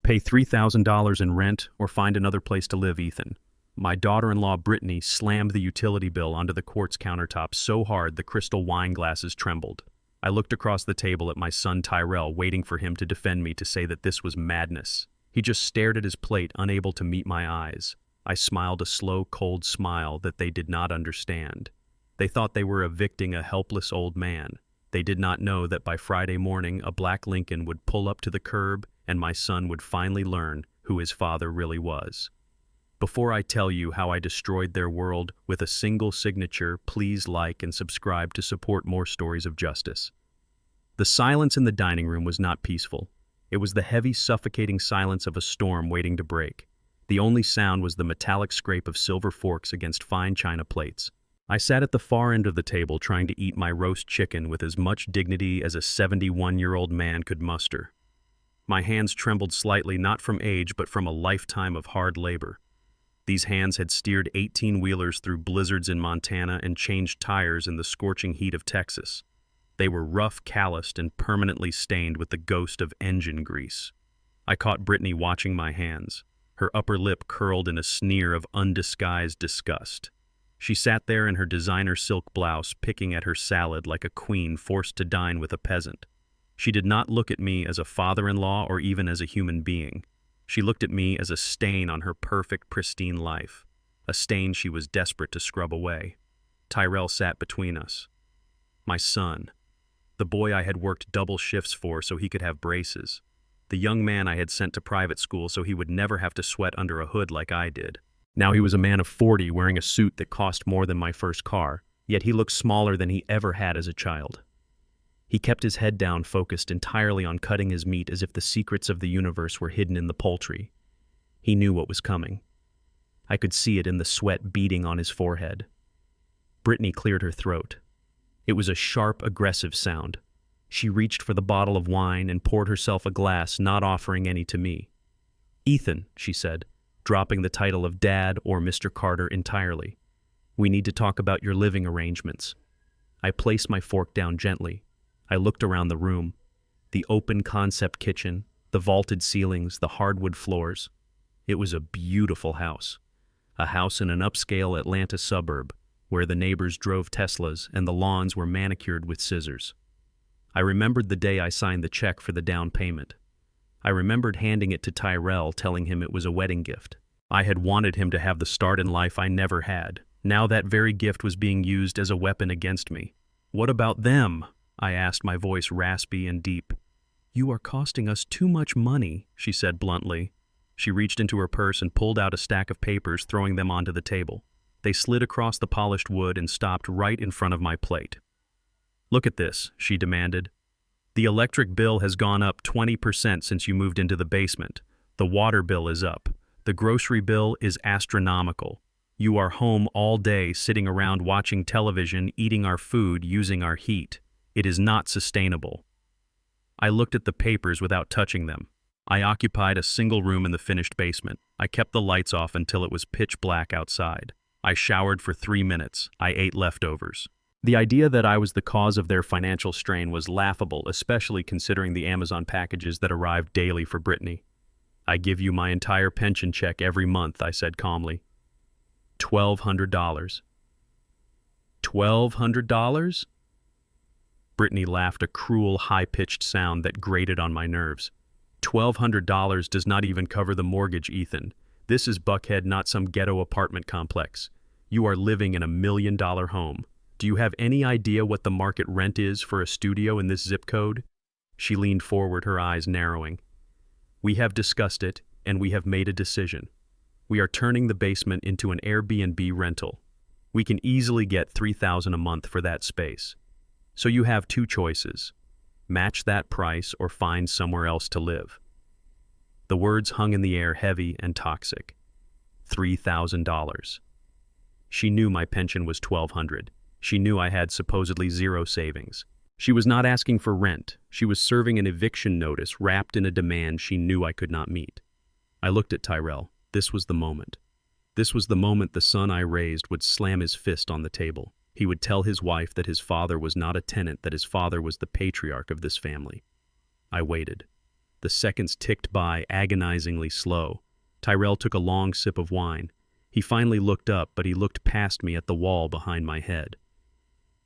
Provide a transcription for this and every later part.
Pay $3,000 in rent or find another place to live, Ethan. My daughter-in-law, Brittany, slammed the utility bill onto the quartz countertop so hard the crystal wine glasses trembled. I looked across the table at my son Tyrell, waiting for him to defend me, to say that this was madness. He just stared at his plate, unable to meet my eyes. I smiled a slow, cold smile that they did not understand. They thought they were evicting a helpless old man. They did not know that by Friday morning a black Lincoln would pull up to the curb and my son would finally learn who his father really was. Before I tell you how I destroyed their world with a single signature, please like and subscribe to support more stories of justice. The silence in the dining room was not peaceful. It was the heavy, suffocating silence of a storm waiting to break. The only sound was the metallic scrape of silver forks against fine china plates. I sat at the far end of the table trying to eat my roast chicken with as much dignity as a 71-year-old man could muster. My hands trembled slightly, not from age but from a lifetime of hard labor. These hands had steered 18-wheelers through blizzards in Montana and changed tires in the scorching heat of Texas. They were rough, calloused, and permanently stained with the ghost of engine grease. I caught Brittany watching my hands. Her upper lip curled in a sneer of undisguised disgust. She sat there in her designer silk blouse, picking at her salad like a queen forced to dine with a peasant. She did not look at me as a father-in-law or even as a human being. She looked at me as a stain on her perfect, pristine life, a stain she was desperate to scrub away. Tyrell sat between us. My son, the boy I had worked double shifts for so he could have braces, the young man I had sent to private school so he would never have to sweat under a hood like I did. Now he was a man of 40 wearing a suit that cost more than my first car, yet he looked smaller than he ever had as a child. He kept his head down, focused entirely on cutting his meat as if the secrets of the universe were hidden in the poultry. He knew what was coming. I could see it in the sweat beading on his forehead. Brittany cleared her throat. It was a sharp, aggressive sound. She reached for the bottle of wine and poured herself a glass, not offering any to me. "Ethan," she said, dropping the title of Dad or Mr. Carter entirely. "We need to talk about your living arrangements." I placed my fork down gently. I looked around the room. The open concept kitchen, the vaulted ceilings, the hardwood floors. It was a beautiful house. A house in an upscale Atlanta suburb, where the neighbors drove Teslas and the lawns were manicured with scissors. I remembered the day I signed the check for the down payment. I remembered handing it to Tyrell, telling him it was a wedding gift. I had wanted him to have the start in life I never had. Now that very gift was being used as a weapon against me. "What about them?" I asked, my voice raspy and deep. "You are costing us too much money," she said bluntly. She reached into her purse and pulled out a stack of papers, throwing them onto the table. They slid across the polished wood and stopped right in front of my plate. "Look at this," she demanded. "The electric bill has gone up 20% since you moved into the basement. The water bill is up. The grocery bill is astronomical. You are home all day, sitting around watching television, eating our food, using our heat. It is not sustainable." I looked at the papers without touching them. I occupied a single room in the finished basement. I kept the lights off until it was pitch black outside. I showered for 3 minutes. I ate leftovers. The idea that I was the cause of their financial strain was laughable, especially considering the Amazon packages that arrived daily for Brittany. "I give you my entire pension check every month," I said calmly. $1,200. $1,200? Brittany laughed, a cruel, high-pitched sound that grated on my nerves. $1,200 does not even cover the mortgage, Ethan. This is Buckhead, not some ghetto apartment complex. You are living in $1 million home. Do you have any idea what the market rent is for a studio in this zip code?" She leaned forward, her eyes narrowing. "We have discussed it, and we have made a decision. We are turning the basement into an Airbnb rental. We can easily get $3,000 a month for that space. So you have 2 choices. Match that price or find somewhere else to live." The words hung in the air, heavy and toxic. $3,000. She knew my pension was $1,200. She knew I had supposedly zero savings. She was not asking for rent. She was serving an eviction notice wrapped in a demand she knew I could not meet. I looked at Tyrell. This was the moment. This was the moment the son I raised would slam his fist on the table. He would tell his wife that his father was not a tenant, that his father was the patriarch of this family. I waited. The seconds ticked by, agonizingly slow. Tyrell took a long sip of wine. He finally looked up, but he looked past me at the wall behind my head.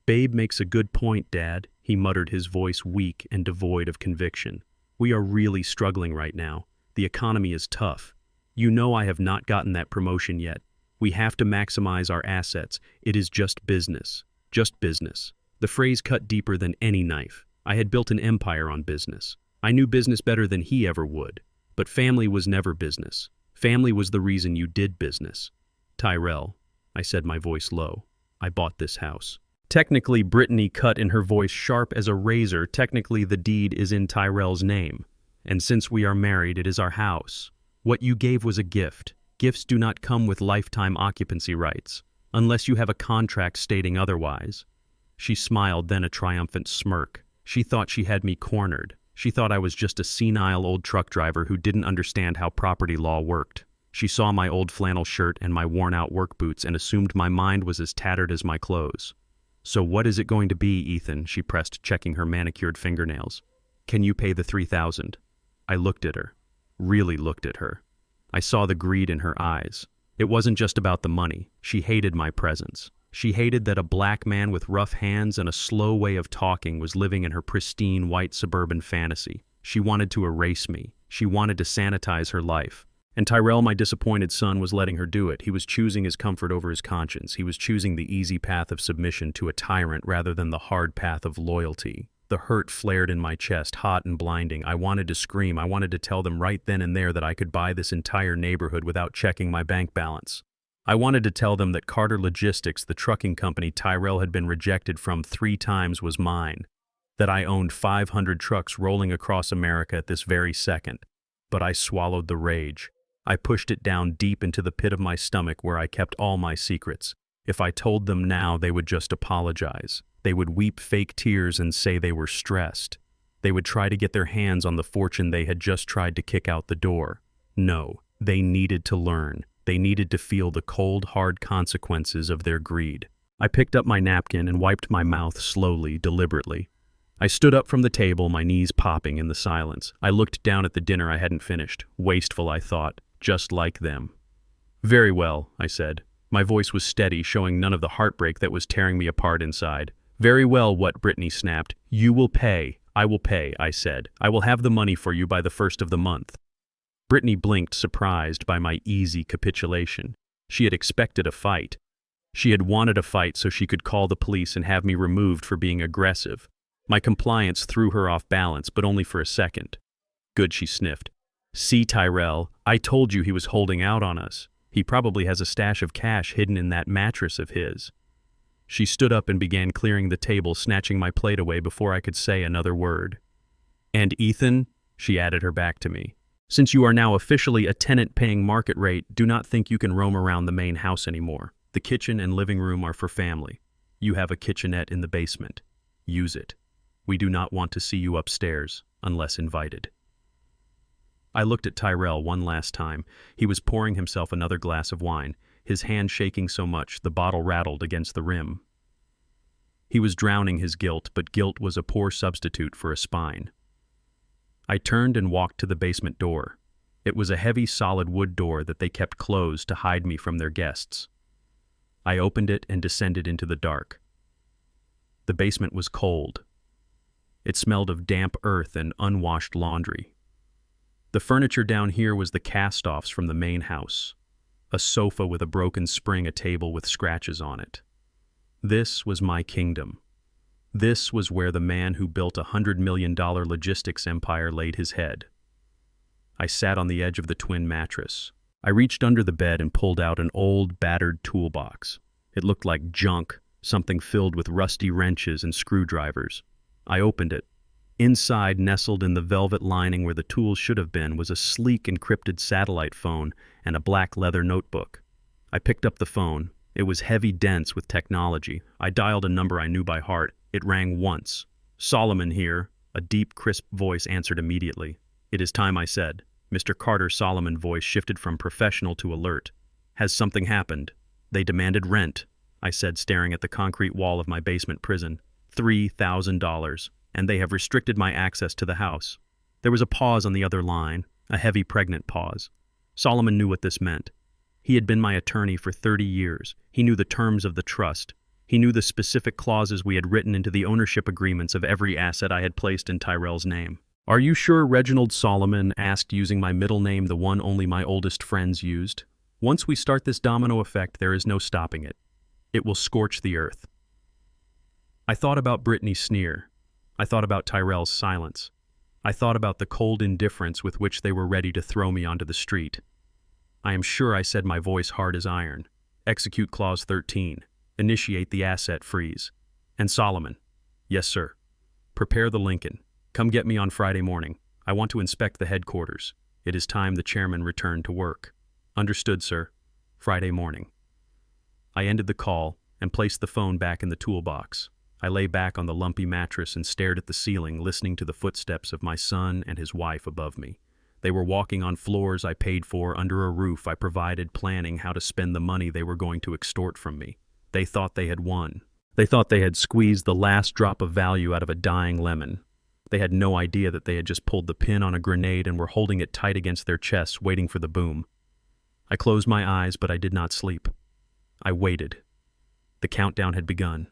"Babe makes a good point, Dad," he muttered, his voice weak and devoid of conviction. "We are really struggling right now. The economy is tough. You know I have not gotten that promotion yet. We have to maximize our assets. It is just business. Just business." The phrase cut deeper than any knife. I had built an empire on business. I knew business better than he ever would. But family was never business. Family was the reason you did business. "Tyrell," I said, my voice low, "I bought this house." Technically, Brittany cut in her voice sharp as a razor. Technically, the deed is in Tyrell's name. And since we are married, it is our house. What you gave was a gift. Gifts do not come with lifetime occupancy rights, unless you have a contract stating otherwise. She smiled, then a triumphant smirk. She thought she had me cornered. She thought I was just a senile old truck driver who didn't understand how property law worked. She saw my old flannel shirt and my worn-out work boots and assumed my mind was as tattered as my clothes. "So what is it going to be, Ethan?" she pressed, checking her manicured fingernails. "Can you pay the $3,000? I looked at her. Really looked at her. I saw the greed in her eyes. It wasn't just about the money. She hated my presence. She hated that a black man with rough hands and a slow way of talking was living in her pristine white suburban fantasy. She wanted to erase me. She wanted to sanitize her life. And Tyrell, my disappointed son, was letting her do it. He was choosing his comfort over his conscience. He was choosing the easy path of submission to a tyrant rather than the hard path of loyalty. The hurt flared in my chest, hot and blinding. I wanted to scream. I wanted to tell them right then and there that I could buy this entire neighborhood without checking my bank balance. I wanted to tell them that Carter Logistics, the trucking company Tyrell had been rejected from 3 times, was mine. That I owned 500 trucks rolling across America at this very second. But I swallowed the rage. I pushed it down deep into the pit of my stomach where I kept all my secrets. If I told them now, they would just apologize. They would weep fake tears and say they were stressed. They would try to get their hands on the fortune they had just tried to kick out the door. No, they needed to learn. They needed to feel the cold, hard consequences of their greed. I picked up my napkin and wiped my mouth slowly, deliberately. I stood up from the table, my knees popping in the silence. I looked down at the dinner I hadn't finished. Wasteful, I thought, just like them. "Very well," I said. My voice was steady, showing none of the heartbreak that was tearing me apart inside. "Very well, what?" Brittany snapped. "You will pay." "I will pay," I said. "I will have the money for you by the 1st of the month." Brittany blinked, surprised by my easy capitulation. She had expected a fight. She had wanted a fight so she could call the police and have me removed for being aggressive. My compliance threw her off balance, but only for a second. "Good," she sniffed. "See, Tyrell, I told you he was holding out on us. He probably has a stash of cash hidden in that mattress of his." She stood up and began clearing the table, snatching my plate away before I could say another word. "And Ethan," she added her back to me, "since you are now officially a tenant paying market rate, do not think you can roam around the main house anymore. The kitchen and living room are for family. You have a kitchenette in the basement. Use it. We do not want to see you upstairs, unless invited." I looked at Tyrell one last time. He was pouring himself another glass of wine, his hand shaking so much the bottle rattled against the rim. He was drowning his guilt, but guilt was a poor substitute for a spine. I turned and walked to the basement door. It was a heavy, solid wood door that they kept closed to hide me from their guests. I opened it and descended into the dark. The basement was cold. It smelled of damp earth and unwashed laundry. The furniture down here was the cast-offs from the main house. A sofa with a broken spring, a table with scratches on it. This was my kingdom. This was where the man who built a $100 million logistics empire laid his head. I sat on the edge of the twin mattress. I reached under the bed and pulled out an old, battered toolbox. It looked like junk, something filled with rusty wrenches and screwdrivers. I opened it. Inside, nestled in the velvet lining where the tools should have been, was a sleek encrypted satellite phone and a black leather notebook. I picked up the phone. It was heavy, dense with technology. I dialed a number I knew by heart. It rang once. "Solomon here." A deep, crisp voice answered immediately. "It is time," I said. Mr. Carter's Solomon voice shifted from professional to alert. "Has something happened?" "They demanded rent," I said, staring at the concrete wall of my basement prison. $3,000. And they have restricted my access to the house. There was a pause on the other line, a heavy, pregnant pause. Solomon knew what this meant. He had been my attorney for 30 years. He knew the terms of the trust. He knew the specific clauses we had written into the ownership agreements of every asset I had placed in Tyrell's name. "Are you sure Reginald Solomon?" asked, using my middle name, the one only my oldest friends used. "Once we start this domino effect, there is no stopping it. It will scorch the earth." I thought about Brittany's sneer. I thought about Tyrell's silence. I thought about the cold indifference with which they were ready to throw me onto the street. I am sure I said, my voice hard as iron, "Execute Clause 13. Initiate the asset freeze." And Solomon, "Yes, sir. Prepare the Lincoln. Come get me on Friday morning. I want to inspect the headquarters. It is time the chairman returned to work." "Understood, sir. Friday morning." I ended the call and placed the phone back in the toolbox. I lay back on the lumpy mattress and stared at the ceiling, listening to the footsteps of my son and his wife above me. They were walking on floors I paid for, under a roof I provided, planning how to spend the money they were going to extort from me. They thought they had won. They thought they had squeezed the last drop of value out of a dying lemon. They had no idea that they had just pulled the pin on a grenade and were holding it tight against their chests, waiting for the boom. I closed my eyes, but I did not sleep. I waited. The countdown had begun.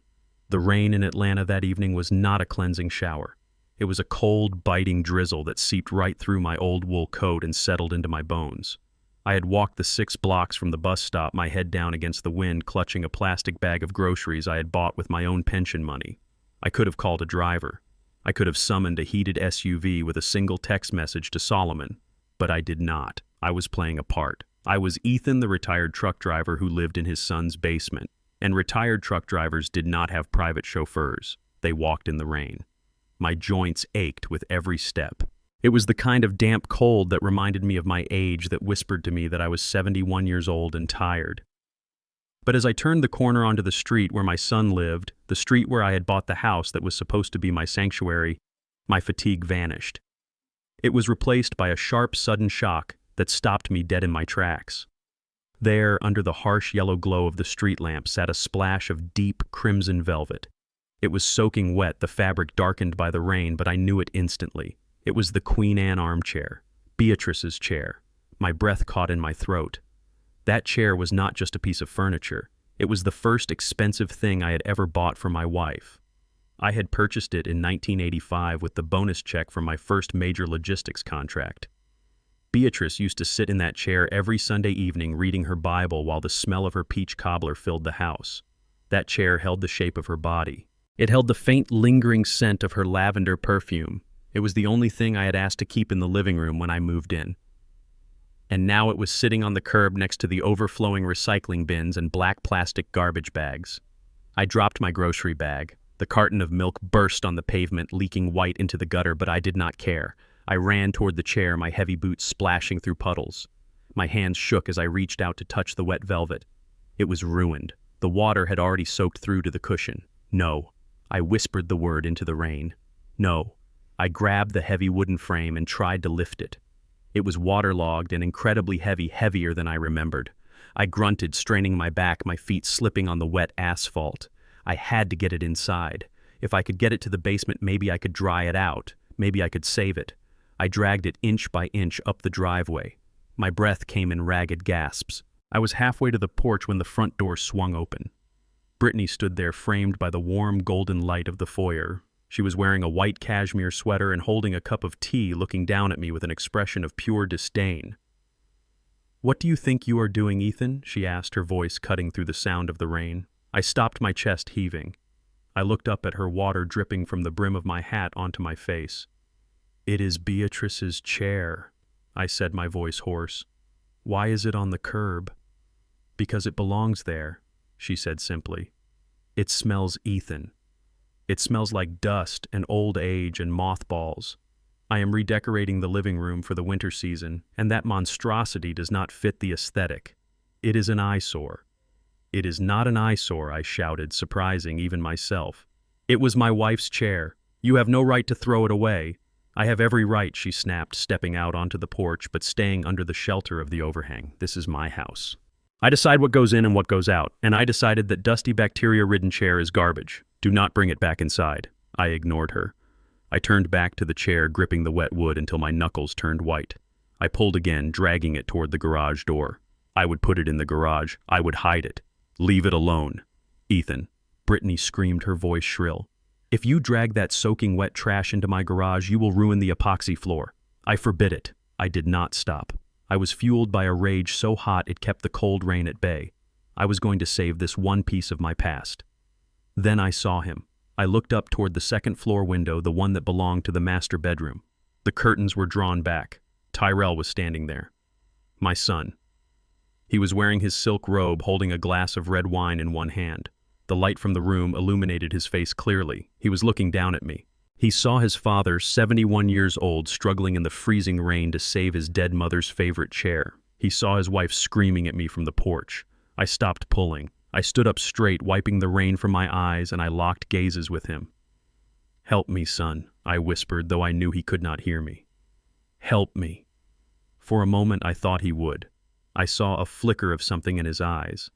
The rain in Atlanta that evening was not a cleansing shower. It was a cold, biting drizzle that seeped right through my old wool coat and settled into my bones. I had walked the 6 blocks from the bus stop, my head down against the wind, clutching a plastic bag of groceries I had bought with my own pension money. I could have called a driver. I could have summoned a heated SUV with a single text message to Solomon, but I did not. I was playing a part. I was Ethan, the retired truck driver who lived in his son's basement. And retired truck drivers did not have private chauffeurs. They walked in the rain. My joints ached with every step. It was the kind of damp cold that reminded me of my age, that whispered to me that I was 71 years old and tired. But as I turned the corner onto the street where my son lived, the street where I had bought the house that was supposed to be my sanctuary, my fatigue vanished. It was replaced by a sharp, sudden shock that stopped me dead in my tracks. There, under the harsh yellow glow of the street lamp, sat a splash of deep crimson velvet. It was soaking wet, the fabric darkened by the rain, but I knew it instantly. It was the Queen Anne armchair, Beatrice's chair. My breath caught in my throat. That chair was not just a piece of furniture. It was the first expensive thing I had ever bought for my wife. I had purchased it in 1985 with the bonus check from my first major logistics contract. Beatrice used to sit in that chair every Sunday evening reading her Bible while the smell of her peach cobbler filled the house. That chair held the shape of her body. It held the faint, lingering scent of her lavender perfume. It was the only thing I had asked to keep in the living room when I moved in. And now it was sitting on the curb next to the overflowing recycling bins and black plastic garbage bags. I dropped my grocery bag. The carton of milk burst on the pavement, leaking white into the gutter, but I did not care. I ran toward the chair, my heavy boots splashing through puddles. My hands shook as I reached out to touch the wet velvet. It was ruined. The water had already soaked through to the cushion. No. I whispered the word into the rain. No. I grabbed the heavy wooden frame and tried to lift it. It was waterlogged and incredibly heavy, heavier than I remembered. I grunted, straining my back, my feet slipping on the wet asphalt. I had to get it inside. If I could get it to the basement, maybe I could dry it out. Maybe I could save it. I dragged it inch by inch up the driveway. My breath came in ragged gasps. I was halfway to the porch when the front door swung open. Brittany stood there, framed by the warm golden light of the foyer. She was wearing a white cashmere sweater and holding a cup of tea, looking down at me with an expression of pure disdain. "What do you think you are doing, Ethan?" she asked, her voice cutting through the sound of the rain. I stopped, my chest heaving. I looked up at her, water dripping from the brim of my hat onto my face. "It is Beatrice's chair," I said, my voice hoarse. "Why is it on the curb?" "Because it belongs there," she said simply. "It smells Ethan. It smells like dust and old age and mothballs. I am redecorating the living room for the winter season, and that monstrosity does not fit the aesthetic. It is an eyesore." "It is not an eyesore," I shouted, surprising even myself. "It was my wife's chair. You have no right to throw it away." "I have every right," she snapped, stepping out onto the porch, but staying under the shelter of the overhang. "This is my house. I decide what goes in and what goes out, and I decided that dusty, bacteria-ridden chair is garbage. Do not bring it back inside." I ignored her. I turned back to the chair, gripping the wet wood until my knuckles turned white. I pulled again, dragging it toward the garage door. I would put it in the garage. I would hide it. Leave it alone. Ethan, Brittany screamed, her voice shrill. If you drag that soaking wet trash into my garage, you will ruin the epoxy floor. I forbid it. I did not stop. I was fueled by a rage so hot it kept the cold rain at bay. I was going to save this one piece of my past. Then I saw him. I looked up toward the second floor window, the one that belonged to the master bedroom. The curtains were drawn back. Tyrell was standing there. My son. He was wearing his silk robe, holding a glass of red wine in one hand. The light from the room illuminated his face clearly. He was looking down at me. He saw his father, 71 years old, struggling in the freezing rain to save his dead mother's favorite chair. He saw his wife screaming at me from the porch. I stopped pulling. I stood up straight, wiping the rain from my eyes, and I locked gazes with him. "Help me, son," I whispered, though I knew he could not hear me. "Help me." For a moment I thought he would. I saw a flicker of something in his eyes.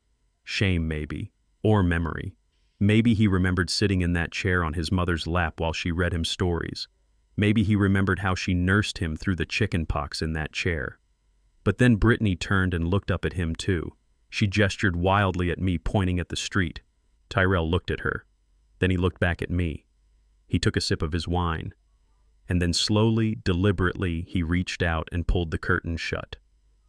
Shame, maybe. Or memory. Maybe he remembered sitting in that chair on his mother's lap while she read him stories. Maybe he remembered how she nursed him through the chicken pox in that chair. But then Brittany turned and looked up at him too. She gestured wildly at me, pointing at the street. Tyrell looked at her. Then he looked back at me. He took a sip of his wine. And then slowly, deliberately, he reached out and pulled the curtain shut.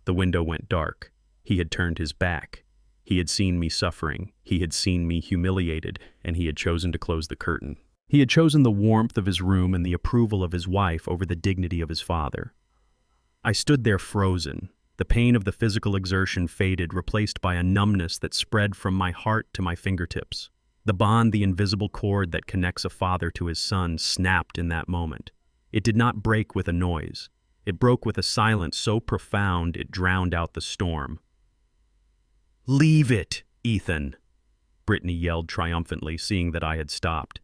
The window went dark. He had turned his back. He had seen me suffering, he had seen me humiliated, and he had chosen to close the curtain. He had chosen the warmth of his room and the approval of his wife over the dignity of his father. I stood there frozen. The pain of the physical exertion faded, replaced by a numbness that spread from my heart to my fingertips. The bond, the invisible cord that connects a father to his son, snapped in that moment. It did not break with a noise. It broke with a silence so profound it drowned out the storm. "Leave it, Ethan," Brittany yelled triumphantly, seeing that I had stopped.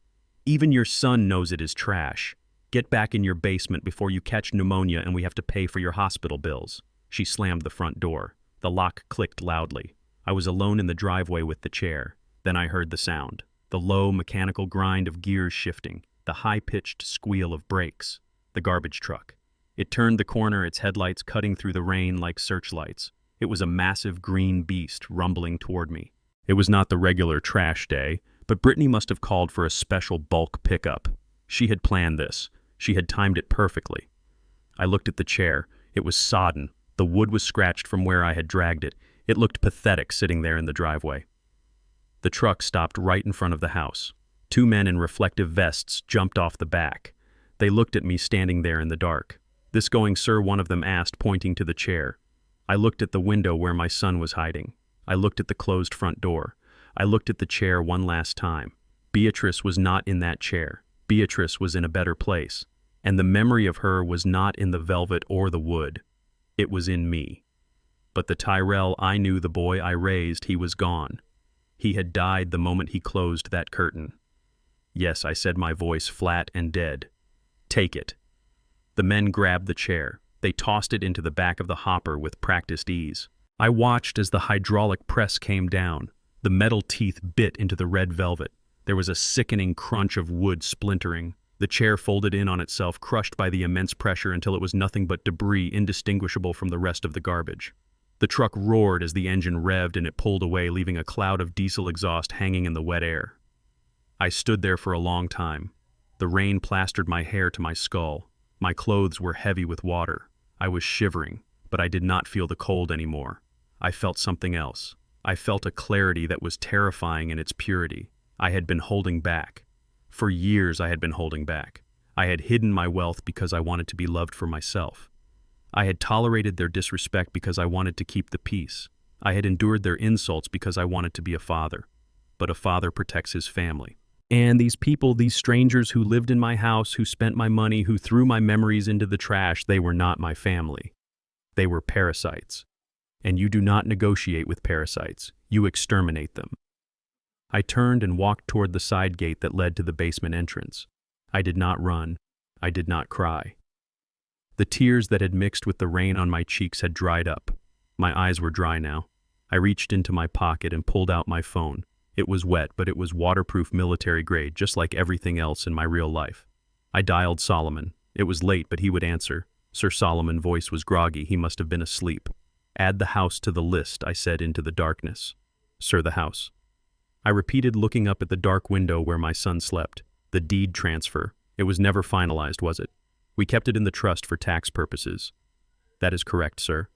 "Even your son knows it is trash. Get back in your basement before you catch pneumonia and we have to pay for your hospital bills." She slammed the front door. The lock clicked loudly. I was alone in the driveway with the chair. Then I heard the sound. The low, mechanical grind of gears shifting. The high-pitched squeal of brakes. The garbage truck. It turned the corner, its headlights cutting through the rain like searchlights. It was a massive green beast rumbling toward me. It was not the regular trash day, but Brittany must have called for a special bulk pickup. She had planned this. She had timed it perfectly. I looked at the chair. It was sodden. The wood was scratched from where I had dragged it. It looked pathetic sitting there in the driveway. The truck stopped right in front of the house. Two men in reflective vests jumped off the back. They looked at me standing there in the dark. "This going, sir?" one of them asked, pointing to the chair. I looked at the window where my son was hiding. I looked at the closed front door. I looked at the chair one last time. Beatrice was not in that chair. Beatrice was in a better place. And the memory of her was not in the velvet or the wood. It was in me. But the Tyrell I knew, the boy I raised, he was gone. He had died the moment he closed that curtain. "Yes," I said, my voice flat and dead. "Take it." The men grabbed the chair. They tossed it into the back of the hopper with practiced ease. I watched as the hydraulic press came down. The metal teeth bit into the red velvet. There was a sickening crunch of wood splintering. The chair folded in on itself, crushed by the immense pressure until it was nothing but debris indistinguishable from the rest of the garbage. The truck roared as the engine revved and it pulled away, leaving a cloud of diesel exhaust hanging in the wet air. I stood there for a long time. The rain plastered my hair to my skull. My clothes were heavy with water. I was shivering, but I did not feel the cold anymore. I felt something else. I felt a clarity that was terrifying in its purity. I had been holding back. For years I had been holding back. I had hidden my wealth because I wanted to be loved for myself. I had tolerated their disrespect because I wanted to keep the peace. I had endured their insults because I wanted to be a father. But a father protects his family. And these people, these strangers who lived in my house, who spent my money, who threw my memories into the trash, they were not my family. They were parasites. And you do not negotiate with parasites. You exterminate them. I turned and walked toward the side gate that led to the basement entrance. I did not run. I did not cry. The tears that had mixed with the rain on my cheeks had dried up. My eyes were dry now. I reached into my pocket and pulled out my phone. It was wet, but it was waterproof military grade, just like everything else in my real life. I dialed Solomon. It was late, but he would answer. Sir Solomon's voice was groggy. He must have been asleep. Add the house to the list, I said into the darkness. Sir, the house. I repeated, looking up at the dark window where my son slept. The deed transfer. It was never finalized, was it? We kept it in the trust for tax purposes. That is correct, sir.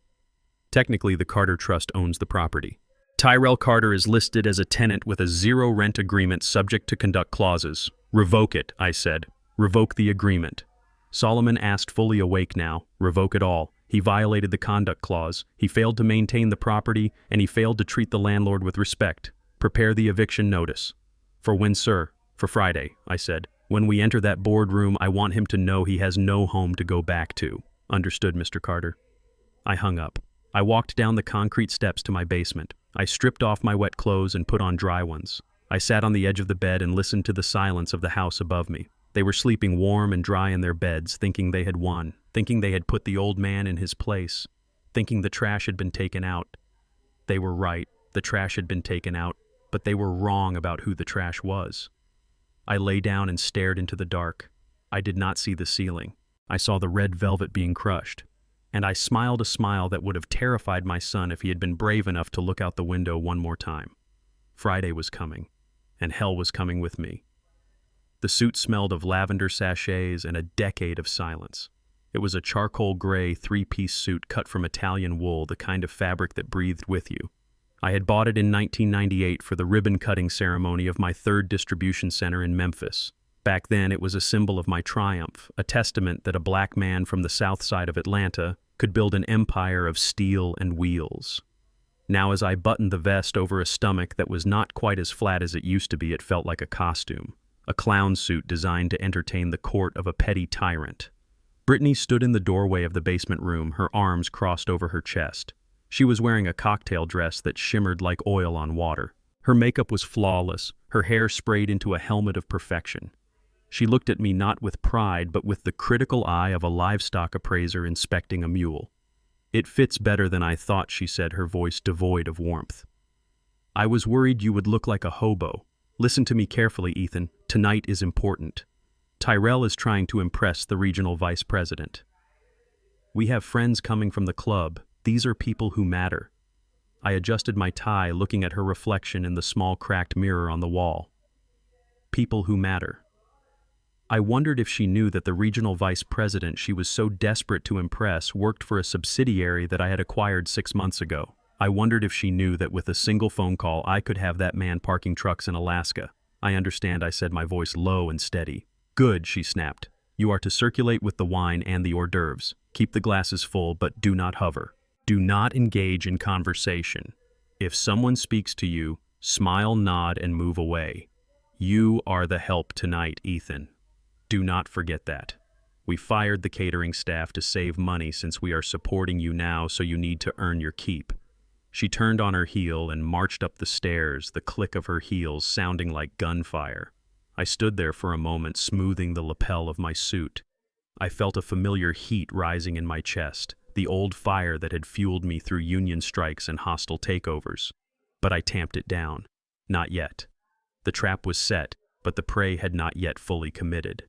Technically, the Carter Trust owns the property. Tyrell Carter is listed as a tenant with a zero rent agreement subject to conduct clauses. Revoke it, I said. Revoke the agreement. Solomon asked, fully awake now. Revoke it all. He violated the conduct clause. He failed to maintain the property, and he failed to treat the landlord with respect. Prepare the eviction notice. For when, sir? For Friday, I said. When we enter that boardroom, I want him to know he has no home to go back to. Understood, Mr. Carter. I hung up. I walked down the concrete steps to my basement. I stripped off my wet clothes and put on dry ones. I sat on the edge of the bed and listened to the silence of the house above me. They were sleeping warm and dry in their beds, thinking they had won, thinking they had put the old man in his place, thinking the trash had been taken out. They were right, the trash had been taken out, but they were wrong about who the trash was. I lay down and stared into the dark. I did not see the ceiling. I saw the red velvet being crushed, and I smiled a smile that would have terrified my son if he had been brave enough to look out the window one more time. Friday was coming, and hell was coming with me. The suit smelled of lavender sachets and a decade of silence. It was a charcoal gray three-piece suit cut from Italian wool, the kind of fabric that breathed with you. I had bought it in 1998 for the ribbon-cutting ceremony of my third distribution center in Memphis. Back then, it was a symbol of my triumph, a testament that a black man from the south side of Atlanta could build an empire of steel and wheels. Now, as I buttoned the vest over a stomach that was not quite as flat as it used to be, it felt like a costume, a clown suit designed to entertain the court of a petty tyrant. Brittany stood in the doorway of the basement room, her arms crossed over her chest. She was wearing a cocktail dress that shimmered like oil on water. Her makeup was flawless, her hair sprayed into a helmet of perfection. She looked at me not with pride, but with the critical eye of a livestock appraiser inspecting a mule. It fits better than I thought, she said, her voice devoid of warmth. I was worried you would look like a hobo. Listen to me carefully, Ethan. Tonight is important. Tyrell is trying to impress the regional vice president. We have friends coming from the club. These are people who matter. I adjusted my tie, looking at her reflection in the small cracked mirror on the wall. People who matter. I wondered if she knew that the regional vice president she was so desperate to impress worked for a subsidiary that I had acquired 6 months ago. I wondered if she knew that with a single phone call I could have that man parking trucks in Alaska. I understand, I said, my voice low and steady. Good, she snapped. You are to circulate with the wine and the hors d'oeuvres. Keep the glasses full, but do not hover. Do not engage in conversation. If someone speaks to you, smile, nod, and move away. You are the help tonight, Ethan. Do not forget that. We fired the catering staff to save money since we are supporting you now, so you need to earn your keep. She turned on her heel and marched up the stairs, the click of her heels sounding like gunfire. I stood there for a moment, smoothing the lapel of my suit. I felt a familiar heat rising in my chest, the old fire that had fueled me through union strikes and hostile takeovers. But I tamped it down. Not yet. The trap was set, but the prey had not yet fully committed.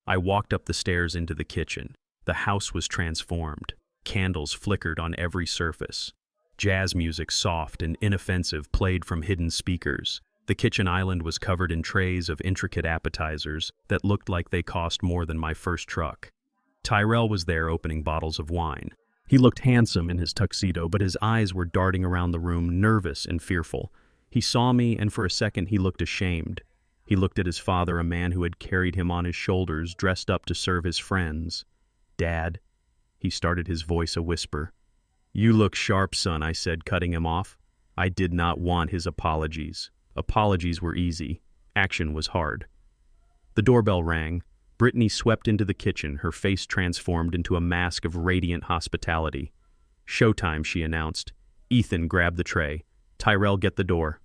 I walked up the stairs into the kitchen. The house was transformed. Candles flickered on every surface. Jazz music, soft and inoffensive, played from hidden speakers. The kitchen island was covered in trays of intricate appetizers that looked like they cost more than my first truck. Tyrell was there opening bottles of wine. He looked handsome in his tuxedo, but his eyes were darting around the room, nervous and fearful. He saw me, and for a second he looked ashamed. He looked at his father, a man who had carried him on his shoulders, dressed up to serve his friends. Dad, he started, his voice a whisper. You look sharp, son, I said, cutting him off. I did not want his apologies. Apologies were easy. Action was hard. The doorbell rang. Brittany swept into the kitchen, her face transformed into a mask of radiant hospitality. Showtime, she announced. Ethan grabbed the tray. Tyrell, get the door.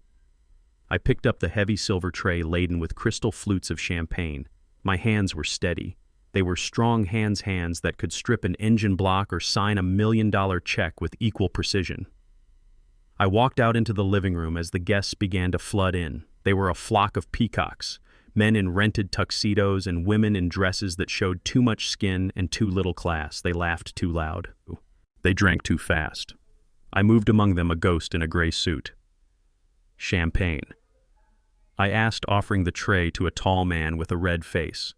I picked up the heavy silver tray laden with crystal flutes of champagne. My hands were steady. They were strong hands that could strip an engine block or sign $1 million check with equal precision. I walked out into the living room as the guests began to flood in. They were a flock of peacocks. Men in rented tuxedos and women in dresses that showed too much skin and too little class. They laughed too loud. They drank too fast. I moved among them, a ghost in a gray suit. Champagne. I asked, offering the tray to a tall man with a red face.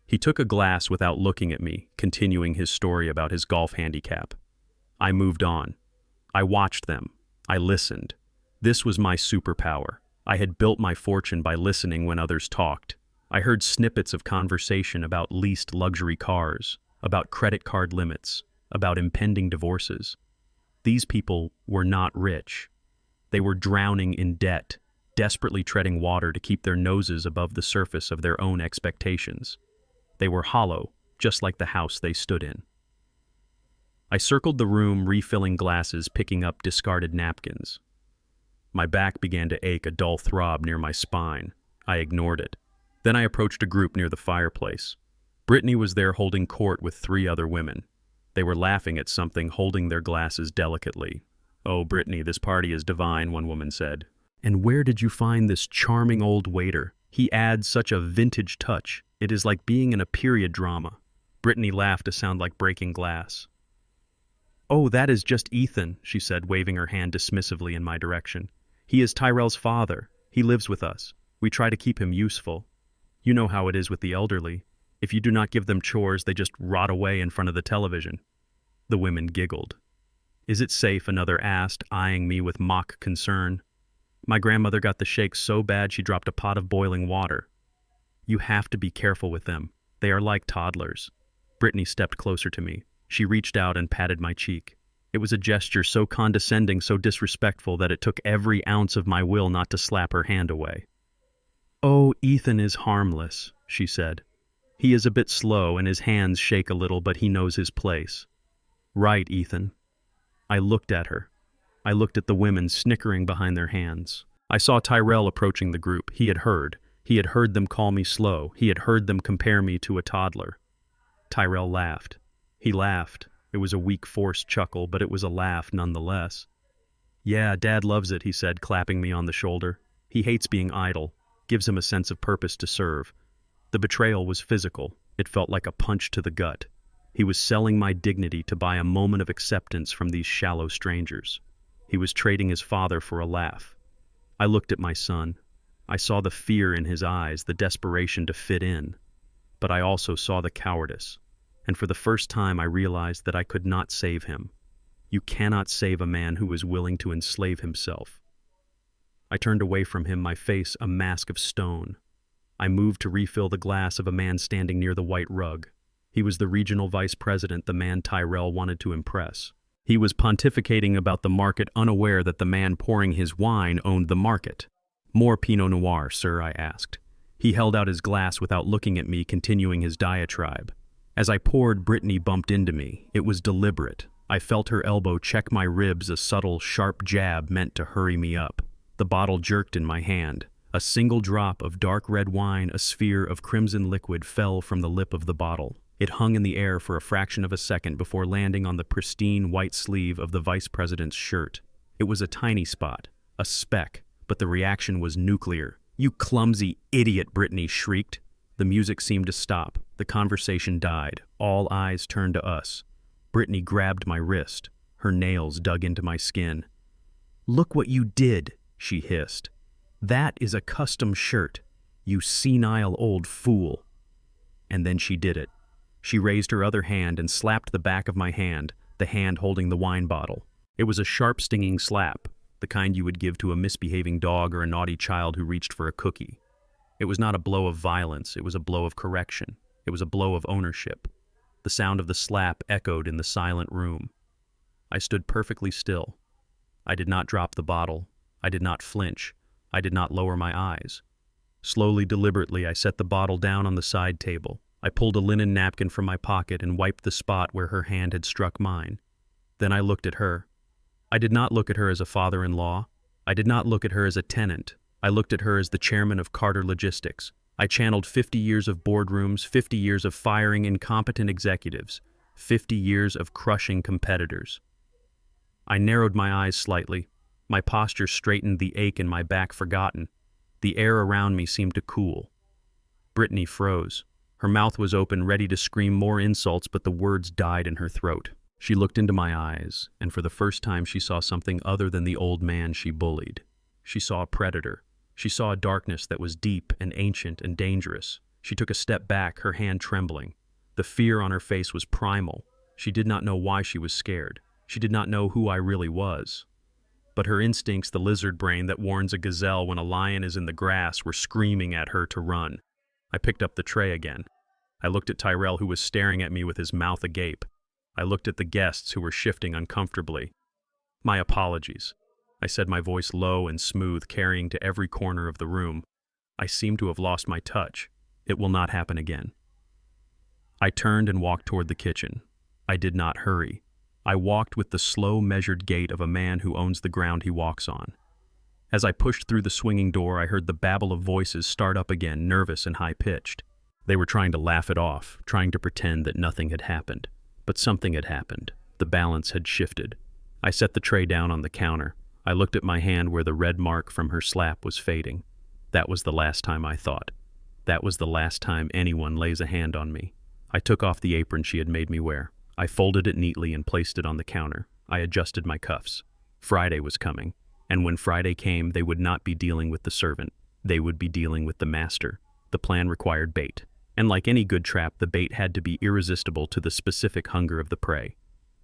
He took a glass without looking at me, continuing his story about his golf handicap. I moved on. I watched them. I listened. This was my superpower. I had built my fortune by listening when others talked. I heard snippets of conversation about leased luxury cars, about credit card limits, about impending divorces. These people were not rich. They were drowning in debt, desperately treading water to keep their noses above the surface of their own expectations. They were hollow, just like the house they stood in. I circled the room, refilling glasses, picking up discarded napkins. My back began to ache, a dull throb near my spine. I ignored it. Then I approached a group near the fireplace. Brittany was there holding court with 3 other women. They were laughing at something, holding their glasses delicately. "Oh, Brittany, this party is divine," one woman said. "And where did you find this charming old waiter? He adds such a vintage touch. It is like being in a period drama." Brittany laughed, a sound like breaking glass. "Oh, that is just Ethan," she said, waving her hand dismissively in my direction. "He is Tyrell's father. He lives with us. We try to keep him useful. You know how it is with the elderly. If you do not give them chores, they just rot away in front of the television." The women giggled. "Is it safe?" another asked, eyeing me with mock concern. "My grandmother got the shakes so bad she dropped a pot of boiling water." "You have to be careful with them. They are like toddlers." Brittany stepped closer to me. She reached out and patted my cheek. It was a gesture so condescending, so disrespectful, that it took every ounce of my will not to slap her hand away. "Oh, Ethan is harmless," she said. "He is a bit slow and his hands shake a little, but he knows his place." "Right, Ethan." I looked at her. I looked at the women snickering behind their hands. I saw Tyrell approaching the group. He had heard. He had heard them call me slow. He had heard them compare me to a toddler. Tyrell laughed. He laughed. It was a weak, forced chuckle, but it was a laugh nonetheless. "Yeah, Dad loves it," he said, clapping me on the shoulder. "He hates being idle. Gives him a sense of purpose to serve." The betrayal was physical. It felt like a punch to the gut. He was selling my dignity to buy a moment of acceptance from these shallow strangers. He was trading his father for a laugh. I looked at my son. I saw the fear in his eyes, the desperation to fit in. But I also saw the cowardice. And for the first time I realized that I could not save him. You cannot save a man who is willing to enslave himself. I turned away from him, my face a mask of stone. I moved to refill the glass of a man standing near the white rug. He was the regional vice president, the man Tyrell wanted to impress. He was pontificating about the market, unaware that the man pouring his wine owned the market. "More Pinot Noir, sir?" I asked. He held out his glass without looking at me, continuing his diatribe. As I poured, Brittany bumped into me. It was deliberate. I felt her elbow check my ribs, a subtle, sharp jab meant to hurry me up. The bottle jerked in my hand. A single drop of dark red wine, a sphere of crimson liquid, fell from the lip of the bottle. It hung in the air for a fraction of a second before landing on the pristine white sleeve of the vice president's shirt. It was a tiny spot, a speck, but the reaction was nuclear. "You clumsy idiot!" Brittany shrieked. The music seemed to stop. The conversation died. All eyes turned to us. Brittany grabbed my wrist. Her nails dug into my skin. "Look what you did," she hissed. "That is a custom shirt, you senile old fool." And then she did it. She raised her other hand and slapped the back of my hand, the hand holding the wine bottle. It was a sharp, stinging slap, the kind you would give to a misbehaving dog or a naughty child who reached for a cookie. It was not a blow of violence, it was a blow of correction. It was a blow of ownership. The sound of the slap echoed in the silent room. I stood perfectly still. I did not drop the bottle. I did not flinch. I did not lower my eyes. Slowly, deliberately, I set the bottle down on the side table. I pulled a linen napkin from my pocket and wiped the spot where her hand had struck mine. Then I looked at her. I did not look at her as a father-in-law. I did not look at her as a tenant. I looked at her as the chairman of Carter Logistics. I channeled 50 years of boardrooms, 50 years of firing incompetent executives, 50 years of crushing competitors. I narrowed my eyes slightly. My posture straightened, the ache in my back forgotten. The air around me seemed to cool. Brittany froze. Her mouth was open, ready to scream more insults, but the words died in her throat. She looked into my eyes, and for the first time she saw something other than the old man she bullied. She saw a predator. She saw a darkness that was deep and ancient and dangerous. She took a step back, her hand trembling. The fear on her face was primal. She did not know why she was scared. She did not know who I really was. But her instincts, the lizard brain that warns a gazelle when a lion is in the grass, were screaming at her to run. I picked up the tray again. I looked at Tyrell, who was staring at me with his mouth agape. I looked at the guests, who were shifting uncomfortably. "My apologies," I said, my voice low and smooth, carrying to every corner of the room. "I seem to have lost my touch. It will not happen again." I turned and walked toward the kitchen. I did not hurry. I walked with the slow, measured gait of a man who owns the ground he walks on. As I pushed through the swinging door, I heard the babble of voices start up again, nervous and high-pitched. They were trying to laugh it off, trying to pretend that nothing had happened. But something had happened. The balance had shifted. I set the tray down on the counter. I looked at my hand where the red mark from her slap was fading. That was the last time, I thought. That was the last time anyone lays a hand on me. I took off the apron she had made me wear. I folded it neatly and placed it on the counter. I adjusted my cuffs. Friday was coming. And when Friday came, they would not be dealing with the servant. They would be dealing with the master. The plan required bait. And like any good trap, the bait had to be irresistible to the specific hunger of the prey.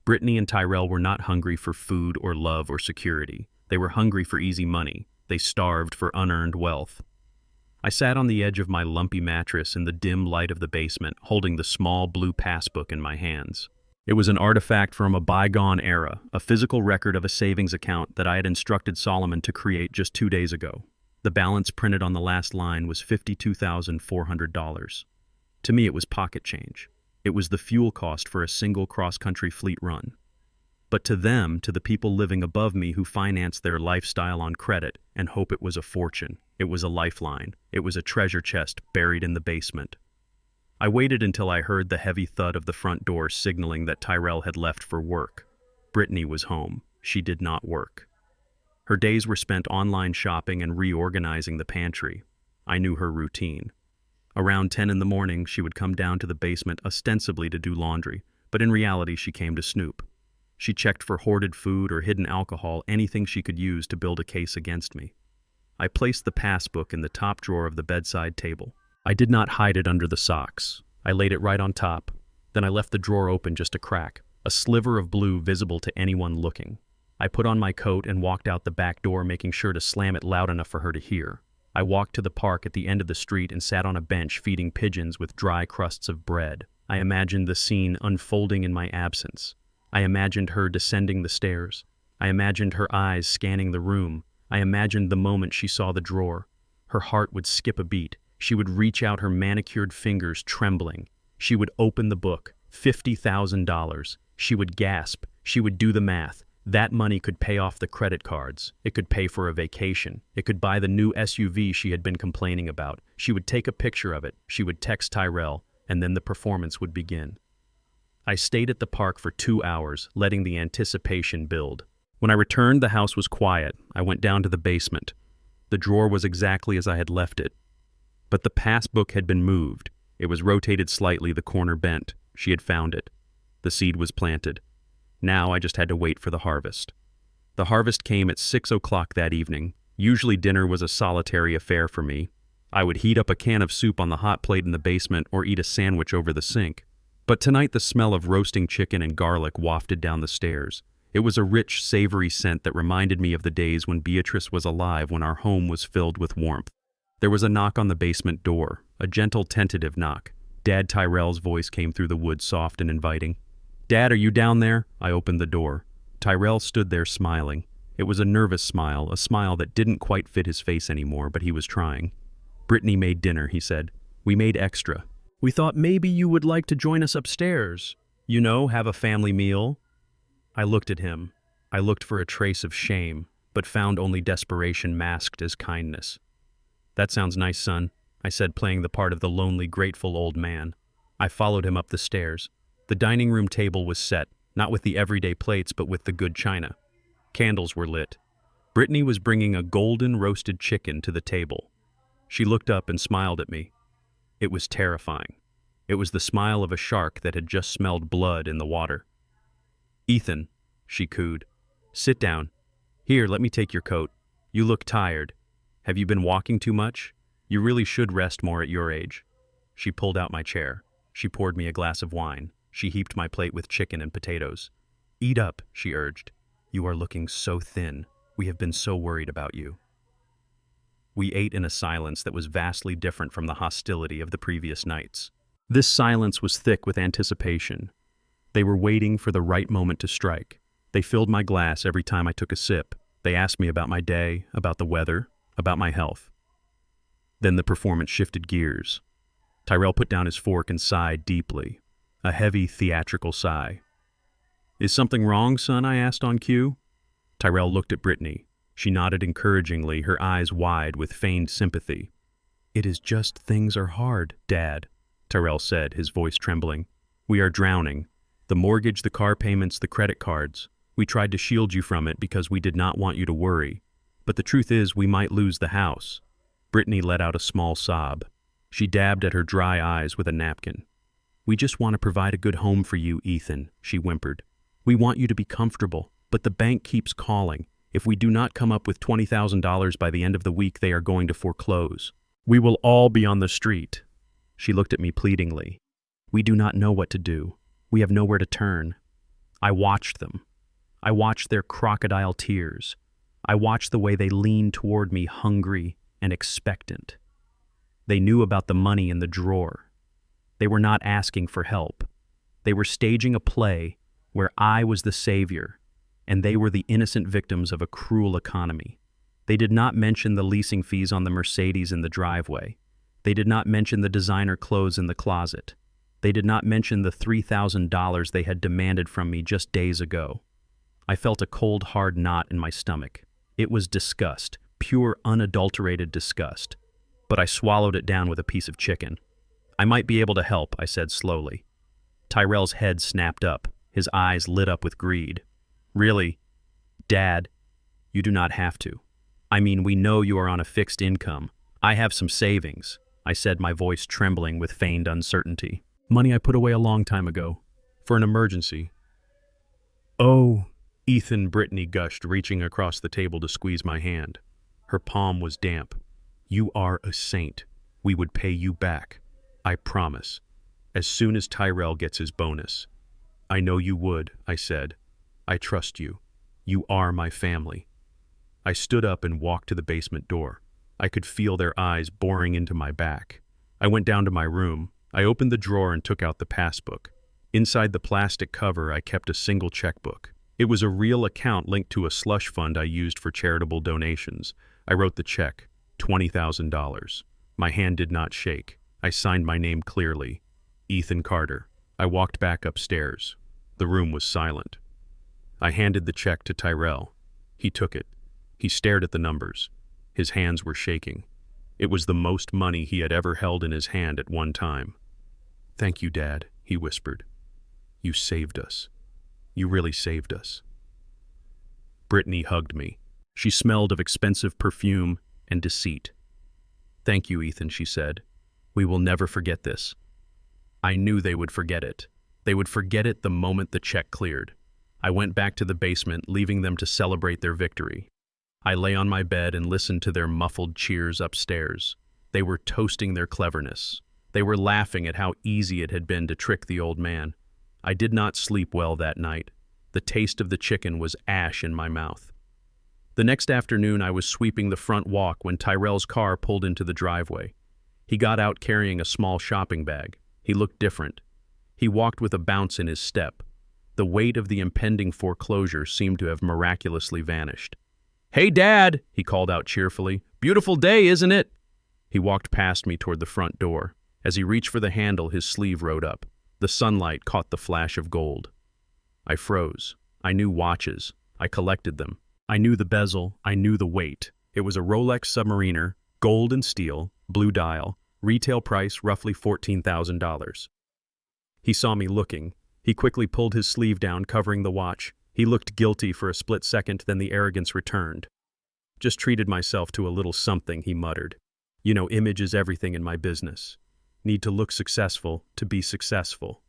Brittany and Tyrell were not hungry for food or love or security. They were hungry for easy money. They starved for unearned wealth. I sat on the edge of my lumpy mattress in the dim light of the basement, holding the small blue passbook in my hands. It was an artifact from a bygone era, a physical record of a savings account that I had instructed Solomon to create just 2 days ago. The balance printed on the last line was $52,400. To me, it was pocket change. It was the fuel cost for a single cross-country fleet run. But to them, to the people living above me who financed their lifestyle on credit and hope, it was a fortune. It was a lifeline. It was a treasure chest buried in the basement. I waited until I heard the heavy thud of the front door signaling that Tyrell had left for work. Brittany was home. She did not work. Her days were spent online shopping and reorganizing the pantry. I knew her routine. Around 10 in the morning, she would come down to the basement ostensibly to do laundry, but in reality she came to snoop. She checked for hoarded food or hidden alcohol, anything she could use to build a case against me. I placed the passbook in the top drawer of the bedside table. I did not hide it under the socks. I laid it right on top. Then I left the drawer open just a crack, a sliver of blue visible to anyone looking. I put on my coat and walked out the back door, making sure to slam it loud enough for her to hear. I walked to the park at the end of the street and sat on a bench feeding pigeons with dry crusts of bread. I imagined the scene unfolding in my absence. I imagined her descending the stairs. I imagined her eyes scanning the room. I imagined the moment she saw the drawer. Her heart would skip a beat. She would reach out her manicured fingers, trembling. She would open the book. $50,000. She would gasp. She would do the math. That money could pay off the credit cards. It could pay for a vacation. It could buy the new SUV she had been complaining about. She would take a picture of it. She would text Tyrell, and then the performance would begin. I stayed at the park for 2 hours, letting the anticipation build. When I returned, the house was quiet. I went down to the basement. The drawer was exactly as I had left it. But the passbook had been moved. It was rotated slightly, the corner bent. She had found it. The seed was planted. Now I just had to wait for the harvest. The harvest came at 6 o'clock that evening. Usually dinner was a solitary affair for me. I would heat up a can of soup on the hot plate in the basement or eat a sandwich over the sink. But tonight the smell of roasting chicken and garlic wafted down the stairs. It was a rich, savory scent that reminded me of the days when Beatrice was alive, when our home was filled with warmth. There was a knock on the basement door, a gentle, tentative knock. Dad Tyrell's voice came through the wood, soft and inviting. "Dad, are you down there?" I opened the door. Tyrell stood there smiling. It was a nervous smile, a smile that didn't quite fit his face anymore, but he was trying. "Brittany made dinner," he said. "We made extra. We thought maybe you would like to join us upstairs. You know, have a family meal." I looked at him. I looked for a trace of shame, but found only desperation masked as kindness. "That sounds nice, son," I said, playing the part of the lonely, grateful old man. I followed him up the stairs. The dining room table was set, not with the everyday plates, but with the good china. Candles were lit. Brittany was bringing a golden roasted chicken to the table. She looked up and smiled at me. It was terrifying. It was the smile of a shark that had just smelled blood in the water. "Ethan," she cooed, "sit down. Here, let me take your coat. You look tired. Have you been walking too much? You really should rest more at your age." She pulled out my chair. She poured me a glass of wine. She heaped my plate with chicken and potatoes. "Eat up," she urged. "You are looking so thin. We have been so worried about you." We ate in a silence that was vastly different from the hostility of the previous nights. This silence was thick with anticipation. They were waiting for the right moment to strike. They filled my glass every time I took a sip. They asked me about my day, about the weather, about my health. Then the performance shifted gears. Tyrell put down his fork and sighed deeply, a heavy, theatrical sigh. "Is something wrong, son?" I asked on cue. Tyrell looked at Brittany. She nodded encouragingly, her eyes wide with feigned sympathy. "It is just things are hard, Dad," Tyrell said, his voice trembling. "We are drowning. The mortgage, the car payments, the credit cards. We tried to shield you from it because we did not want you to worry. But the truth is we might lose the house." Brittany let out a small sob. She dabbed at her dry eyes with a napkin. "We just want to provide a good home for you, Ethan," she whimpered. "We want you to be comfortable, but the bank keeps calling. If we do not come up with $20,000 by the end of the week, they are going to foreclose. We will all be on the street." She looked at me pleadingly. "We do not know what to do. We have nowhere to turn." I watched them. I watched their crocodile tears. I watched the way they leaned toward me, hungry and expectant. They knew about the money in the drawer. They were not asking for help. They were staging a play where I was the savior, and they were the innocent victims of a cruel economy. They did not mention the leasing fees on the Mercedes in the driveway. They did not mention the designer clothes in the closet. They did not mention the $3,000 they had demanded from me just days ago. I felt a cold, hard knot in my stomach. It was disgust, pure, unadulterated disgust. But I swallowed it down with a piece of chicken. "I might be able to help," I said slowly. Tyrell's head snapped up. His eyes lit up with greed. "Really? Dad, you do not have to. I mean, we know you are on a fixed income. I have some savings," I said, my voice trembling with feigned uncertainty. "Money I put away a long time ago. For an emergency." "Oh," Ethan, Brittany gushed, reaching across the table to squeeze my hand. Her palm was damp. "You are a saint. We would pay you back. I promise. As soon as Tyrell gets his bonus." "I know you would," I said. "I trust you. You are my family." I stood up and walked to the basement door. I could feel their eyes boring into my back. I went down to my room. I opened the drawer and took out the passbook. Inside the plastic cover, I kept a single checkbook. It was a real account linked to a slush fund I used for charitable donations. I wrote the check, $20,000. My hand did not shake. I signed my name clearly, Ethan Carter. I walked back upstairs. The room was silent. I handed the check to Tyrell. He took it. He stared at the numbers. His hands were shaking. It was the most money he had ever held in his hand at one time. "Thank you, Dad," he whispered. "You saved us. You really saved us." Brittany hugged me. She smelled of expensive perfume and deceit. "Thank you, Ethan," she said. "We will never forget this." I knew they would forget it. They would forget it the moment the check cleared. I went back to the basement, leaving them to celebrate their victory. I lay on my bed and listened to their muffled cheers upstairs. They were toasting their cleverness. They were laughing at how easy it had been to trick the old man. I did not sleep well that night. The taste of the chicken was ash in my mouth. The next afternoon, I was sweeping the front walk when Tyrell's car pulled into the driveway. He got out carrying a small shopping bag. He looked different. He walked with a bounce in his step. The weight of the impending foreclosure seemed to have miraculously vanished. "Hey, Dad," he called out cheerfully. "Beautiful day, isn't it?" He walked past me toward the front door. As he reached for the handle, his sleeve rode up. The sunlight caught the flash of gold. I froze. I knew watches. I collected them. I knew the bezel. I knew the weight. It was a Rolex Submariner, gold and steel, blue dial, retail price roughly $14,000. He saw me looking. He quickly pulled his sleeve down, covering the watch. He looked guilty for a split second, then the arrogance returned. "Just treated myself to a little something," he muttered. "You know, image is everything in my business. Need to look successful to be successful.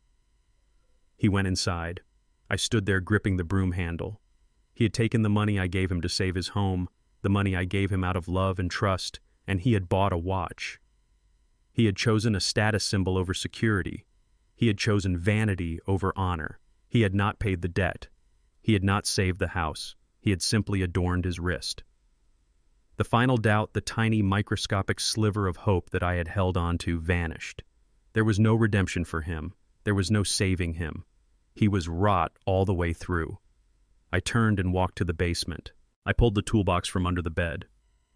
He went inside. I stood there gripping the broom handle. He had taken the money I gave him to save his home, the money I gave him out of love and trust, and he had bought a watch. He had chosen a status symbol over security. He had chosen vanity over honor. He had not paid the debt. He had not saved the house. He had simply adorned his wrist. The final doubt, the tiny microscopic sliver of hope that I had held on to, vanished. There was no redemption for him. There was no saving him. He was rot all the way through. I turned and walked to the basement. I pulled the toolbox from under the bed.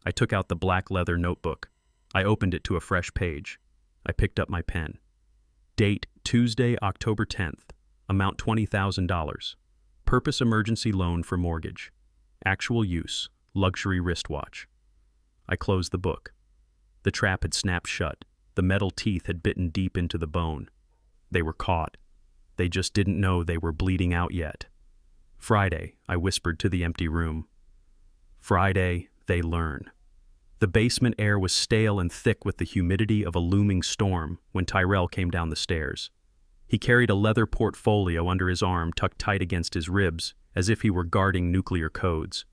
I took out the black leather notebook. I opened it to a fresh page. I picked up my pen. Date Tuesday, October 10th. Amount $20,000. Purpose emergency loan for mortgage. Actual use, luxury wristwatch. I closed the book. The trap had snapped shut. The metal teeth had bitten deep into the bone. They were caught. They just didn't know they were bleeding out yet. Friday, I whispered to the empty room. Friday, they learn. The basement air was stale and thick with the humidity of a looming storm when Tyrell came down the stairs. He carried a leather portfolio under his arm tucked tight against his ribs, as if he were guarding nuclear codes.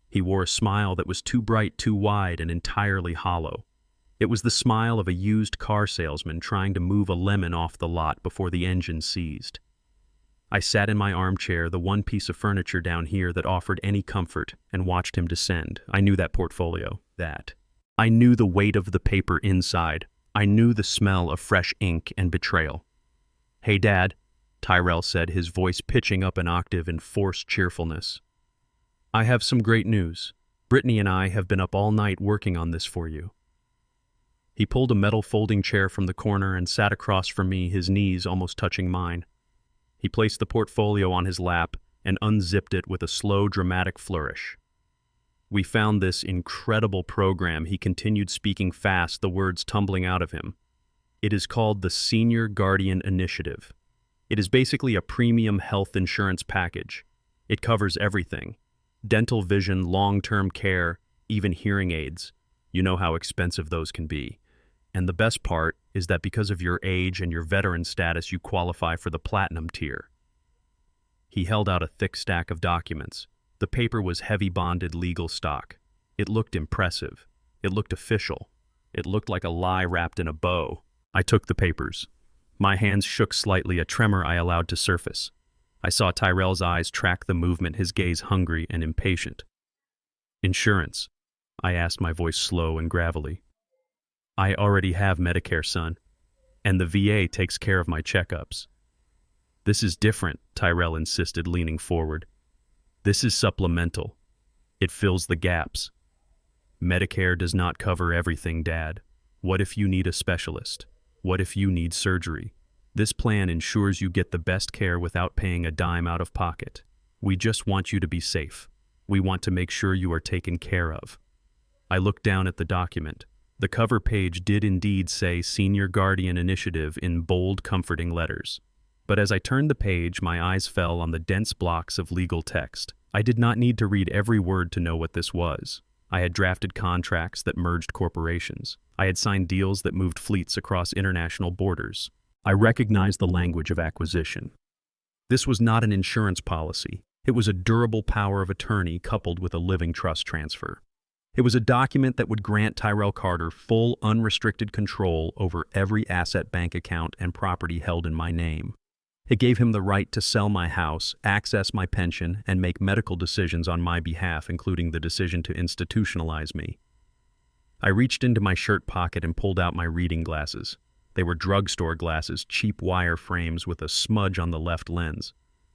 He wore a smile that was too bright, too wide, and entirely hollow. It was the smile of a used car salesman trying to move a lemon off the lot before the engine seized. I sat in my armchair, the one piece of furniture down here that offered any comfort, and watched him descend. I knew that portfolio. I knew the weight of the paper inside. I knew the smell of fresh ink and betrayal. "Hey, Dad," Tyrell said, his voice pitching up an octave in forced cheerfulness. "I have some great news. Brittany and I have been up all night working on this for you." He pulled a metal folding chair from the corner and sat across from me, his knees almost touching mine. He placed the portfolio on his lap and unzipped it with a slow, dramatic flourish. "We found this incredible program," he continued, speaking fast, the words tumbling out of him. "It is called the Senior Guardian Initiative. It is basically a premium health insurance package. It covers everything: dental, vision, long-term care, even hearing aids. You know how expensive those can be. And the best part is that because of your age and your veteran status, you qualify for the platinum tier." He held out a thick stack of documents. The paper was heavy bonded legal stock. It looked impressive. It looked official. It looked like a lie wrapped in a bow. I took the papers. My hands shook slightly, a tremor I allowed to surface. I saw Tyrell's eyes track the movement, his gaze hungry and impatient. "Insurance?" I asked, my voice slow and gravelly. "I already have Medicare, son, and the VA takes care of my checkups." "This is different," Tyrell insisted, leaning forward. "This is supplemental. It fills the gaps. Medicare does not cover everything, Dad. What if you need a specialist? What if you need surgery? This plan ensures you get the best care without paying a dime out of pocket. We just want you to be safe. We want to make sure you are taken care of." I looked down at the document. The cover page did indeed say Senior Guardian Initiative in bold, comforting letters. But as I turned the page, my eyes fell on the dense blocks of legal text. I did not need to read every word to know what this was. I had drafted contracts that merged corporations. I had signed deals that moved fleets across international borders. I recognized the language of acquisition. This was not an insurance policy. It was a durable power of attorney coupled with a living trust transfer. It was a document that would grant Tyrell Carter full, unrestricted control over every asset, bank account, and property held in my name. It gave him the right to sell my house, access my pension, and make medical decisions on my behalf, including the decision to institutionalize me. I reached into my shirt pocket and pulled out my reading glasses. They were drugstore glasses, cheap wire frames with a smudge on the left lens.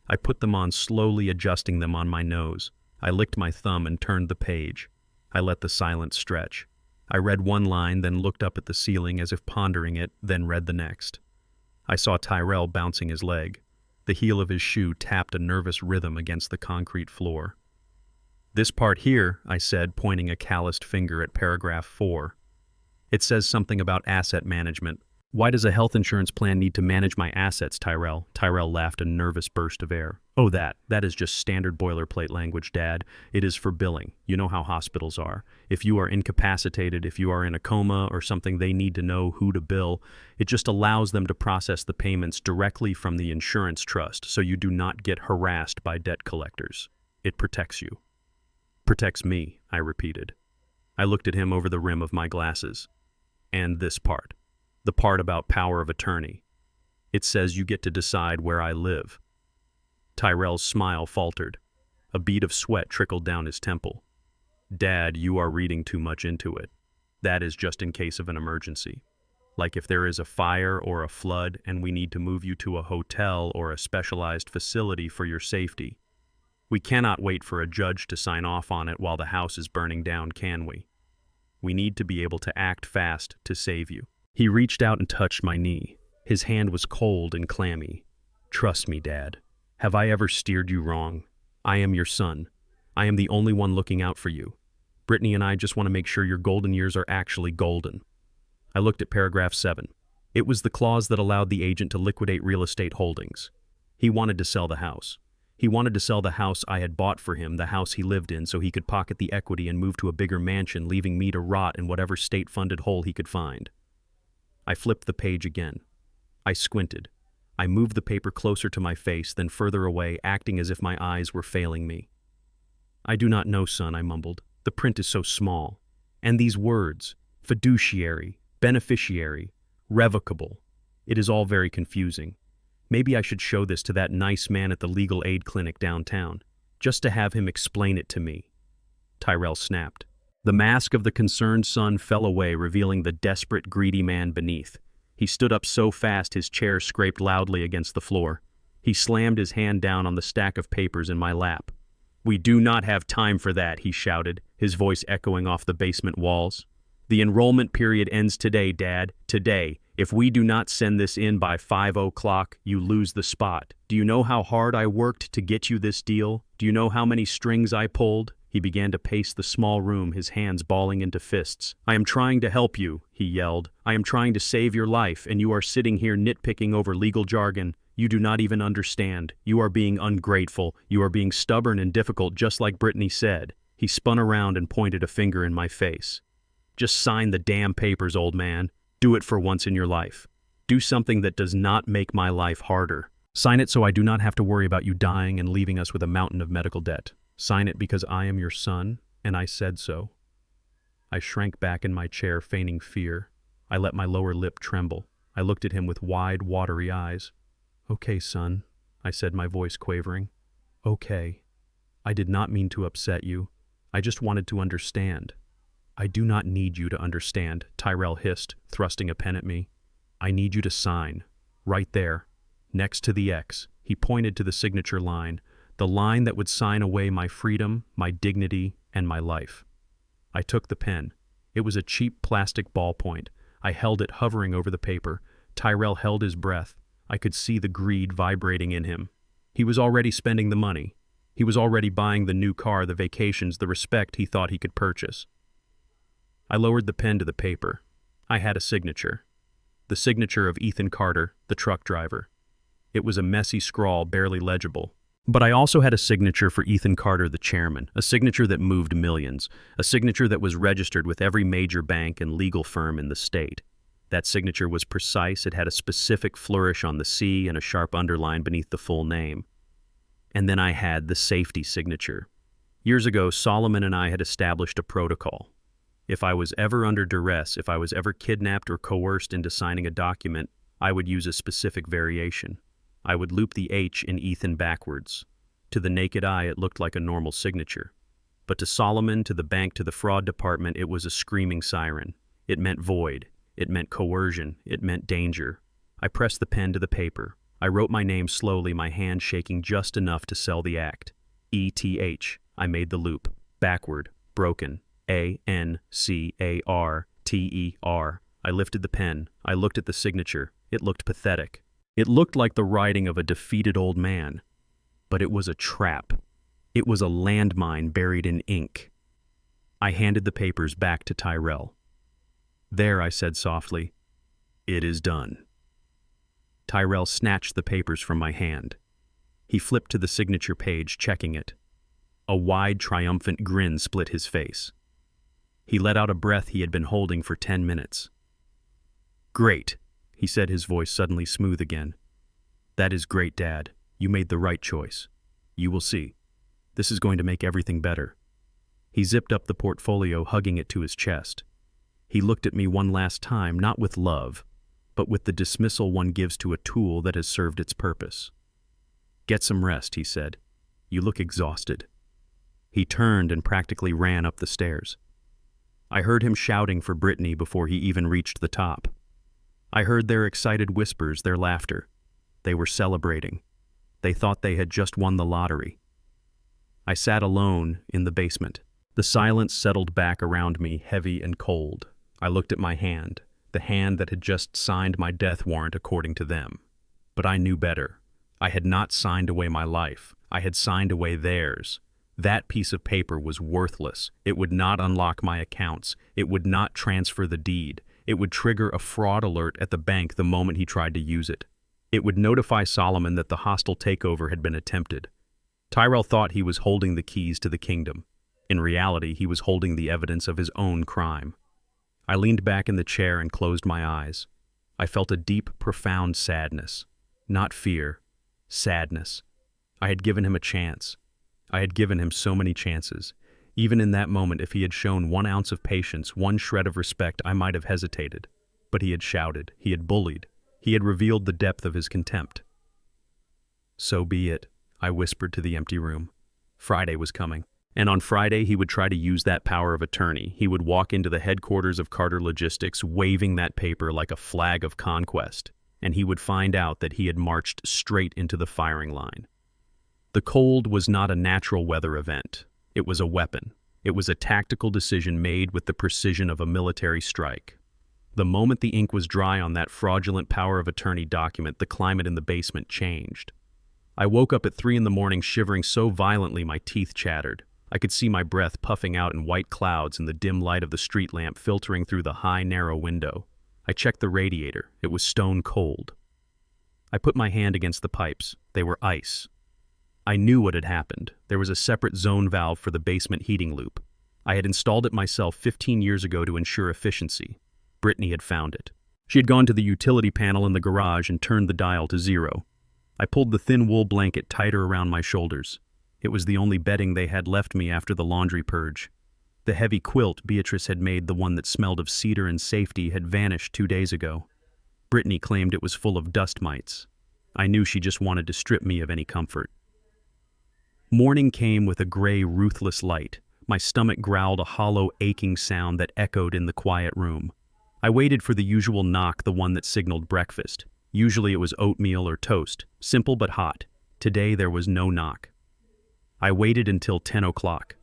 I put them on, slowly adjusting them on my nose. I licked my thumb and turned the page. I let the silence stretch. I read one line, then looked up at the ceiling as if pondering it, then read the next. I saw Tyrell bouncing his leg. The heel of his shoe tapped a nervous rhythm against the concrete floor. "This part here," I said, pointing a calloused finger at paragraph 4. "It says something about asset management. Why does a health insurance plan need to manage my assets, Tyrell?" Tyrell laughed, a nervous burst of air. Oh, that is just standard boilerplate language, Dad. It is for billing. You know how hospitals are. If you are incapacitated, if you are in a coma or something, they need to know who to bill. It just allows them to process the payments directly from the insurance trust so you do not get harassed by debt collectors. It protects you. Protects me, I repeated. I looked at him over the rim of my glasses. And this part. The part about power of attorney. It says you get to decide where I live. Tyrell's smile faltered. A bead of sweat trickled down his temple. Dad, you are reading too much into it. That is just in case of an emergency. Like if there is a fire or a flood and we need to move you to a hotel or a specialized facility for your safety. We cannot wait for a judge to sign off on it while the house is burning down, can we? We need to be able to act fast to save you. He reached out and touched my knee. His hand was cold and clammy. Trust me, Dad. Have I ever steered you wrong? I am your son. I am the only one looking out for you. Brittany and I just want to make sure your golden years are actually golden. I looked at paragraph 7. It was the clause that allowed the agent to liquidate real estate holdings. He wanted to sell the house. He wanted to sell the house I had bought for him, the house he lived in, so he could pocket the equity and move to a bigger mansion, leaving me to rot in whatever state-funded hole he could find. I flipped the page again. I squinted. I moved the paper closer to my face, then further away, acting as if my eyes were failing me. I do not know, son, I mumbled. The print is so small. And these words, fiduciary, beneficiary, revocable. It is all very confusing. Maybe I should show this to that nice man at the legal aid clinic downtown, just to have him explain it to me. Tyrell snapped. The mask of the concerned son fell away, revealing the desperate, greedy man beneath. He stood up so fast his chair scraped loudly against the floor. He slammed his hand down on the stack of papers in my lap. We do not have time for that, he shouted, his voice echoing off the basement walls. The enrollment period ends today, Dad. Today. If we do not send this in by 5 o'clock, you lose the spot. Do you know how hard I worked to get you this deal? Do you know how many strings I pulled? He began to pace the small room, his hands balling into fists. I am trying to help you, he yelled. I am trying to save your life, and you are sitting here nitpicking over legal jargon. You do not even understand. You are being ungrateful. You are being stubborn and difficult, just like Brittany said. He spun around and pointed a finger in my face. Just sign the damn papers, old man. Do it for once in your life. Do something that does not make my life harder. Sign it so I do not have to worry about you dying and leaving us with a mountain of medical debt. Sign it because I am your son, and I said so. I shrank back in my chair, feigning fear. I let my lower lip tremble. I looked at him with wide, watery eyes. Okay, son, I said, my voice quavering. Okay. I did not mean to upset you. I just wanted to understand. I do not need you to understand, Tyrell hissed, thrusting a pen at me. I need you to sign. Right there. Next to the X. He pointed to the signature line. The line that would sign away my freedom, my dignity, and my life. I took the pen. It was a cheap plastic ballpoint. I held it hovering over the paper. Tyrell held his breath. I could see the greed vibrating in him. He was already spending the money. He was already buying the new car, the vacations, the respect he thought he could purchase. I lowered the pen to the paper. I had a signature. The signature of Ethan Carter, the truck driver. It was a messy scrawl, barely legible. But I also had a signature for Ethan Carter, the chairman, a signature that moved millions, a signature that was registered with every major bank and legal firm in the state. That signature was precise. It had a specific flourish on the C and a sharp underline beneath the full name. And then I had the safety signature. Years ago, Solomon and I had established a protocol. If I was ever under duress, if I was ever kidnapped or coerced into signing a document, I would use a specific variation. I would loop the H in Ethan backwards. To the naked eye, it looked like a normal signature. But to Solomon, to the bank, to the fraud department, it was a screaming siren. It meant void. It meant coercion. It meant danger. I pressed the pen to the paper. I wrote my name slowly, my hand shaking just enough to sell the act. ETH. I made the loop. Backward. Broken. ANCARTER. I lifted the pen. I looked at the signature. It looked pathetic. It looked like the writing of a defeated old man. But it was a trap. It was a landmine buried in ink. I handed the papers back to Tyrell. There, I said softly, it is done. Tyrell snatched the papers from my hand. He flipped to the signature page, checking it. A wide, triumphant grin split his face. He let out a breath he had been holding for 10 minutes. "Great," he said, his voice suddenly smooth again. "That is great, Dad. You made the right choice. You will see. This is going to make everything better." He zipped up the portfolio, hugging it to his chest. He looked at me one last time, not with love, but with the dismissal one gives to a tool that has served its purpose. "Get some rest," he said. "You look exhausted." He turned and practically ran up the stairs. I heard him shouting for Brittany before he even reached the top. I heard their excited whispers, their laughter. They were celebrating. They thought they had just won the lottery. I sat alone in the basement. The silence settled back around me, heavy and cold. I looked at my hand, the hand that had just signed my death warrant according to them. But I knew better. I had not signed away my life. I had signed away theirs. That piece of paper was worthless. It would not unlock my accounts. It would not transfer the deed. It would trigger a fraud alert at the bank the moment he tried to use it. It would notify Solomon that the hostile takeover had been attempted. Tyrell thought he was holding the keys to the kingdom. In reality, he was holding the evidence of his own crime. I leaned back in the chair and closed my eyes. I felt a deep, profound sadness. Not fear. Sadness. I had given him a chance. I had given him so many chances. Even in that moment, if he had shown 1 ounce of patience, 1 shred of respect, I might have hesitated. But he had shouted. He had bullied. He had revealed the depth of his contempt. "So be it," I whispered to the empty room. Friday was coming. And on Friday, he would try to use that power of attorney. He would walk into the headquarters of Carter Logistics, waving that paper like a flag of conquest. And he would find out that he had marched straight into the firing line. The cold was not a natural weather event. It was a weapon. It was a tactical decision made with the precision of a military strike. The moment the ink was dry on that fraudulent power of attorney document, the climate in the basement changed. I woke up at 3 a.m, shivering so violently my teeth chattered. I could see my breath puffing out in white clouds in the dim light of the street lamp filtering through the high, narrow window. I checked the radiator. It was stone cold. I put my hand against the pipes. They were ice. I knew what had happened. There was a separate zone valve for the basement heating loop. I had installed it myself 15 years ago to ensure efficiency. Brittany had found it. She had gone to the utility panel in the garage and turned the dial to 0. I pulled the thin wool blanket tighter around my shoulders. It was the only bedding they had left me after the laundry purge. The heavy quilt Beatrice had made, the one that smelled of cedar and safety, had vanished 2 days ago. Brittany claimed it was full of dust mites. I knew she just wanted to strip me of any comfort. Morning came with a gray, ruthless light. My stomach growled a hollow, aching sound that echoed in the quiet room. I waited for the usual knock, the one that signaled breakfast. Usually it was oatmeal or toast, simple but hot. Today there was no knock. I waited until 10 o'clock.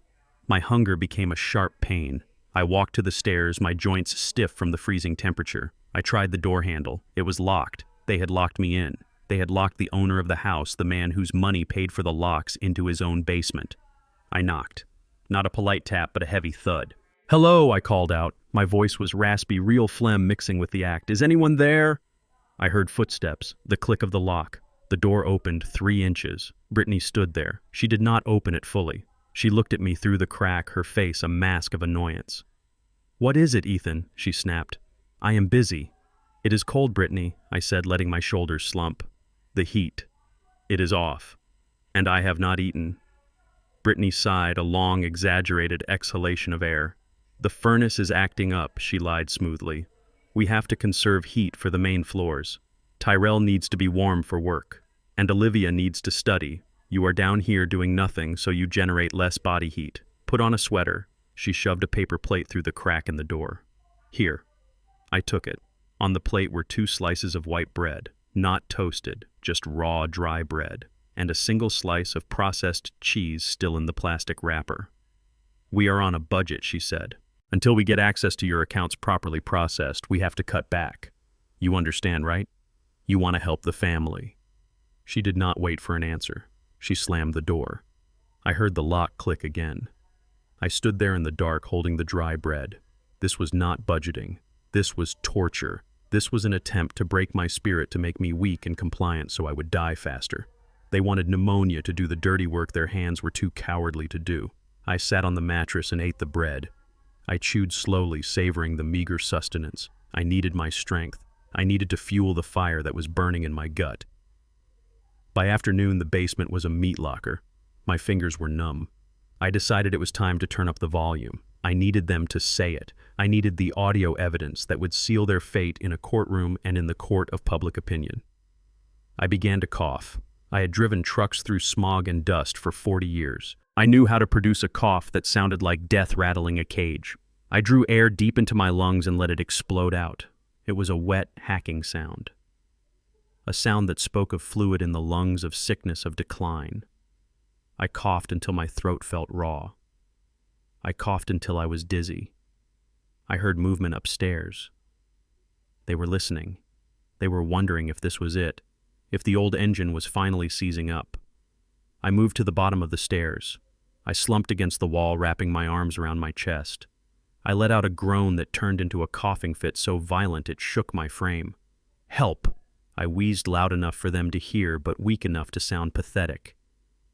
My hunger became a sharp pain. I walked to the stairs, my joints stiff from the freezing temperature. I tried the door handle. It was locked. They had locked me in. They had locked the owner of the house, the man whose money paid for the locks, into his own basement. I knocked. Not a polite tap, but a heavy thud. "Hello," I called out. My voice was raspy, real phlegm mixing with the act. "Is anyone there?" I heard footsteps, the click of the lock. The door opened 3 inches. Brittany stood there. She did not open it fully. She looked at me through the crack, her face a mask of annoyance. "What is it, Ethan?" she snapped. "I am busy." "It is cold, Brittany," I said, letting my shoulders slump. "The heat. It is off. And I have not eaten." Brittany sighed, a long, exaggerated exhalation of air. "The furnace is acting up," she lied smoothly. "We have to conserve heat for the main floors. Tyrell needs to be warm for work. And Olivia needs to study. You are down here doing nothing, so you generate less body heat. Put on a sweater." She shoved a paper plate through the crack in the door. "Here." I took it. On the plate were 2 slices of white bread, not toasted, just raw, dry bread, and a single slice of processed cheese still in the plastic wrapper. "We are on a budget," she said. "Until we get access to your accounts properly processed, we have to cut back. You understand, right? You want to help the family." She did not wait for an answer. She slammed the door. I heard the lock click again. I stood there in the dark holding the dry bread. This was not budgeting. This was torture. This was an attempt to break my spirit, to make me weak and compliant so I would die faster. They wanted pneumonia to do the dirty work their hands were too cowardly to do. I sat on the mattress and ate the bread. I chewed slowly, savoring the meager sustenance. I needed my strength. I needed to fuel the fire that was burning in my gut. By afternoon, the basement was a meat locker. My fingers were numb. I decided it was time to turn up the volume. I needed them to say it. I needed the audio evidence that would seal their fate in a courtroom and in the court of public opinion. I began to cough. I had driven trucks through smog and dust for 40 years. I knew how to produce a cough that sounded like death rattling a cage. I drew air deep into my lungs and let it explode out. It was a wet, hacking sound. A sound that spoke of fluid in the lungs, of sickness, of decline. I coughed until my throat felt raw. I coughed until I was dizzy. I heard movement upstairs. They were listening. They were wondering if this was it, if the old engine was finally seizing up. I moved to the bottom of the stairs. I slumped against the wall, wrapping my arms around my chest. I let out a groan that turned into a coughing fit so violent it shook my frame. "Help!" I wheezed loud enough for them to hear, but weak enough to sound pathetic.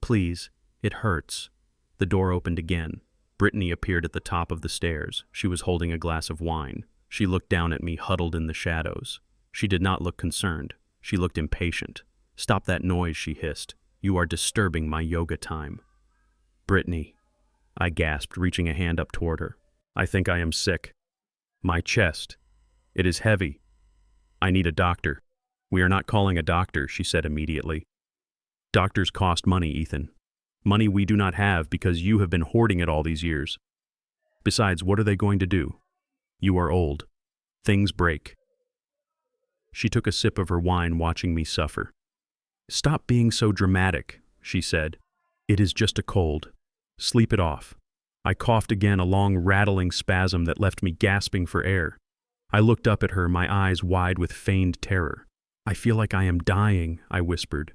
"Please, it hurts." The door opened again. Brittany appeared at the top of the stairs. She was holding a glass of wine. She looked down at me, huddled in the shadows. She did not look concerned. She looked impatient. "Stop that noise," she hissed. "You are disturbing my yoga time." "Brittany," I gasped, reaching a hand up toward her. "I think I am sick. My chest. It is heavy. I need a doctor." "We are not calling a doctor," she said immediately. "Doctors cost money, Ethan. Money we do not have because you have been hoarding it all these years. Besides, what are they going to do? You are old. Things break." She took a sip of her wine, watching me suffer. "Stop being so dramatic," she said. "It is just a cold. Sleep it off." I coughed again, a long, rattling spasm that left me gasping for air. I looked up at her, my eyes wide with feigned terror. "I feel like I am dying," I whispered.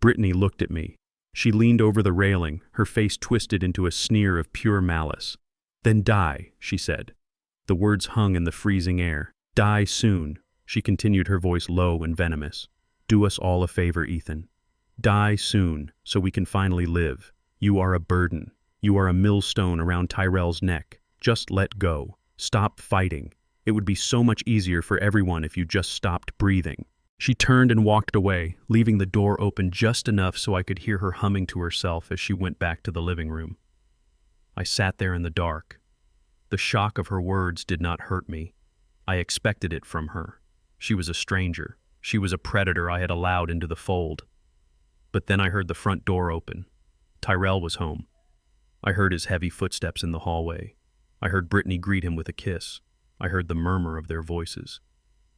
Brittany looked at me. She leaned over the railing, her face twisted into a sneer of pure malice. "Then die," she said. The words hung in the freezing air. "Die soon," she continued, her voice low and venomous. "Do us all a favor, Ethan. Die soon, so we can finally live. You are a burden. You are a millstone around Tyrell's neck. Just let go. Stop fighting. It would be so much easier for everyone if you just stopped breathing." She turned and walked away, leaving the door open just enough so I could hear her humming to herself as she went back to the living room. I sat there in the dark. The shock of her words did not hurt me. I expected it from her. She was a stranger. She was a predator I had allowed into the fold. But then I heard the front door open. Tyrell was home. I heard his heavy footsteps in the hallway. I heard Brittany greet him with a kiss. I heard the murmur of their voices.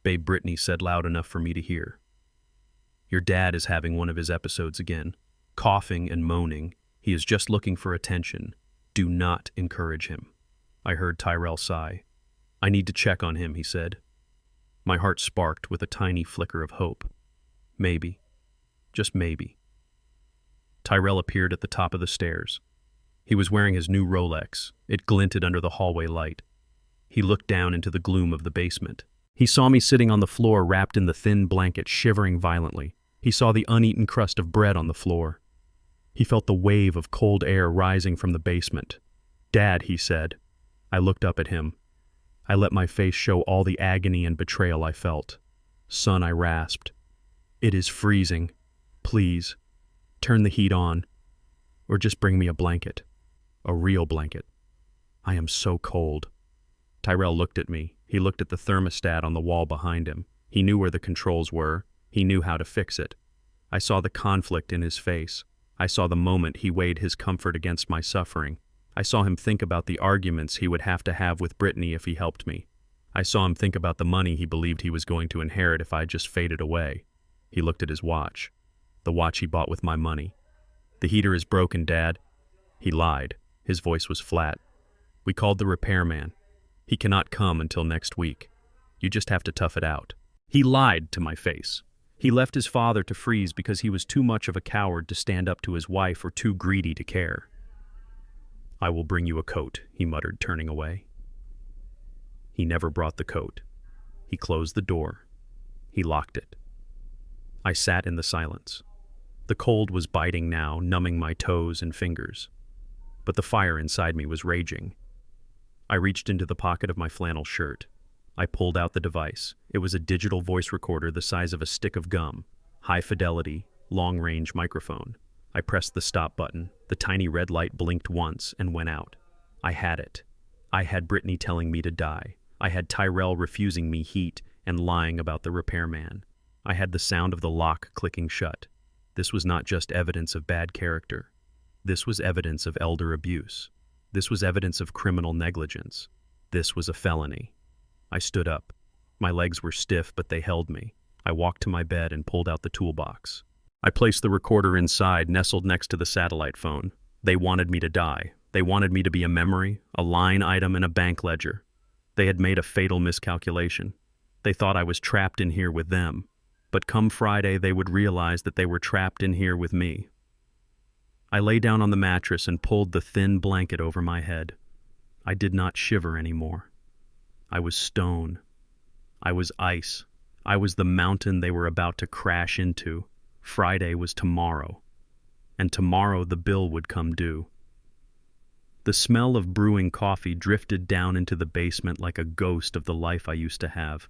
Babe Brittany said loud enough for me to hear. "Your dad is having one of his episodes again. Coughing and moaning. He is just looking for attention. Do not encourage him." I heard Tyrell sigh. "I need to check on him," he said. My heart sparked with a tiny flicker of hope. Maybe. Just maybe. Tyrell appeared at the top of the stairs. He was wearing his new Rolex. It glinted under the hallway light. He looked down into the gloom of the basement. He saw me sitting on the floor, wrapped in the thin blanket, shivering violently. He saw the uneaten crust of bread on the floor. He felt the wave of cold air rising from the basement. "Dad," he said. I looked up at him. I let my face show all the agony and betrayal I felt. "Son," I rasped. "It is freezing. Please, turn the heat on. Or just bring me a blanket. A real blanket. I am so cold." Tyrell looked at me. He looked at the thermostat on the wall behind him. He knew where the controls were. He knew how to fix it. I saw the conflict in his face. I saw the moment he weighed his comfort against my suffering. I saw him think about the arguments he would have to have with Brittany if he helped me. I saw him think about the money he believed he was going to inherit if I just faded away. He looked at his watch. The watch he bought with my money. "The heater is broken, Dad." He lied. His voice was flat. "We called the repairman. He cannot come until next week. You just have to tough it out." He lied to my face. He left his father to freeze because he was too much of a coward to stand up to his wife or too greedy to care. "I will bring you a coat," he muttered, turning away. He never brought the coat. He closed the door. He locked it. I sat in the silence. The cold was biting now, numbing my toes and fingers. But the fire inside me was raging. I reached into the pocket of my flannel shirt. I pulled out the device. It was a digital voice recorder the size of a stick of gum. High fidelity, long-range microphone. I pressed the stop button. The tiny red light blinked once and went out. I had it. I had Brittany telling me to die. I had Tyrell refusing me heat and lying about the repairman. I had the sound of the lock clicking shut. This was not just evidence of bad character. This was evidence of elder abuse. This was evidence of criminal negligence. This was a felony. I stood up. My legs were stiff, but they held me. I walked to my bed and pulled out the toolbox. I placed the recorder inside, nestled next to the satellite phone. They wanted me to die. They wanted me to be a memory, a line item in a bank ledger. They had made a fatal miscalculation. They thought I was trapped in here with them. But come Friday, they would realize that they were trapped in here with me. I lay down on the mattress and pulled the thin blanket over my head. I did not shiver anymore. I was stone. I was ice. I was the mountain they were about to crash into. Friday was tomorrow. And tomorrow the bill would come due. The smell of brewing coffee drifted down into the basement like a ghost of the life I used to have.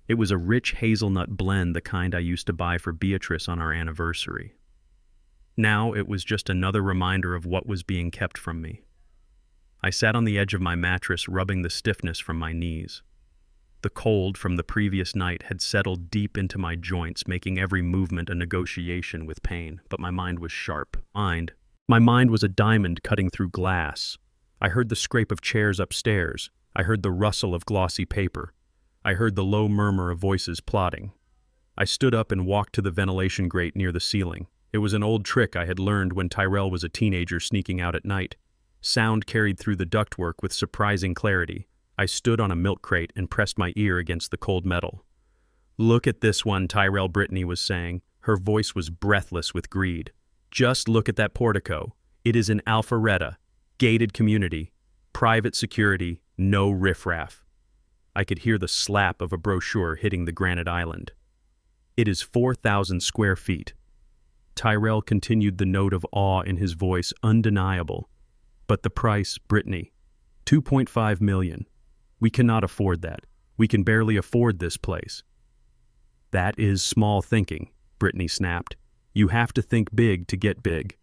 It was a rich hazelnut blend, the kind I used to buy for Beatrice on our anniversary. Now it was just another reminder of what was being kept from me. I sat on the edge of my mattress, rubbing the stiffness from my knees. The cold from the previous night had settled deep into my joints, making every movement a negotiation with pain, but my mind was sharp. My mind was a diamond cutting through glass. I heard the scrape of chairs upstairs. I heard the rustle of glossy paper. I heard the low murmur of voices plotting. I stood up and walked to the ventilation grate near the ceiling. It was an old trick I had learned when Tyrell was a teenager sneaking out at night. Sound carried through the ductwork with surprising clarity. I stood on a milk crate and pressed my ear against the cold metal. "Look at this one," Tyrell Brittany was saying. Her voice was breathless with greed. "Just look at that portico. It is in Alpharetta, gated community, private security, no riffraff." I could hear the slap of a brochure hitting the granite island. "It is 4,000 square feet. Tyrell continued, the note of awe in his voice undeniable. "But the price, Brittany, 2.5 million. We cannot afford that. We can barely afford this place." "That is small thinking," Brittany snapped. "You have to think big to get big.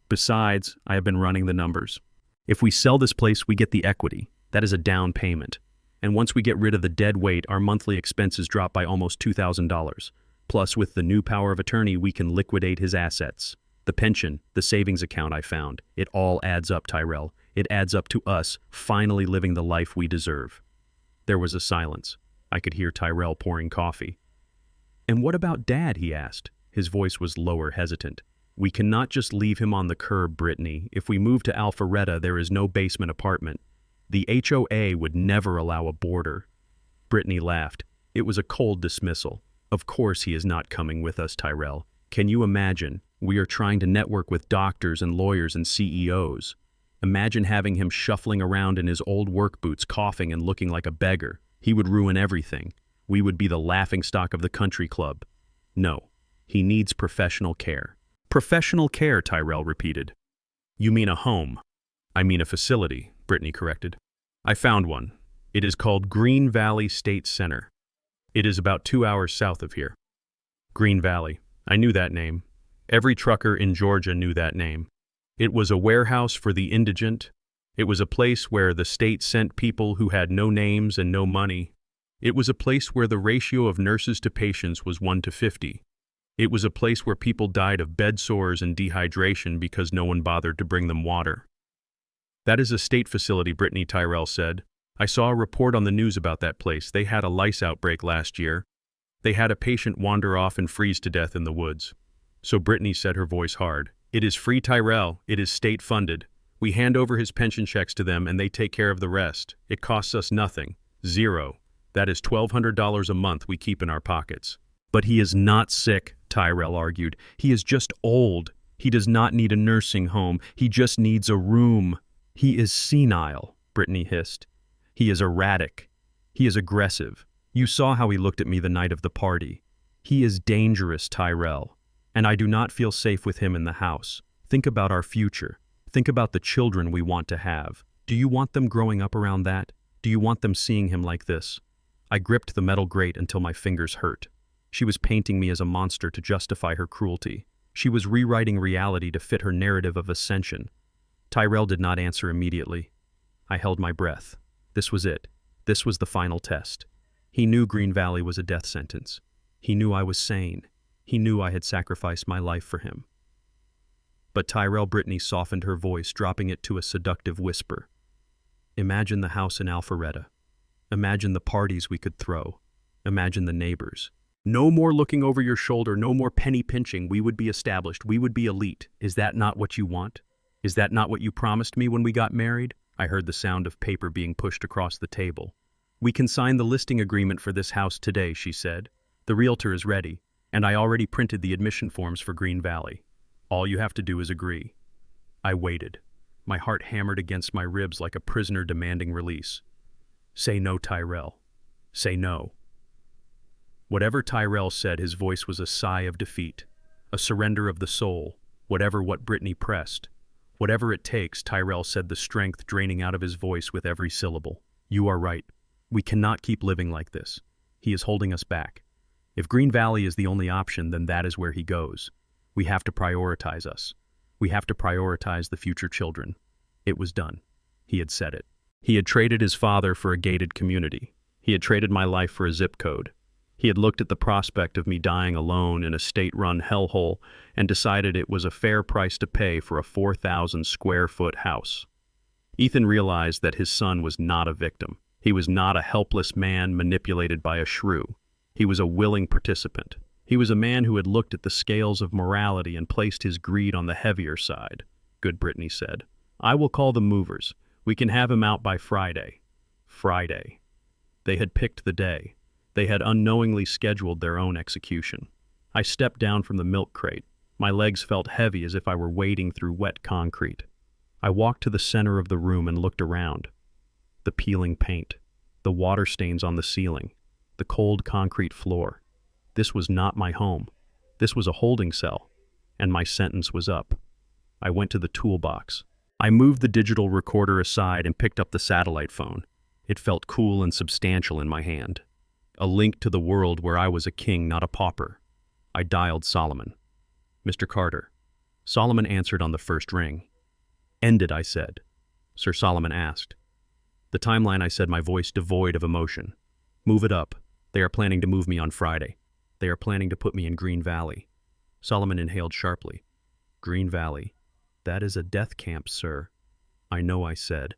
Besides, I have been running the numbers. If we sell this place, we get the equity. That is a down payment. And once we get rid of the dead weight, our monthly expenses drop by almost $2,000. Plus, with the new power of attorney, we can liquidate his assets. The pension, the savings account I found, it all adds up, Tyrell. It adds up to us finally living the life we deserve." There was a silence. I could hear Tyrell pouring coffee. "And what about Dad?" he asked. His voice was lower, hesitant. "We cannot just leave him on the curb, Brittany. If we move to Alpharetta, there is no basement apartment. The HOA would never allow a boarder." Brittany laughed. It was a cold dismissal. "Of course he is not coming with us, Tyrell. Can you imagine? We are trying to network with doctors and lawyers and CEOs. Imagine having him shuffling around in his old work boots, coughing and looking like a beggar. He would ruin everything. We would be the laughingstock of the country club. No, he needs professional care." "Professional care," Tyrell repeated. "You mean a home." "I mean a facility," Brittany corrected. "I found one. It is called Green Valley State Center. It is about 2 hours south of here." Green Valley. I knew that name. Every trucker in Georgia knew that name. It was a warehouse for the indigent. It was a place where the state sent people who had no names and no money. It was a place where the ratio of nurses to patients was 1 to 50. It was a place where people died of bed sores and dehydration because no one bothered to bring them water. "That is a state facility," Brittany, Tyrell said. "I saw a report on the news about that place. They had a lice outbreak last year. They had a patient wander off and freeze to death in the woods." So Brittany said, her voice hard. "It is free, Tyrell. It is state-funded. We hand over his pension checks to them and they take care of the rest. It costs us nothing. Zero. That is $1,200 a month we keep in our pockets." "But he is not sick," Tyrell argued. "He is just old. He does not need a nursing home. He just needs a room." "He is senile," Brittany hissed. "He is erratic. He is aggressive. You saw how he looked at me the night of the party. He is dangerous, Tyrell. And I do not feel safe with him in the house. Think about our future. Think about the children we want to have. Do you want them growing up around that? Do you want them seeing him like this? I gripped the metal grate until my fingers hurt. She was painting me as a monster to justify her cruelty. She was rewriting reality to fit her narrative of ascension. Tyrell did not answer immediately. I held my breath. This was it. This was the final test. He knew Green Valley was a death sentence. He knew I was sane. He knew I had sacrificed my life for him. But Tyrell Brittany softened her voice, dropping it to a seductive whisper. Imagine the house in Alpharetta. Imagine the parties we could throw. Imagine the neighbors. No more looking over your shoulder, no more penny pinching. We would be established. We would be elite. Is that not what you want? Is that not what you promised me when we got married? I heard the sound of paper being pushed across the table. We can sign the listing agreement for this house today, she said. The realtor is ready, and I already printed the admission forms for Green Valley. All you have to do is agree. I waited. My heart hammered against my ribs like a prisoner demanding release. Say no, Tyrell. Say no. Whatever Tyrell said, his voice was a sigh of defeat, a surrender of the soul, what Brittany pressed. Whatever it takes, Tyrell said, the strength draining out of his voice with every syllable. You are right. We cannot keep living like this. He is holding us back. If Green Valley is the only option, then that is where he goes. We have to prioritize us. We have to prioritize the future children. It was done. He had said it. He had traded his father for a gated community. He had traded my life for a zip code. He had looked at the prospect of me dying alone in a state-run hellhole and decided it was a fair price to pay for a 4,000-square-foot house. Ethan realized that his son was not a victim. He was not a helpless man manipulated by a shrew. He was a willing participant. He was a man who had looked at the scales of morality and placed his greed on the heavier side. Good, Brittany said. I will call the movers. We can have him out by Friday. Friday. They had picked the day. They had unknowingly scheduled their own execution. I stepped down from the milk crate. My legs felt heavy as if I were wading through wet concrete. I walked to the center of the room and looked around. The peeling paint, the water stains on the ceiling, the cold concrete floor. This was not my home. This was a holding cell, and my sentence was up. I went to the toolbox. I moved the digital recorder aside and picked up the satellite phone. It felt cool and substantial in my hand. A link to the world where I was a king, not a pauper. I dialed Solomon. Mr. Carter. Solomon answered on the first ring. End it, I said. Sir Solomon asked. The timeline, I said, my voice devoid of emotion. Move it up. They are planning to move me on Friday. They are planning to put me in Green Valley. Solomon inhaled sharply. Green Valley. That is a death camp, sir. I know, I said.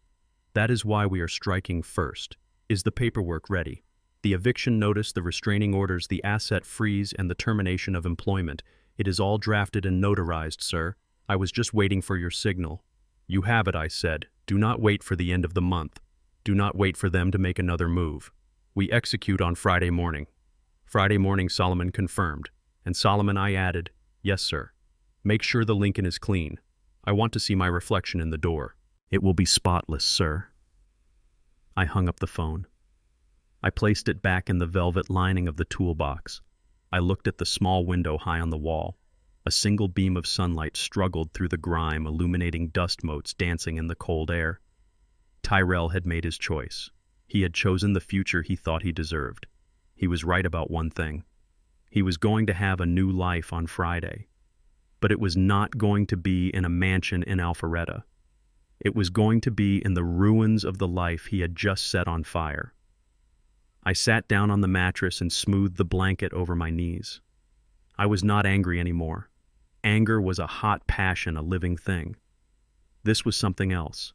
That is why we are striking first. Is the paperwork ready? The eviction notice, the restraining orders, the asset freeze, and the termination of employment. It is all drafted and notarized, sir. I was just waiting for your signal. You have it, I said. Do not wait for the end of the month. Do not wait for them to make another move. We execute on Friday morning. Friday morning, Solomon confirmed. And Solomon, I added, yes, sir. Make sure the Lincoln is clean. I want to see my reflection in the door. It will be spotless, sir. I hung up the phone. I placed it back in the velvet lining of the toolbox. I looked at the small window high on the wall. A single beam of sunlight struggled through the grime, illuminating dust motes dancing in the cold air. Tyrell had made his choice. He had chosen the future he thought he deserved. He was right about one thing. He was going to have a new life on Friday. But it was not going to be in a mansion in Alpharetta. It was going to be in the ruins of the life he had just set on fire. I sat down on the mattress and smoothed the blanket over my knees. I was not angry anymore. Anger was a hot passion, a living thing. This was something else.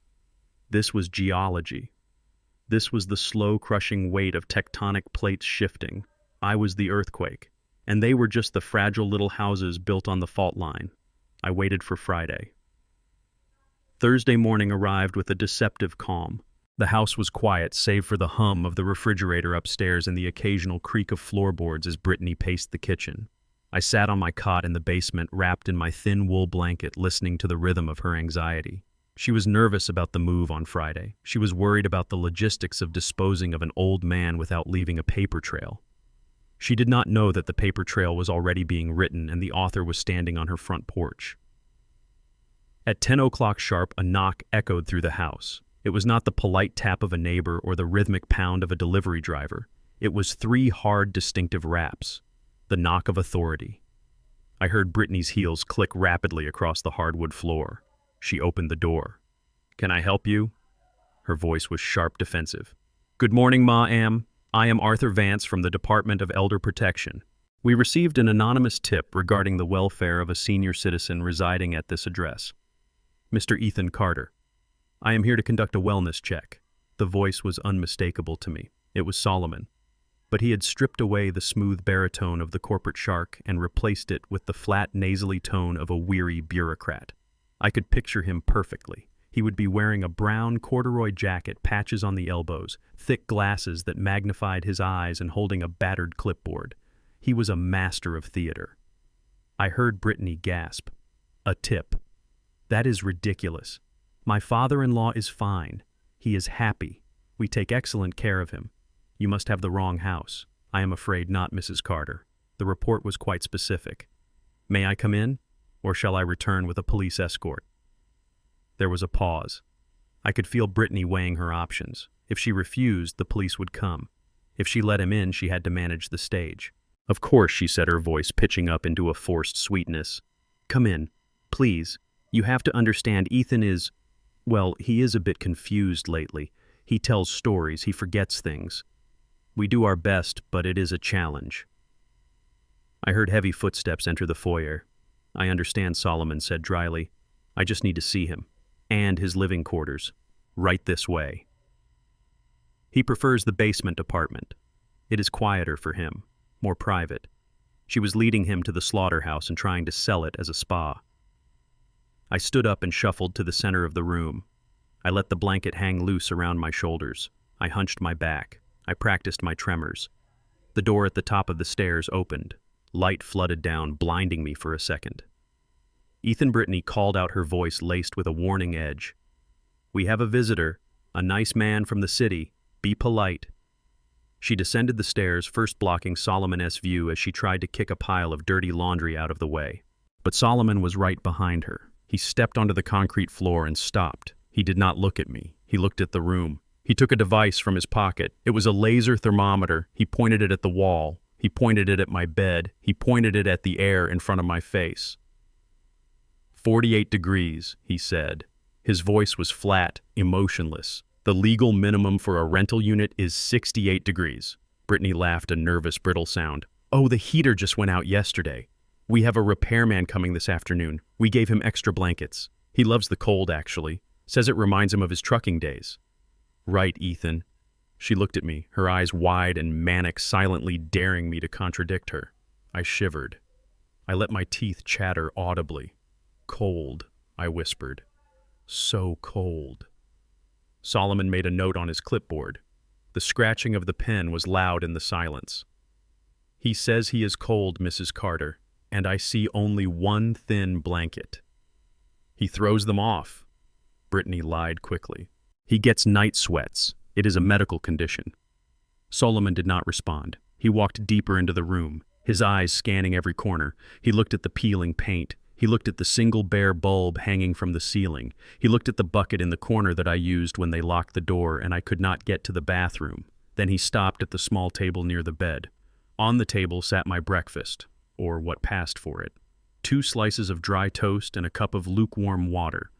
This was geology. This was the slow, crushing weight of tectonic plates shifting. I was the earthquake, and they were just the fragile little houses built on the fault line. I waited for Friday. Thursday morning arrived with a deceptive calm. The house was quiet, save for the hum of the refrigerator upstairs and the occasional creak of floorboards as Brittany paced the kitchen. I sat on my cot in the basement, wrapped in my thin wool blanket, listening to the rhythm of her anxiety. She was nervous about the move on Friday. She was worried about the logistics of disposing of an old man without leaving a paper trail. She did not know that the paper trail was already being written and the author was standing on her front porch. At 10 o'clock sharp, a knock echoed through the house. It was not the polite tap of a neighbor or the rhythmic pound of a delivery driver. It was 3 hard, distinctive raps, the knock of authority. I heard Brittany's heels click rapidly across the hardwood floor. She opened the door. "Can I help you?" Her voice was sharp, defensive. "Good morning, ma'am. I am Arthur Vance from the Department of Elder Protection. We received an anonymous tip regarding the welfare of a senior citizen residing at this address. Mr. Ethan Carter. I am here to conduct a wellness check." The voice was unmistakable to me. It was Solomon. But he had stripped away the smooth baritone of the corporate shark and replaced it with the flat, nasally tone of a weary bureaucrat. I could picture him perfectly. He would be wearing a brown corduroy jacket, patches on the elbows, thick glasses that magnified his eyes, and holding a battered clipboard. He was a master of theater. I heard Brittany gasp. "A tip. That is ridiculous. My father-in-law is fine. He is happy. We take excellent care of him. You must have the wrong house. I am afraid not, Mrs. Carter." The report was quite specific. "May I come in, or shall I return with a police escort?" There was a pause. I could feel Brittany weighing her options. If she refused, the police would come. If she let him in, she had to manage the stage. "Of course," she said, her voice pitching up into a forced sweetness. "Come in, please. You have to understand, Ethan is, well, he is a bit confused lately. He tells stories, he forgets things. We do our best, but it is a challenge." I heard heavy footsteps enter the foyer. "I understand," Solomon said dryly. "I just need to see him. And his living quarters. Right this way." He prefers the basement apartment. It is quieter for him, more private. She was leading him to the slaughterhouse and trying to sell it as a spa. I stood up and shuffled to the center of the room. I let the blanket hang loose around my shoulders. I hunched my back. I practiced my tremors. The door at the top of the stairs opened. Light flooded down, blinding me for a second. Ethan Brittany called out, her voice laced with a warning edge. "We have a visitor, a nice man from the city. Be polite." She descended the stairs, first blocking Solomon's view as she tried to kick a pile of dirty laundry out of the way. But Solomon was right behind her. He stepped onto the concrete floor and stopped. He did not look at me. He looked at the room. He took a device from his pocket. It was a laser thermometer. He pointed it at the wall. He pointed it at my bed. He pointed it at the air in front of my face. 48 degrees, he said. His voice was flat, emotionless. "The legal minimum for a rental unit is 68 degrees. Brittany laughed, a nervous, brittle sound. "Oh, the heater just went out yesterday. We have a repairman coming this afternoon. We gave him extra blankets. He loves the cold, actually. Says it reminds him of his trucking days." "Right, Ethan." She looked at me, her eyes wide and manic, silently daring me to contradict her. I shivered. I let my teeth chatter audibly. "Cold," I whispered. "So cold." Solomon made a note on his clipboard. The scratching of the pen was loud in the silence. "He says he is cold, Mrs. Carter, and I see only one thin blanket." "He throws them off," Brittany lied quickly. "He gets night sweats. It is a medical condition." Solomon did not respond. He walked deeper into the room, his eyes scanning every corner. He looked at the peeling paint. He looked at the single bare bulb hanging from the ceiling. He looked at the bucket in the corner that I used when they locked the door and I could not get to the bathroom. Then he stopped at the small table near the bed. On the table sat my breakfast, or what passed for it. 2 slices of dry toast and a cup of lukewarm water.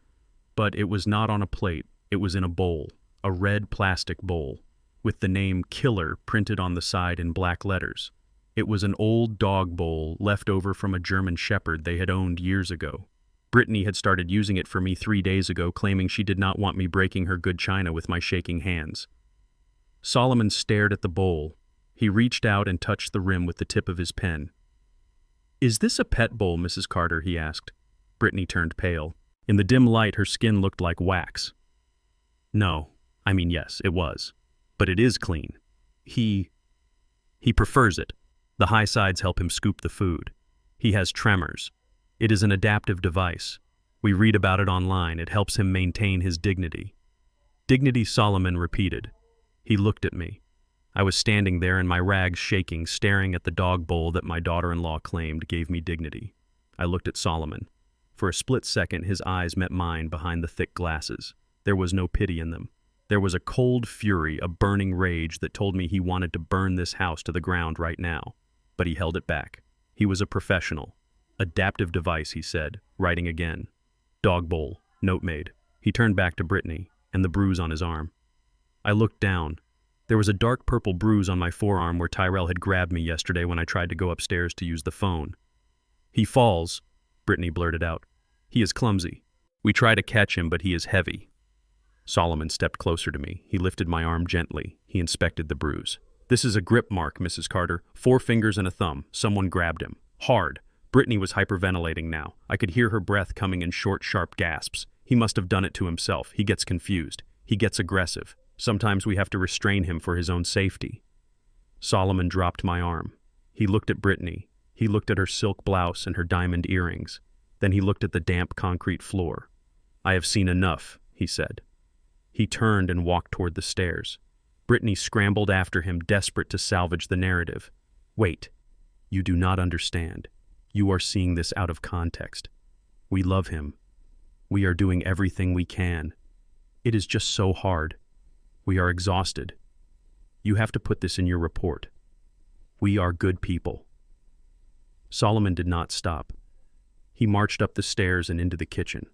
But it was not on a plate. It was in a bowl, a red plastic bowl, with the name Killer printed on the side in black letters. It was an old dog bowl left over from a German shepherd they had owned years ago. Brittany had started using it for me 3 days ago, claiming she did not want me breaking her good china with my shaking hands. Solomon stared at the bowl. He reached out and touched the rim with the tip of his pen. "Is this a pet bowl, Mrs. Carter?" he asked. Brittany turned pale. In the dim light, her skin looked like wax. "No. I mean, yes, it was. But it is clean. He prefers it. The high sides help him scoop the food. He has tremors. It is an adaptive device. We read about it online. It helps him maintain his dignity." "Dignity," Solomon repeated. He looked at me. I was standing there in my rags shaking, staring at the dog bowl that my daughter-in-law claimed gave me dignity. I looked at Solomon. For a split second, his eyes met mine behind the thick glasses. There was no pity in them. There was a cold fury, a burning rage that told me he wanted to burn this house to the ground right now. But he held it back. He was a professional. Adaptive device, he said, writing again. Dog bowl, note made. He turned back to Brittany, and the bruise on his arm. I looked down. There was a dark purple bruise on my forearm where Tyrell had grabbed me yesterday when I tried to go upstairs to use the phone. He falls, Brittany blurted out. He is clumsy. We try to catch him, but he is heavy. Solomon stepped closer to me. He lifted my arm gently. He inspected the bruise. This is a grip mark, Mrs. Carter. 4 fingers and a thumb. Someone grabbed him. Hard. Brittany was hyperventilating now. I could hear her breath coming in short, sharp gasps. He must have done it to himself. He gets confused. He gets aggressive. Sometimes we have to restrain him for his own safety. Solomon dropped my arm. He looked at Brittany. He looked at her silk blouse and her diamond earrings. Then he looked at the damp concrete floor. I have seen enough, he said. He turned and walked toward the stairs. Brittany scrambled after him, desperate to salvage the narrative. Wait. You do not understand. You are seeing this out of context. We love him. We are doing everything we can. It is just so hard. We are exhausted. You have to put this in your report. We are good people. Solomon did not stop. He marched up the stairs and into the kitchen.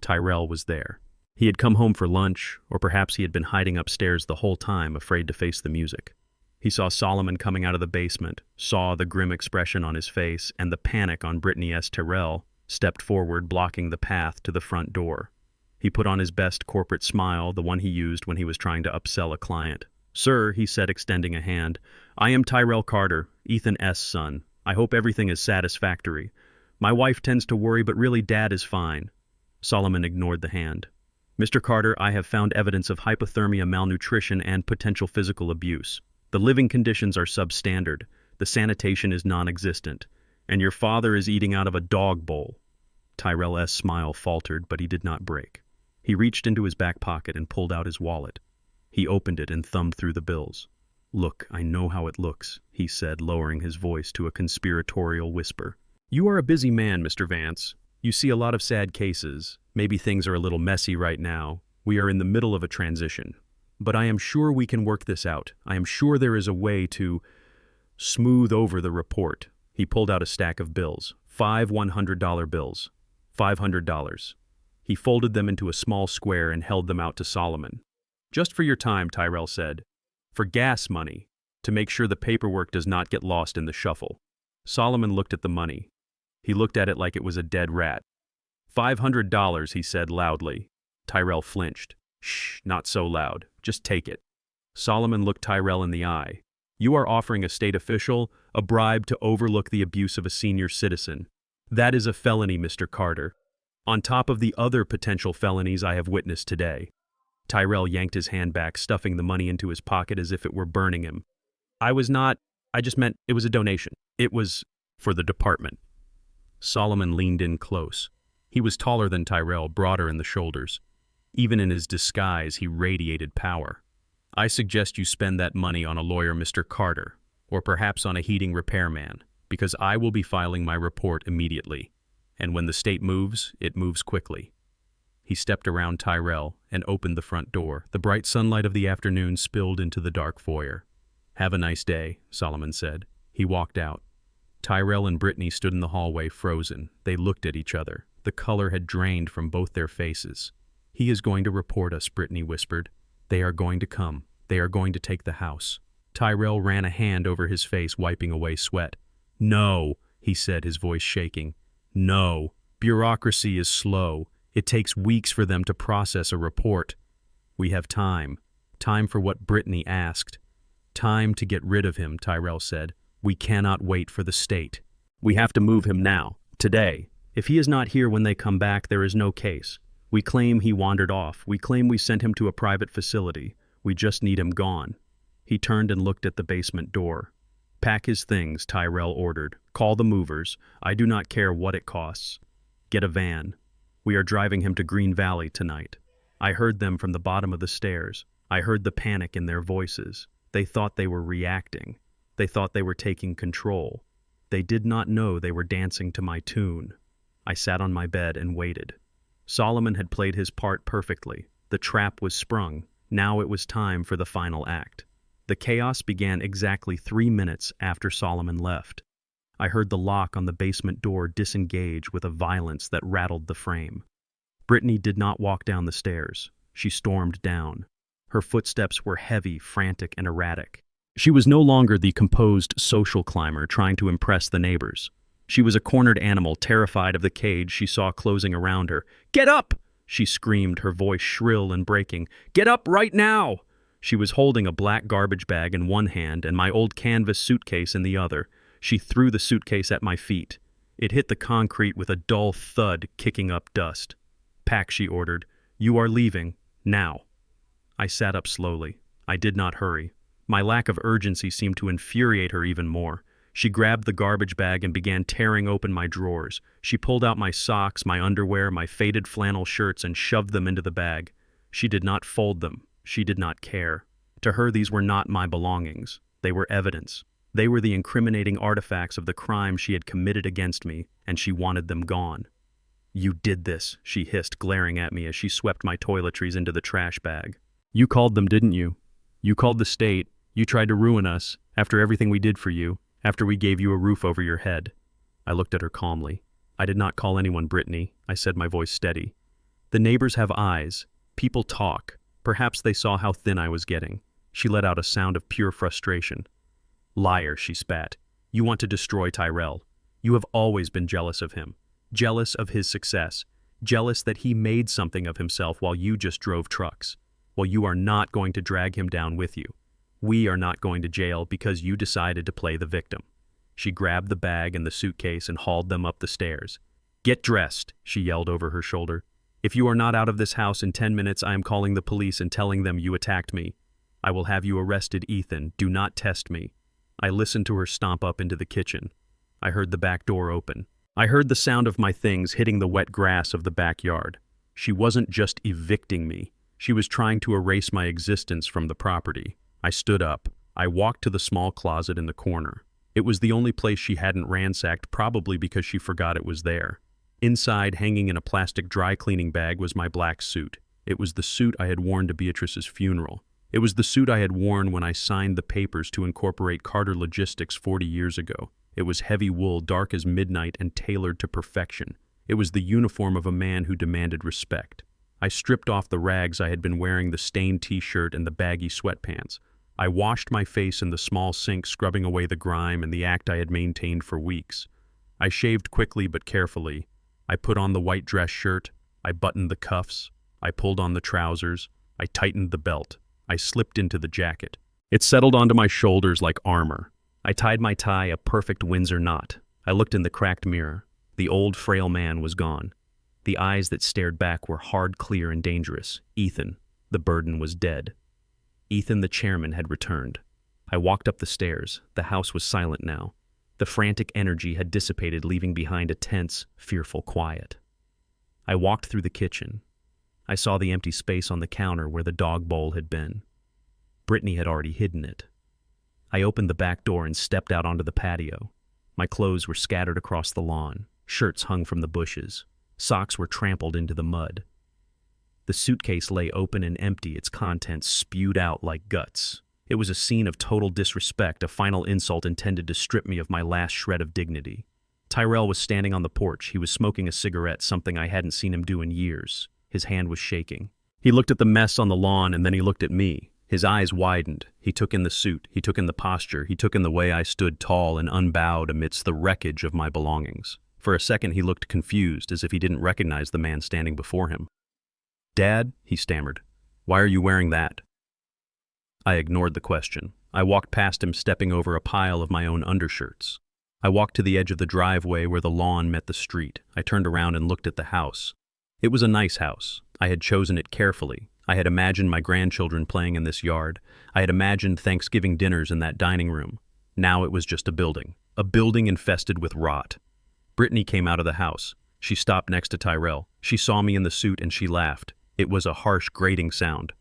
Tyrell was there. He had come home for lunch, or perhaps he had been hiding upstairs the whole time, afraid to face the music. He saw Solomon coming out of the basement, saw the grim expression on his face, and the panic on Brittany S. Tyrell stepped forward, blocking the path to the front door. He put on his best corporate smile, the one he used when he was trying to upsell a client. Sir, he said, extending a hand, I am Tyrell Carter, Ethan S.'s son. I hope everything is satisfactory. My wife tends to worry, but really Dad is fine. Solomon ignored the hand. Mr. Carter, I have found evidence of hypothermia, malnutrition, and potential physical abuse. The living conditions are substandard. The sanitation is non-existent. And your father is eating out of a dog bowl. Tyrell S.'s smile faltered, but he did not break. He reached into his back pocket and pulled out his wallet. He opened it and thumbed through the bills. Look, I know how it looks, he said, lowering his voice to a conspiratorial whisper. You are a busy man, Mr. Vance. You see a lot of sad cases. Maybe things are a little messy right now. We are in the middle of a transition. But I am sure we can work this out. I am sure there is a way to smooth over the report. He pulled out a stack of bills. 5 $100 bills. $500. He folded them into a small square and held them out to Solomon. Just for your time, Tyrell said. For gas money, to make sure the paperwork does not get lost in the shuffle. Solomon looked at the money. He looked at it like it was a dead rat. $500, he said loudly. Tyrell flinched. Shh, not so loud. Just take it. Solomon looked Tyrell in the eye. You are offering a state official a bribe to overlook the abuse of a senior citizen. That is a felony, Mr. Carter. On top of the other potential felonies I have witnessed today. Tyrell yanked his hand back, stuffing the money into his pocket as if it were burning him. I just meant it was a donation. It was for the department. Solomon leaned in close. He was taller than Tyrell, broader in the shoulders. Even in his disguise, he radiated power. I suggest you spend that money on a lawyer, Mr. Carter, or perhaps on a heating repairman, because I will be filing my report immediately. And when the state moves, it moves quickly. He stepped around Tyrell and opened the front door. The bright sunlight of the afternoon spilled into the dark foyer. Have a nice day, Solomon said. He walked out. Tyrell and Brittany stood in the hallway, frozen. They looked at each other. The color had drained from both their faces. He is going to report us, Brittany whispered. They are going to come. They are going to take the house. Tyrell ran a hand over his face, wiping away sweat. No, he said, his voice shaking. No. Bureaucracy is slow. It takes weeks for them to process a report. We have time. Time for what Brittany asked. Time to get rid of him, Tyrell said. We cannot wait for the state. We have to move him now, today. If he is not here when they come back, there is no case. We claim he wandered off. We claim we sent him to a private facility. We just need him gone. He turned and looked at the basement door. Pack his things, Tyrell ordered. Call the movers. I do not care what it costs. Get a van. We are driving him to Green Valley tonight. I heard them from the bottom of the stairs. I heard the panic in their voices. They thought they were reacting. They thought they were taking control. They did not know they were dancing to my tune. I sat on my bed and waited. Solomon had played his part perfectly. The trap was sprung. Now it was time for the final act. The chaos began exactly 3 minutes after Solomon left. I heard the lock on the basement door disengage with a violence that rattled the frame. Brittany did not walk down the stairs. She stormed down. Her footsteps were heavy, frantic, and erratic. She was no longer the composed social climber trying to impress the neighbors. She was a cornered animal, terrified of the cage she saw closing around her. "Get up!" she screamed, her voice shrill and breaking. "Get up right now!" She was holding a black garbage bag in one hand and my old canvas suitcase in the other. She threw the suitcase at my feet. It hit the concrete with a dull thud, kicking up dust. "Pack," she ordered. "You are leaving. Now." I sat up slowly. I did not hurry. My lack of urgency seemed to infuriate her even more. She grabbed the garbage bag and began tearing open my drawers. She pulled out my socks, my underwear, my faded flannel shirts, and shoved them into the bag. She did not fold them. She did not care. To her, these were not my belongings. They were evidence. They were the incriminating artifacts of the crime she had committed against me, and she wanted them gone. "You did this," she hissed, glaring at me as she swept my toiletries into the trash bag. "You called them, didn't you? You called the state. You tried to ruin us, after everything we did for you, after we gave you a roof over your head." I looked at her calmly. "I did not call anyone, Brittany," I said, my voice steady. "The neighbors have eyes. People talk. Perhaps they saw how thin I was getting." She let out a sound of pure frustration. "Liar," she spat. "You want to destroy Tyrell. You have always been jealous of him. Jealous of his success. Jealous that he made something of himself while you just drove trucks. Well, you are not going to drag him down with you. We are not going to jail because you decided to play the victim." She grabbed the bag and the suitcase and hauled them up the stairs. "Get dressed," she yelled over her shoulder. "If you are not out of this house in 10 minutes, I am calling the police and telling them you attacked me. I will have you arrested, Ethan. Do not test me." I listened to her stomp up into the kitchen. I heard the back door open. I heard the sound of my things hitting the wet grass of the backyard. She wasn't just evicting me. She was trying to erase my existence from the property. I stood up. I walked to the small closet in the corner. It was the only place she hadn't ransacked, probably because she forgot it was there. Inside, hanging in a plastic dry cleaning bag, was my black suit. It was the suit I had worn to Beatrice's funeral. It was the suit I had worn when I signed the papers to incorporate Carter Logistics 40 years ago. It was heavy wool, dark as midnight, and tailored to perfection. It was the uniform of a man who demanded respect. I stripped off the rags I had been wearing, the stained t-shirt and the baggy sweatpants. I washed my face in the small sink, scrubbing away the grime and the act I had maintained for weeks. I shaved quickly but carefully. I put on the white dress shirt. I buttoned the cuffs. I pulled on the trousers. I tightened the belt. I slipped into the jacket. It settled onto my shoulders like armor. I tied my tie a perfect Windsor knot. I looked in the cracked mirror. The old, frail man was gone. The eyes that stared back were hard, clear, and dangerous. Ethan, the burden, was dead. Ethan, the chairman, had returned. I walked up the stairs. The house was silent now. The frantic energy had dissipated, leaving behind a tense, fearful quiet. I walked through the kitchen. I saw the empty space on the counter where the dog bowl had been. Brittany had already hidden it. I opened the back door and stepped out onto the patio. My clothes were scattered across the lawn. Shirts hung from the bushes. Socks were trampled into the mud. The suitcase lay open and empty, its contents spewed out like guts. It was a scene of total disrespect, a final insult intended to strip me of my last shred of dignity. Tyrell was standing on the porch. He was smoking a cigarette, something I hadn't seen him do in years. His hand was shaking. He looked at the mess on the lawn, and then he looked at me. His eyes widened. He took in the suit. He took in the posture. He took in the way I stood tall and unbowed amidst the wreckage of my belongings. For a second, he looked confused, as if he didn't recognize the man standing before him. "Dad," he stammered, "why are you wearing that?" I ignored the question. I walked past him, stepping over a pile of my own undershirts. I walked to the edge of the driveway where the lawn met the street. I turned around and looked at the house. It was a nice house. I had chosen it carefully. I had imagined my grandchildren playing in this yard. I had imagined Thanksgiving dinners in that dining room. Now it was just a building infested with rot. Brittany came out of the house. She stopped next to Tyrell. She saw me in the suit and she laughed. It was a harsh, grating sound.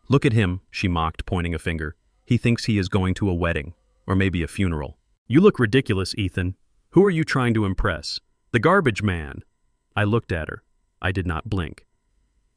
"Look at him," she mocked, pointing a finger. He thinks he is going to a wedding, or maybe a funeral. You look ridiculous, Ethan. Who are you trying to impress? The garbage man. I looked at her. I did not blink.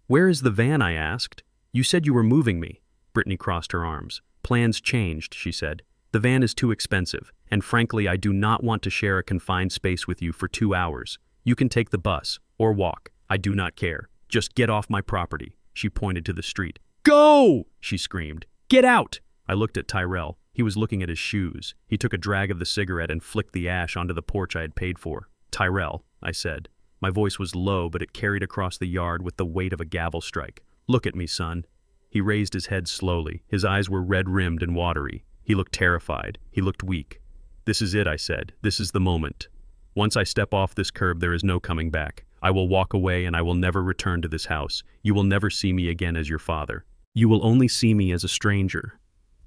Where is the van, I asked. You said you were moving me. Brittany crossed her arms. Plans changed, she said. The van is too expensive, and frankly, I do not want to share a confined space with you for 2 hours. You can take the bus, or walk. I do not care. Just get off my property. She pointed to the street. Go! She screamed. Get out! I looked at Tyrell. He was looking at his shoes. He took a drag of the cigarette and flicked the ash onto the porch I had paid for. Tyrell, I said. My voice was low, but it carried across the yard with the weight of a gavel strike. Look at me, son. He raised his head slowly. His eyes were red-rimmed and watery. He looked terrified. He looked weak. This is it, I said. This is the moment. Once I step off this curb, there is no coming back. I will walk away and I will never return to this house. You will never see me again as your father. You will only see me as a stranger.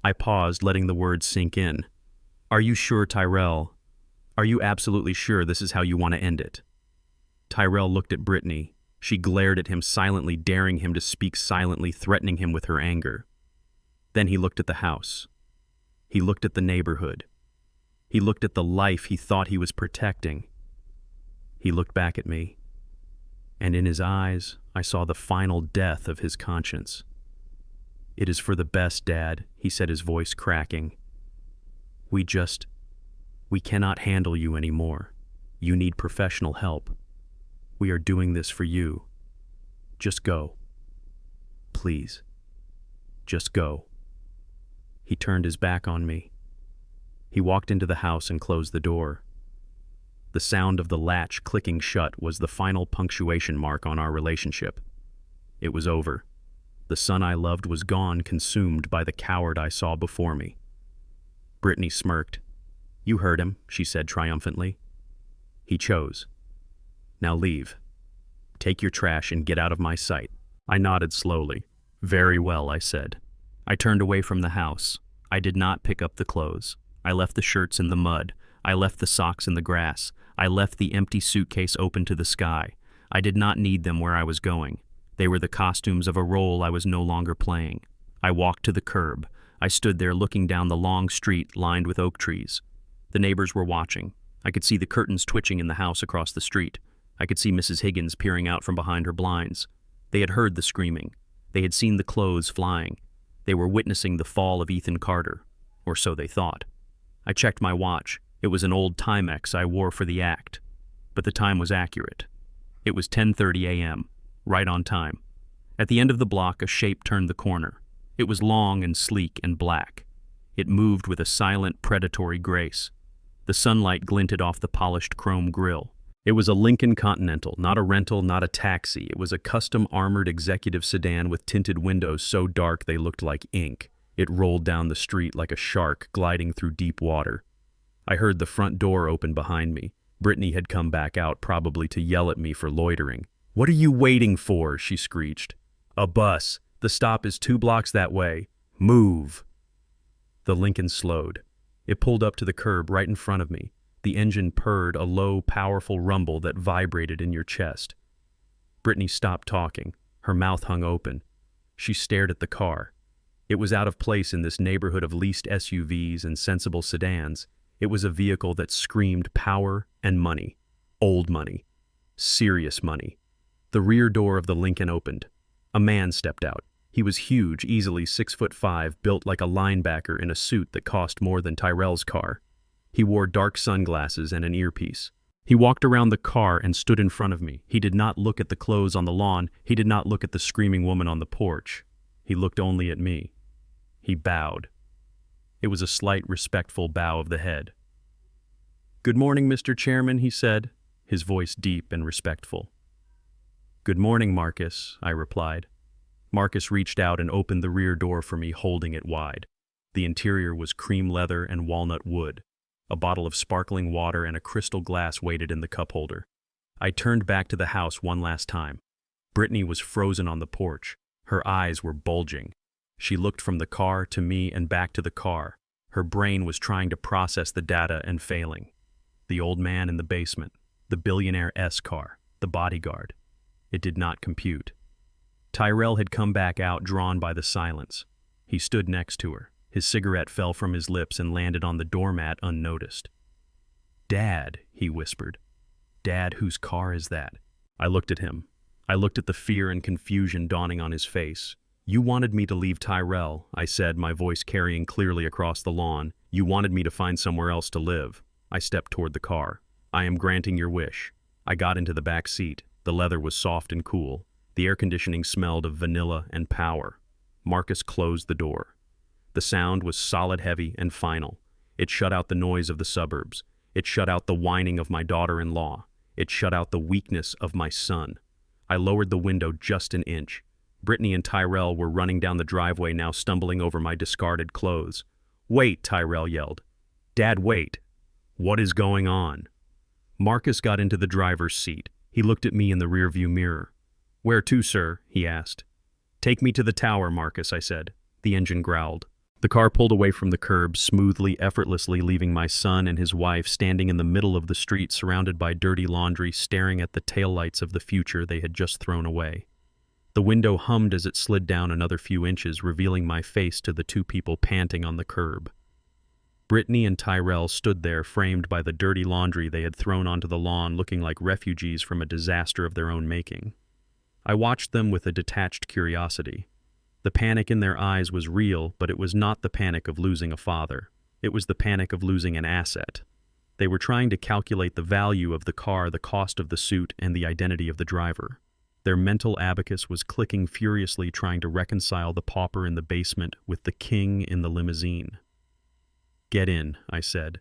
I paused, letting the words sink in. Are you sure, Tyrell? Are you absolutely sure this is how you want to end it? Tyrell looked at Brittany. She glared at him silently, daring him to speak silently, threatening him with her anger. Then he looked at the house. He looked at the neighborhood. He looked at the life he thought he was protecting. He looked back at me, and in his eyes, I saw the final death of his conscience. It is for the best, Dad, he said, his voice cracking. We cannot handle you anymore. You need professional help. We are doing this for you. Just go. Please. Just go. He turned his back on me. He walked into the house and closed the door. The sound of the latch clicking shut was the final punctuation mark on our relationship. It was over. The son I loved was gone, consumed by the coward I saw before me. Brittany smirked. You heard him, she said triumphantly. He chose. Now leave. Take your trash and get out of my sight. I nodded slowly. Very well, I said. I turned away from the house. I did not pick up the clothes. I left the shirts in the mud. I left the socks in the grass. I left the empty suitcase open to the sky. I did not need them where I was going. They were the costumes of a role I was no longer playing. I walked to the curb. I stood there looking down the long street lined with oak trees. The neighbors were watching. I could see the curtains twitching in the house across the street. I could see Mrs. Higgins peering out from behind her blinds. They had heard the screaming. They had seen the clothes flying. They were witnessing the fall of Ethan Carter, or so they thought. I checked my watch. It was an old Timex I wore for the act, but the time was accurate. It was 10:30 a.m., right on time. At the end of the block, a shape turned the corner. It was long and sleek and black. It moved with a silent, predatory grace. The sunlight glinted off the polished chrome grille. It was a Lincoln Continental, not a rental, not a taxi. It was a custom armored executive sedan with tinted windows so dark they looked like ink. It rolled down the street like a shark gliding through deep water. I heard the front door open behind me. Brittany had come back out, probably to yell at me for loitering. "What are you waiting for?" she screeched. "A bus. The stop is 2 blocks that way. Move." The Lincoln slowed. It pulled up to the curb right in front of me. The engine purred, a low, powerful rumble that vibrated in your chest. Brittany stopped talking. Her mouth hung open. She stared at the car. It was out of place in this neighborhood of leased SUVs and sensible sedans. It was a vehicle that screamed power and money. Old money. Serious money. The rear door of the Lincoln opened. A man stepped out. He was huge, easily 6'5", built like a linebacker in a suit that cost more than Tyrell's car. He wore dark sunglasses and an earpiece. He walked around the car and stood in front of me. He did not look at the clothes on the lawn. He did not look at the screaming woman on the porch. He looked only at me. He bowed. It was a slight, respectful bow of the head. "Good morning, Mr. Chairman," he said, his voice deep and respectful. "Good morning, Marcus," I replied. Marcus reached out and opened the rear door for me, holding it wide. The interior was cream leather and walnut wood. A bottle of sparkling water and a crystal glass waited in the cup holder. I turned back to the house one last time. Brittany was frozen on the porch. Her eyes were bulging. She looked from the car to me and back to the car. Her brain was trying to process the data and failing. The old man in the basement, the billionaire S car, the bodyguard. It did not compute. Tyrell had come back out, drawn by the silence. He stood next to her. His cigarette fell from his lips and landed on the doormat unnoticed. "Dad," he whispered. "Dad, whose car is that?" I looked at him. I looked at the fear and confusion dawning on his face. "You wanted me to leave Tyrell," I said, my voice carrying clearly across the lawn. "You wanted me to find somewhere else to live." I stepped toward the car. "I am granting your wish." I got into the back seat. The leather was soft and cool. The air conditioning smelled of vanilla and power. Marcus closed the door. The sound was solid, heavy, and final. It shut out the noise of the suburbs. It shut out the whining of my daughter-in-law. It shut out the weakness of my son. I lowered the window just an inch. Brittany and Tyrell were running down the driveway now, stumbling over my discarded clothes. "Wait," Tyrell yelled. "Dad, wait." "What is going on?" Marcus got into the driver's seat. He looked at me in the rearview mirror. "Where to, sir?" he asked. "Take me to the tower, Marcus," I said. The engine growled. The car pulled away from the curb, smoothly, effortlessly, leaving my son and his wife standing in the middle of the street, surrounded by dirty laundry, staring at the taillights of the future they had just thrown away. The window hummed as it slid down another few inches, revealing my face to the two people panting on the curb. Brittany and Tyrell stood there, framed by the dirty laundry they had thrown onto the lawn, looking like refugees from a disaster of their own making. I watched them with a detached curiosity. The panic in their eyes was real, but it was not the panic of losing a father. It was the panic of losing an asset. They were trying to calculate the value of the car, the cost of the suit, and the identity of the driver. Their mental abacus was clicking furiously, trying to reconcile the pauper in the basement with the king in the limousine. "Get in," I said.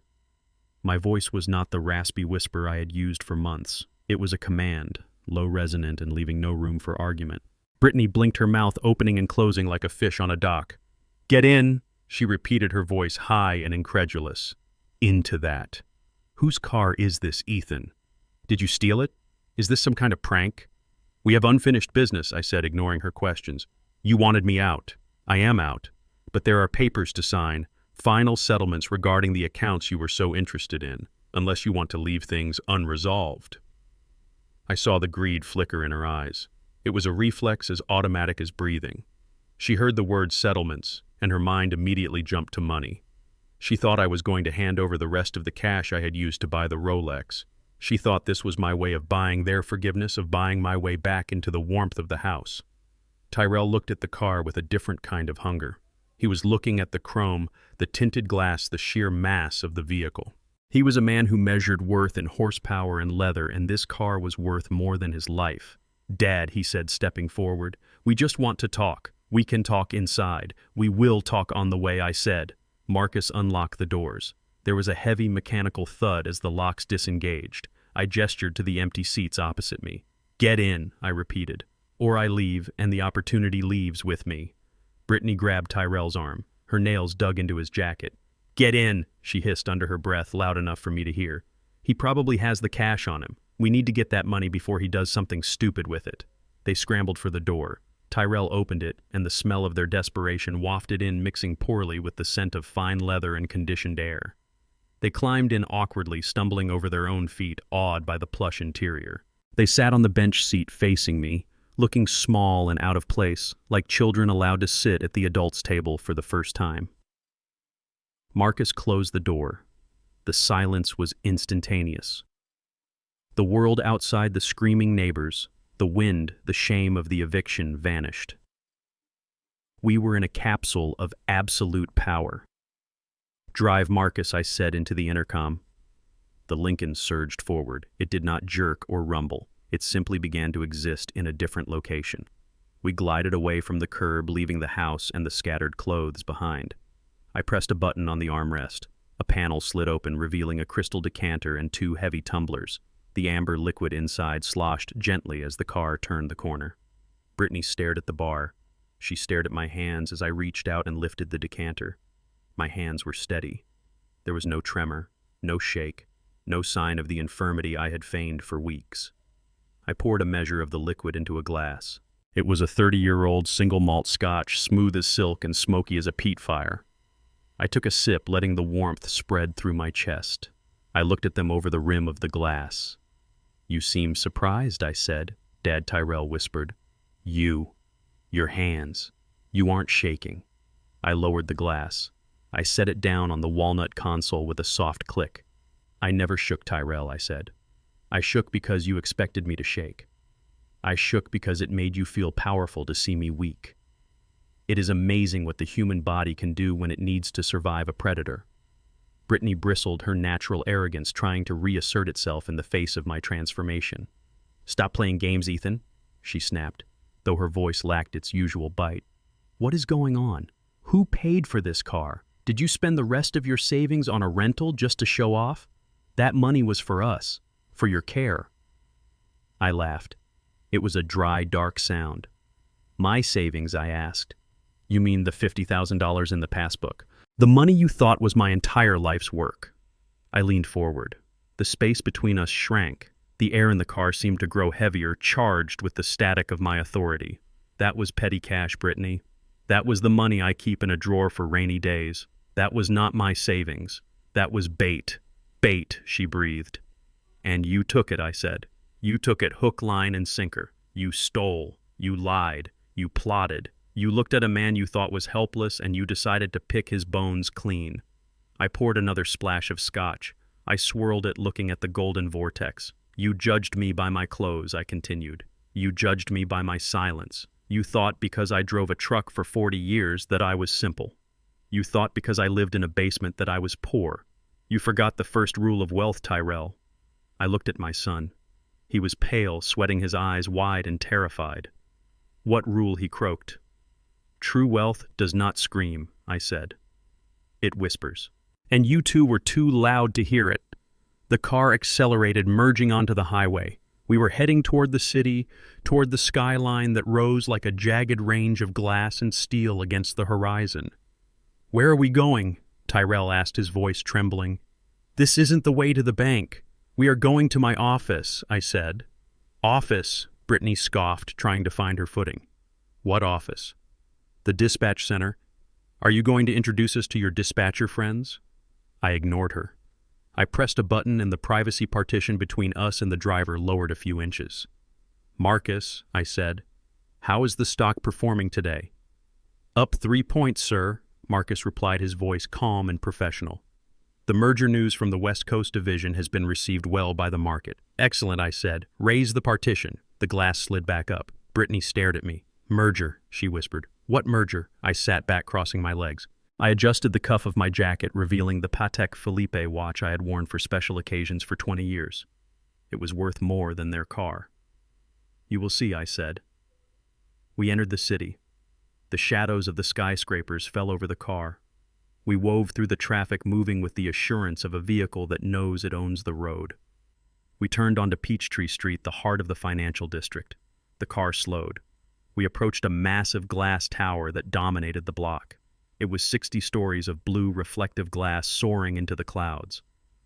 My voice was not the raspy whisper I had used for months. It was a command, low resonant and leaving no room for argument. Brittany blinked, her mouth opening and closing like a fish on a dock. "Get in," she repeated, her voice high and incredulous. "Into that. Whose car is this, Ethan? Did you steal it? Is this some kind of prank?" "We have unfinished business," I said, ignoring her questions. "You wanted me out. I am out. But there are papers to sign, final settlements regarding the accounts you were so interested in, unless you want to leave things unresolved." I saw the greed flicker in her eyes. It was a reflex as automatic as breathing. She heard the word settlements, and her mind immediately jumped to money. She thought I was going to hand over the rest of the cash I had used to buy the Rolex. She thought this was my way of buying their forgiveness, of buying my way back into the warmth of the house. Tyrell looked at the car with a different kind of hunger. He was looking at the chrome, the tinted glass, the sheer mass of the vehicle. He was a man who measured worth in horsepower and leather, and this car was worth more than his life. "Dad," he said, stepping forward, "we just want to talk. We can talk inside. We will talk on the way," I said. Marcus unlocked the doors. There was a heavy mechanical thud as the locks disengaged. I gestured to the empty seats opposite me. "Get in," I repeated. "Or I leave, and the opportunity leaves with me." Brittany grabbed Tyrell's arm. Her nails dug into his jacket. "Get in," she hissed under her breath, loud enough for me to hear. "He probably has the cash on him. We need to get that money before he does something stupid with it." They scrambled for the door. Tyrell opened it, and the smell of their desperation wafted in, mixing poorly with the scent of fine leather and conditioned air. They climbed in awkwardly, stumbling over their own feet, awed by the plush interior. They sat on the bench seat facing me, looking small and out of place, like children allowed to sit at the adults' table for the first time. Marcus closed the door. The silence was instantaneous. The world outside, the screaming neighbors, the wind, the shame of the eviction vanished. We were in a capsule of absolute power. "Drive, Marcus," I said into the intercom. The Lincoln surged forward. It did not jerk or rumble. It simply began to exist in a different location. We glided away from the curb, leaving the house and the scattered clothes behind. I pressed a button on the armrest. A panel slid open, revealing a crystal decanter and 2 heavy tumblers. The amber liquid inside sloshed gently as the car turned the corner. Brittany stared at the bar. She stared at my hands as I reached out and lifted the decanter. My hands were steady. There was no tremor, no shake, no sign of the infirmity I had feigned for weeks. I poured a measure of the liquid into a glass. It was a 30-year-old single malt scotch, smooth as silk and smoky as a peat fire. I took a sip, letting the warmth spread through my chest. I looked at them over the rim of the glass. "You seem surprised," I said. Dad, Tyrell whispered. Your hands. You aren't shaking." I lowered the glass. I set it down on the walnut console with a soft click. I never shook, Tyrell, I said. I shook because you expected me to shake. I shook because it made you feel powerful to see me weak. It is amazing what the human body can do when it needs to survive a predator. Brittany bristled, her natural arrogance trying to reassert itself in the face of my transformation. Stop playing games, Ethan, she snapped, though her voice lacked its usual bite. What is going on? Who paid for this car? Did you spend the rest of your savings on a rental just to show off? That money was for us, for your care. I laughed. It was a dry, dark sound. My savings, I asked. You mean the $50,000 in the passbook? The money you thought was my entire life's work. I leaned forward. The space between us shrank. The air in the car seemed to grow heavier, charged with the static of my authority. That was petty cash, Brittany. That was the money I keep in a drawer for rainy days. That was not my savings. That was bait. Bait, she breathed. And you took it, I said. You took it hook, line, and sinker. You stole. You lied. You plotted. You looked at a man you thought was helpless and you decided to pick his bones clean. I poured another splash of scotch. I swirled it, looking at the golden vortex. You judged me by my clothes, I continued. You judged me by my silence. You thought because I drove a truck for 40 years that I was simple. You thought because I lived in a basement that I was poor. You forgot the first rule of wealth, Tyrell. I looked at my son. He was pale, sweating his eyes wide and terrified. What rule? He croaked. True wealth does not scream, I said. It whispers. And you two were too loud to hear it. The car accelerated, merging onto the highway. We were heading toward the city, toward the skyline that rose like a jagged range of glass and steel against the horizon. Where are we going? Tyrell asked, his voice trembling. This isn't the way to the bank. We are going to my office, I said. Office, Brittany scoffed, trying to find her footing. What office? The dispatch center. Are you going to introduce us to your dispatcher friends? I ignored her. I pressed a button and the privacy partition between us and the driver lowered a few inches. Marcus, I said, how is the stock performing today? Up 3 points, sir, Marcus replied, his voice calm and professional. The merger news from the West Coast division has been received well by the market. Excellent, I said. Raise the partition. The glass slid back up. Brittany stared at me. Merger, she whispered. What merger? I sat back, crossing my legs. I adjusted the cuff of my jacket, revealing the Patek Philippe watch I had worn for special occasions for 20 years. It was worth more than their car. You will see, I said. We entered the city. The shadows of the skyscrapers fell over the car. We wove through the traffic, moving with the assurance of a vehicle that knows it owns the road. We turned onto Peachtree Street, the heart of the financial district. The car slowed. We approached a massive glass tower that dominated the block. It was 60 stories of blue reflective glass soaring into the clouds.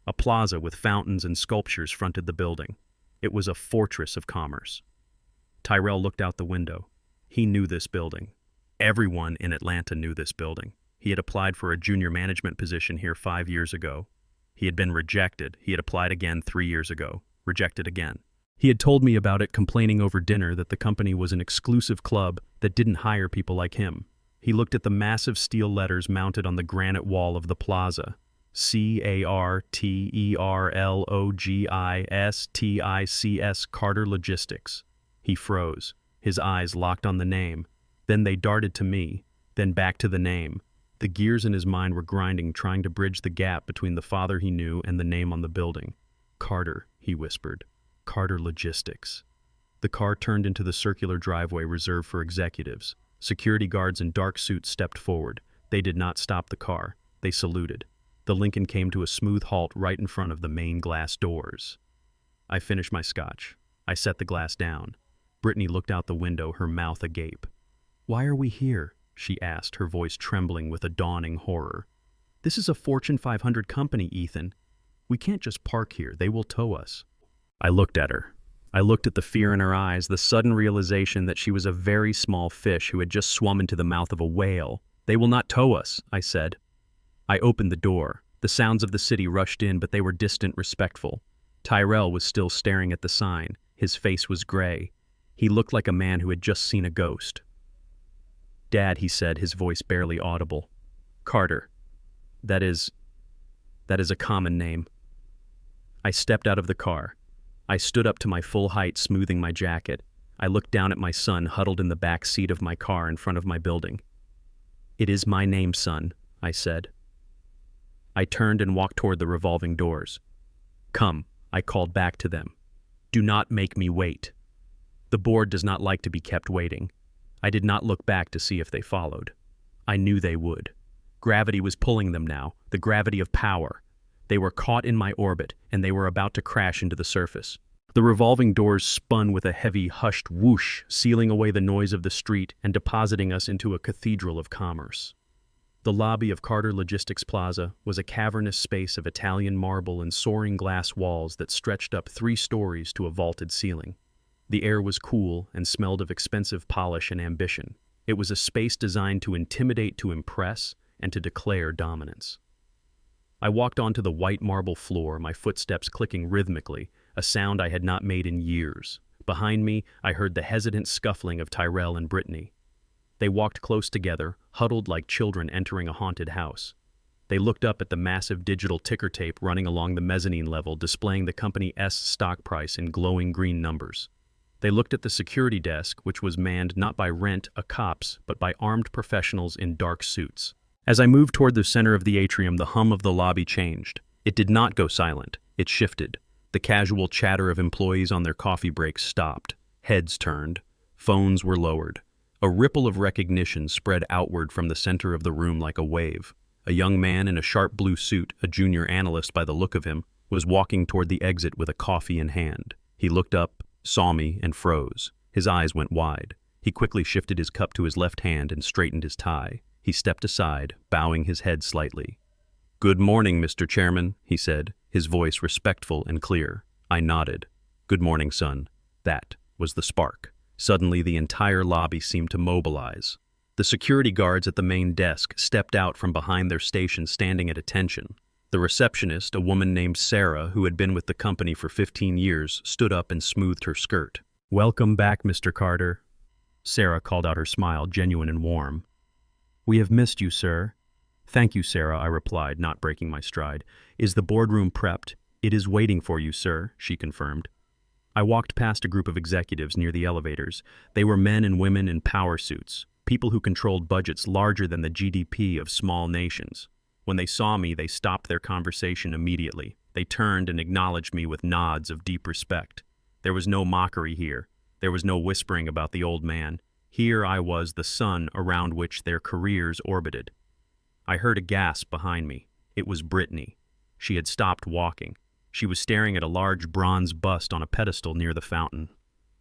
A plaza with fountains and sculptures fronted the building. It was a fortress of commerce. Tyrell looked out the window. He knew this building. Everyone in Atlanta knew this building. He had applied for a junior management position here 5 years ago. He had been rejected. He had applied again 3 years ago. Rejected again. He had told me about it, complaining over dinner that the company was an exclusive club that didn't hire people like him. He looked at the massive steel letters mounted on the granite wall of the plaza. CARTERLOGISTICS, Carter Logistics. He froze. His eyes locked on the name. Then they darted to me, then back to the name. The gears in his mind were grinding, trying to bridge the gap between the father he knew and the name on the building. Carter, he whispered. Carter Logistics. The car turned into the circular driveway reserved for executives. Security guards in dark suits stepped forward. They did not stop the car. They saluted. The Lincoln came to a smooth halt right in front of the main glass doors. I finished my scotch. I set the glass down. Brittany looked out the window, her mouth agape. Why are we here? She asked, her voice trembling with a dawning horror. This is a Fortune 500 company, Ethan. We can't just park here. They will tow us. I looked at her. I looked at the fear in her eyes, the sudden realization that she was a very small fish who had just swum into the mouth of a whale. They will not tow us, I said. I opened the door. The sounds of the city rushed in, but they were distant, respectful. Tyrell was still staring at the sign. His face was gray. He looked like a man who had just seen a ghost. Dad, he said, his voice barely audible. Carter. That is a common name. I stepped out of the car. I stood up to my full height, smoothing my jacket. I looked down at my son huddled in the back seat of my car in front of my building. "It is my name, son," I said. I turned and walked toward the revolving doors. "Come," I called back to them. "Do not make me wait." The board does not like to be kept waiting. I did not look back to see if they followed. I knew they would. Gravity was pulling them now, the gravity of power. They were caught in my orbit, and they were about to crash into the surface. The revolving doors spun with a heavy, hushed whoosh, sealing away the noise of the street and depositing us into a cathedral of commerce. The lobby of Carter Logistics Plaza was a cavernous space of Italian marble and soaring glass walls that stretched up 3 stories to a vaulted ceiling. The air was cool and smelled of expensive polish and ambition. It was a space designed to intimidate, to impress, and to declare dominance. I walked onto the white marble floor, my footsteps clicking rhythmically, a sound I had not made in years. Behind me, I heard the hesitant scuffling of Tyrell and Brittany. They walked close together, huddled like children entering a haunted house. They looked up at the massive digital ticker tape running along the mezzanine level, displaying the company's stock price in glowing green numbers. They looked at the security desk, which was manned not by rent-a-cops, but by armed professionals in dark suits. As I moved toward the center of the atrium, the hum of the lobby changed. It did not go silent. It shifted. The casual chatter of employees on their coffee breaks stopped. Heads turned. Phones were lowered. A ripple of recognition spread outward from the center of the room like a wave. A young man in a sharp blue suit, a junior analyst by the look of him, was walking toward the exit with a coffee in hand. He looked up, saw me, and froze. His eyes went wide. He quickly shifted his cup to his left hand and straightened his tie. He stepped aside, bowing his head slightly. "Good morning, Mr. Chairman," he said, his voice respectful and clear. I nodded. "Good morning, son." That was the spark. Suddenly, the entire lobby seemed to mobilize. The security guards at the main desk stepped out from behind their stations, standing at attention. The receptionist, a woman named Sarah, who had been with the company for 15 years, stood up and smoothed her skirt. "Welcome back, Mr. Carter." Sarah called out, her smile genuine and warm. "We have missed you, sir." "Thank you, Sarah," I replied, not breaking my stride. "Is the boardroom prepped?" "It is waiting for you, sir," she confirmed. I walked past a group of executives near the elevators. They were men and women in power suits, people who controlled budgets larger than the GDP of small nations. When they saw me, they stopped their conversation immediately. They turned and acknowledged me with nods of deep respect. There was no mockery here. There was no whispering about the old man. Here I was, the sun around which their careers orbited. I heard a gasp behind me. It was Brittany. She had stopped walking. She was staring at a large bronze bust on a pedestal near the fountain.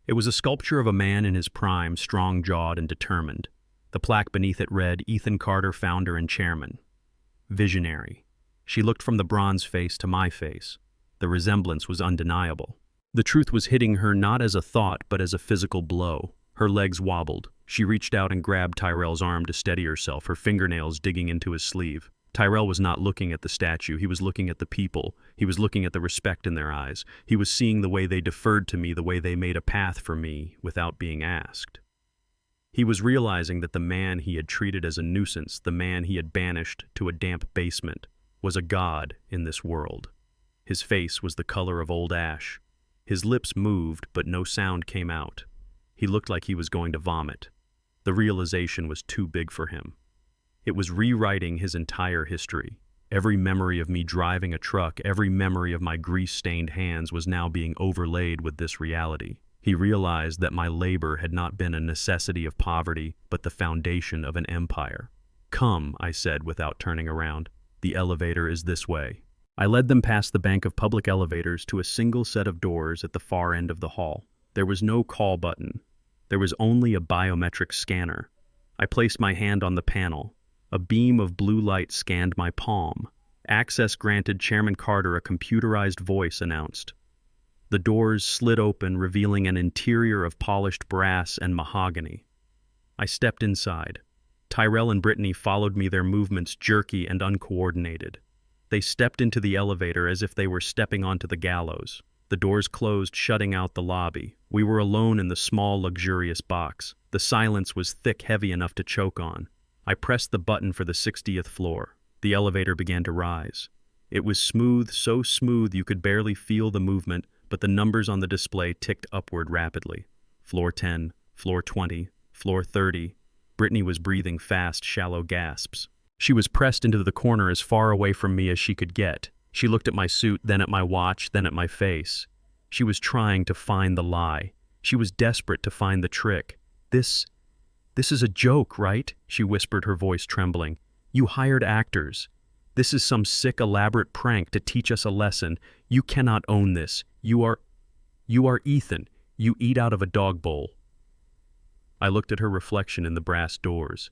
It was a sculpture of a man in his prime, strong-jawed and determined. The plaque beneath it read, "Ethan Carter, founder and chairman." Visionary. She looked from the bronze face to my face. The resemblance was undeniable. The truth was hitting her not as a thought, but as a physical blow. Her legs wobbled. She reached out and grabbed Tyrell's arm to steady herself, her fingernails digging into his sleeve. Tyrell was not looking at the statue. He was looking at the people. He was looking at the respect in their eyes. He was seeing the way they deferred to me, the way they made a path for me without being asked. He was realizing that the man he had treated as a nuisance, the man he had banished to a damp basement, was a god in this world. His face was the color of old ash. His lips moved, but no sound came out. He looked like he was going to vomit. The realization was too big for him. It was rewriting his entire history. Every memory of me driving a truck, every memory of my grease-stained hands was now being overlaid with this reality. He realized that my labor had not been a necessity of poverty, but the foundation of an empire. "Come," I said without turning around. "The elevator is this way." I led them past the bank of public elevators to a single set of doors at the far end of the hall. There was no call button. There was only a biometric scanner. I placed my hand on the panel. A beam of blue light scanned my palm. "Access granted, Chairman Carter," a computerized voice announced. The doors slid open, revealing an interior of polished brass and mahogany. I stepped inside. Tyrell and Brittany followed me, their movements jerky and uncoordinated. They stepped into the elevator as if they were stepping onto the gallows. The doors closed, shutting out the lobby. We were alone in the small, luxurious box. The silence was thick, heavy enough to choke on. I pressed the button for the 60th floor. The elevator began to rise. It was smooth, so smooth you could barely feel the movement, but the numbers on the display ticked upward rapidly. Floor 10, floor 20, floor 30. Brittany was breathing fast, shallow gasps. She was pressed into the corner as far away from me as she could get. She looked at my suit, then at my watch, then at my face. She was trying to find the lie. She was desperate to find the trick. This is a joke, right? She whispered, her voice trembling. You hired actors. This is some sick, elaborate prank to teach us a lesson. You cannot own this. You are Ethan. You eat out of a dog bowl. I looked at her reflection in the brass doors.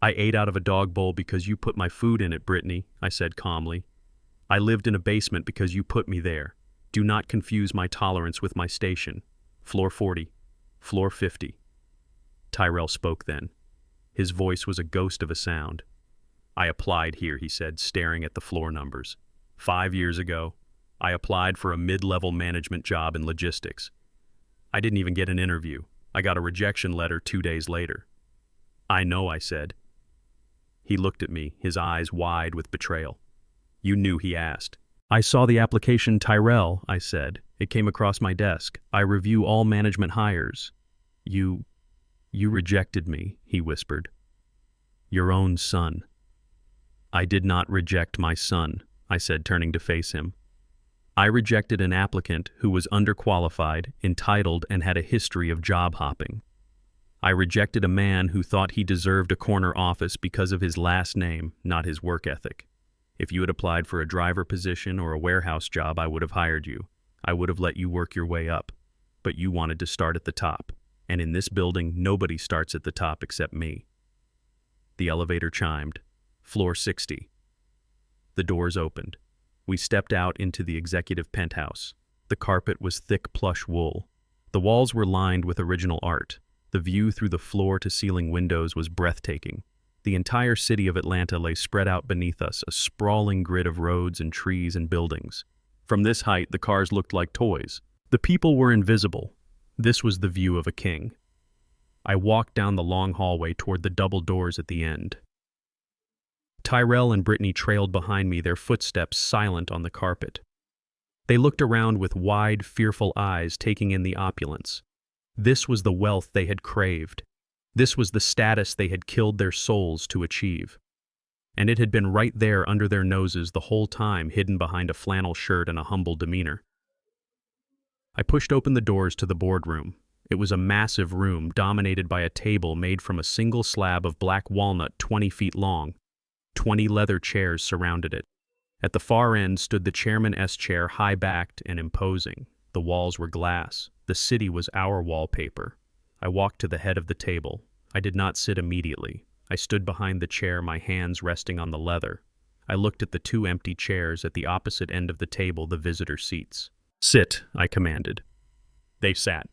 I ate out of a dog bowl because you put my food in it, Brittany, I said calmly. I lived in a basement because you put me there. Do not confuse my tolerance with my station. Floor 40. Floor 50. Tyrell spoke then. His voice was a ghost of a sound. I applied here, he said, staring at the floor numbers. 5 years ago, I applied for a mid-level management job in logistics. I didn't even get an interview. I got a rejection letter 2 days later. I know, I said. He looked at me, his eyes wide with betrayal. You knew, he asked. I saw the application, Tyrell, I said. It came across my desk. I review all management hires. You rejected me, he whispered. Your own son. I did not reject my son, I said, turning to face him. I rejected an applicant who was underqualified, entitled, and had a history of job hopping. I rejected a man who thought he deserved a corner office because of his last name, not his work ethic. If you had applied for a driver position or a warehouse job, I would have hired you. I would have let you work your way up. But you wanted to start at the top. And in this building, nobody starts at the top except me. The elevator chimed. Floor 60. The doors opened. We stepped out into the executive penthouse. The carpet was thick plush wool. The walls were lined with original art. The view through the floor-to-ceiling windows was breathtaking. The entire city of Atlanta lay spread out beneath us, a sprawling grid of roads and trees and buildings. From this height, the cars looked like toys. The people were invisible. This was the view of a king. I walked down the long hallway toward the double doors at the end. Tyrell and Brittany trailed behind me, their footsteps silent on the carpet. They looked around with wide, fearful eyes, taking in the opulence. This was the wealth they had craved. This was the status they had killed their souls to achieve. And it had been right there under their noses the whole time, hidden behind a flannel shirt and a humble demeanor. I pushed open the doors to the boardroom. It was a massive room dominated by a table made from a single slab of black walnut 20 feet long. 20 leather chairs surrounded it. At the far end stood the chairman's chair, high-backed and imposing. The walls were glass. The city was our wallpaper. I walked to the head of the table. I did not sit immediately. I stood behind the chair, my hands resting on the leather. I looked at the 2 empty chairs at the opposite end of the table, the visitor seats. Sit, I commanded. They sat.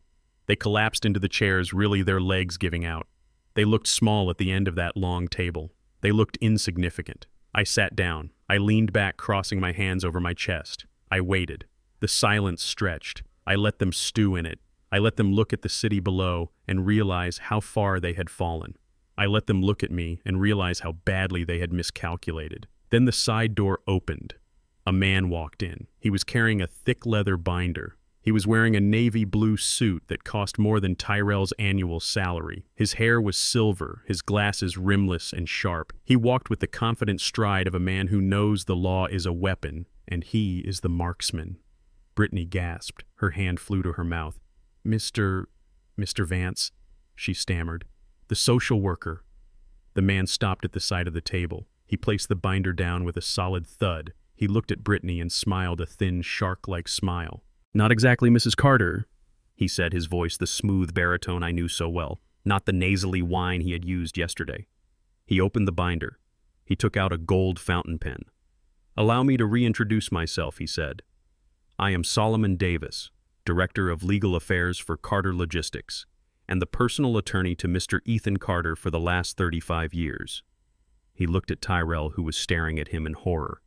They collapsed into the chairs, really their legs giving out. They looked small at the end of that long table. They looked insignificant. I sat down. I leaned back, crossing my hands over my chest. I waited. The silence stretched. I let them stew in it. I let them look at the city below and realize how far they had fallen. I let them look at me and realize how badly they had miscalculated. Then the side door opened. A man walked in. He was carrying a thick leather binder. He was wearing a navy blue suit that cost more than Tyrell's annual salary. His hair was silver, his glasses rimless and sharp. He walked with the confident stride of a man who knows the law is a weapon, and he is the marksman. Brittany gasped. Her hand flew to her mouth. Mr. Vance, she stammered. The social worker. The man stopped at the side of the table. He placed the binder down with a solid thud. He looked at Brittany and smiled a thin, shark-like smile. Not exactly Mrs. Carter, he said, his voice the smooth baritone I knew so well, not the nasally whine he had used yesterday. He opened the binder. He took out a gold fountain pen. Allow me to reintroduce myself, he said. I am Solomon Davis, Director of Legal Affairs for Carter Logistics, and the personal attorney to Mr. Ethan Carter for the last 35 years. He looked at Tyrell, who was staring at him in horror.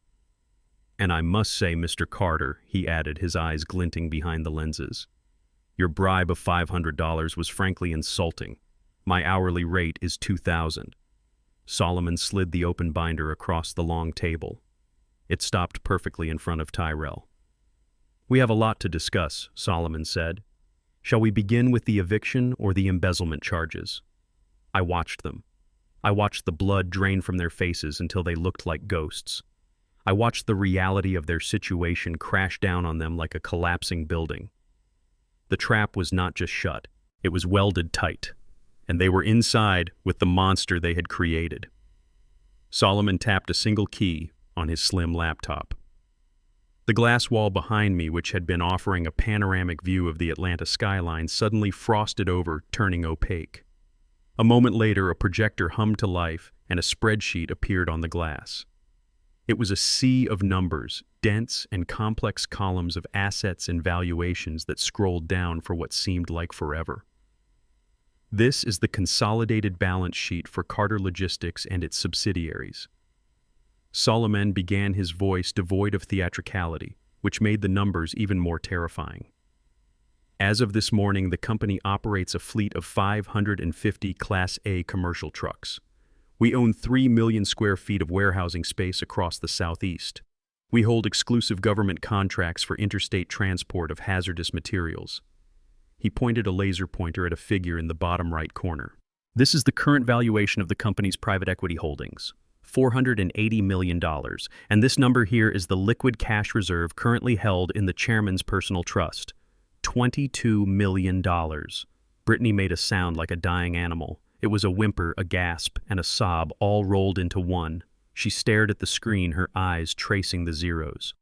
And I must say, Mr. Carter, he added, his eyes glinting behind the lenses, your bribe of $500 was frankly insulting. My hourly rate is $2,000. Solomon slid the open binder across the long table. It stopped perfectly in front of Tyrell. "We have a lot to discuss," Solomon said. "Shall we begin with the eviction or the embezzlement charges?" I watched them. I watched the blood drain from their faces until they looked like ghosts. I watched the reality of their situation crash down on them like a collapsing building. The trap was not just shut, it was welded tight, and they were inside with the monster they had created. Solomon tapped a single key on his slim laptop. The glass wall behind me, which had been offering a panoramic view of the Atlanta skyline, suddenly frosted over, turning opaque. A moment later, a projector hummed to life, and a spreadsheet appeared on the glass. It was a sea of numbers, dense and complex columns of assets and valuations that scrolled down for what seemed like forever. This is the consolidated balance sheet for Carter Logistics and its subsidiaries. Solomon began, his voice devoid of theatricality, which made the numbers even more terrifying. As of this morning, the company operates a fleet of 550 Class A commercial trucks. We own 3 million square feet of warehousing space across the Southeast. We hold exclusive government contracts for interstate transport of hazardous materials. He pointed a laser pointer at a figure in the bottom right corner. This is the current valuation of the company's private equity holdings, $480 million, and this number here is the liquid cash reserve currently held in the chairman's personal trust, $22 million. Brittany made a sound like a dying animal. It was a whimper, a gasp, and a sob all rolled into one. She stared at the screen, her eyes tracing the zeros.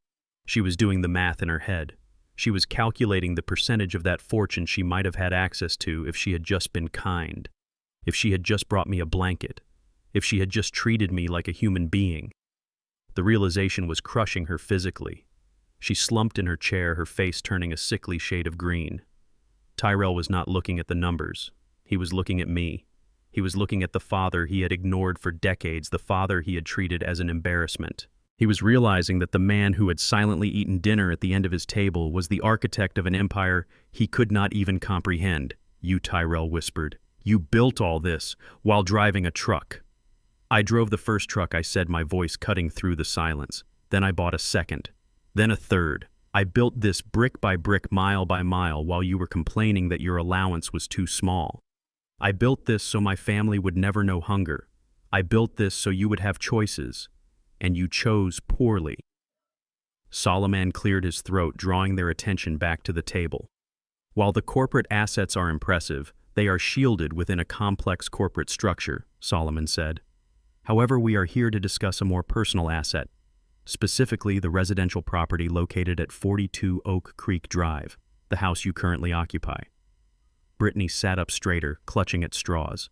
She was doing the math in her head. She was calculating the percentage of that fortune she might have had access to if she had just been kind, if she had just brought me a blanket, if she had just treated me like a human being. The realization was crushing her physically. She slumped in her chair, her face turning a sickly shade of green. Tyrell was not looking at the numbers. He was looking at me. He was looking at the father he had ignored for decades, the father he had treated as an embarrassment. He was realizing that the man who had silently eaten dinner at the end of his table was the architect of an empire he could not even comprehend. "You," Tyrell whispered. "You built all this while driving a truck." "I drove the first truck," I said, my voice cutting through the silence. "Then I bought a second. Then a third. I built this brick by brick, mile by mile, while you were complaining that your allowance was too small. I built this so my family would never know hunger. I built this so you would have choices. And you chose poorly." Solomon cleared his throat, drawing their attention back to the table. "While the corporate assets are impressive, they are shielded within a complex corporate structure," Solomon said. "However, we are here to discuss a more personal asset, specifically the residential property located at 42 Oak Creek Drive, the house you currently occupy." Brittany sat up straighter, clutching at straws.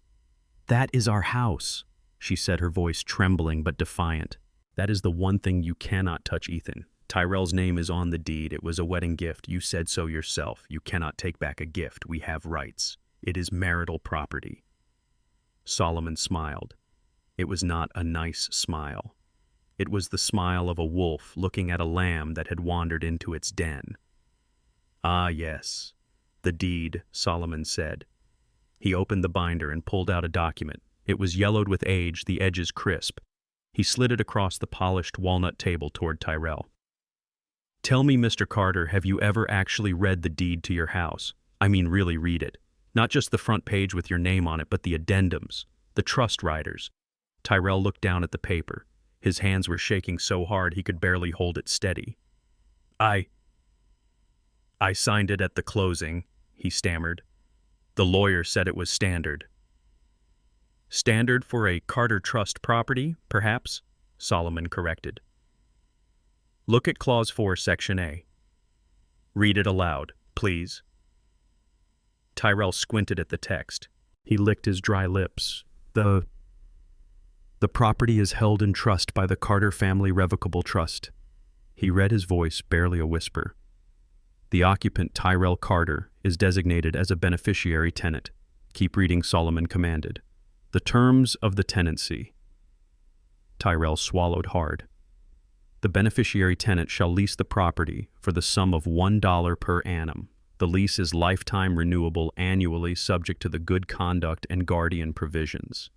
"That is our house," she said, her voice trembling but defiant. "That is the one thing you cannot touch, Ethan. Tyrell's name is on the deed. It was a wedding gift. You said so yourself. You cannot take back a gift. We have rights. It is marital property." Solomon smiled. It was not a nice smile. It was the smile of a wolf looking at a lamb that had wandered into its den. "Ah, yes. The deed," Solomon said. He opened the binder and pulled out a document. It was yellowed with age, the edges crisp. He slid it across the polished walnut table toward Tyrell. "Tell me, Mr. Carter, have you ever actually read the deed to your house? I mean, really read it. Not just the front page with your name on it, but the addendums, the trust riders." Tyrell looked down at the paper. His hands were shaking so hard he could barely hold it steady. I signed it at the closing," he stammered. "The lawyer said it was standard." "Standard for a Carter Trust property, perhaps?" Solomon corrected. "Look at Clause 4, Section A. Read it aloud, please." Tyrell squinted at the text. He licked his dry lips. The property is held in trust by the Carter Family Revocable Trust." He read, his voice barely a whisper. "The occupant, Tyrell Carter, is designated as a beneficiary tenant." "Keep reading," Solomon commanded. "The terms of the tenancy." Tyrell swallowed hard. "The beneficiary tenant shall lease the property for the sum of $1 per annum. The lease is lifetime renewable annually, subject to the good conduct and guardian provisions."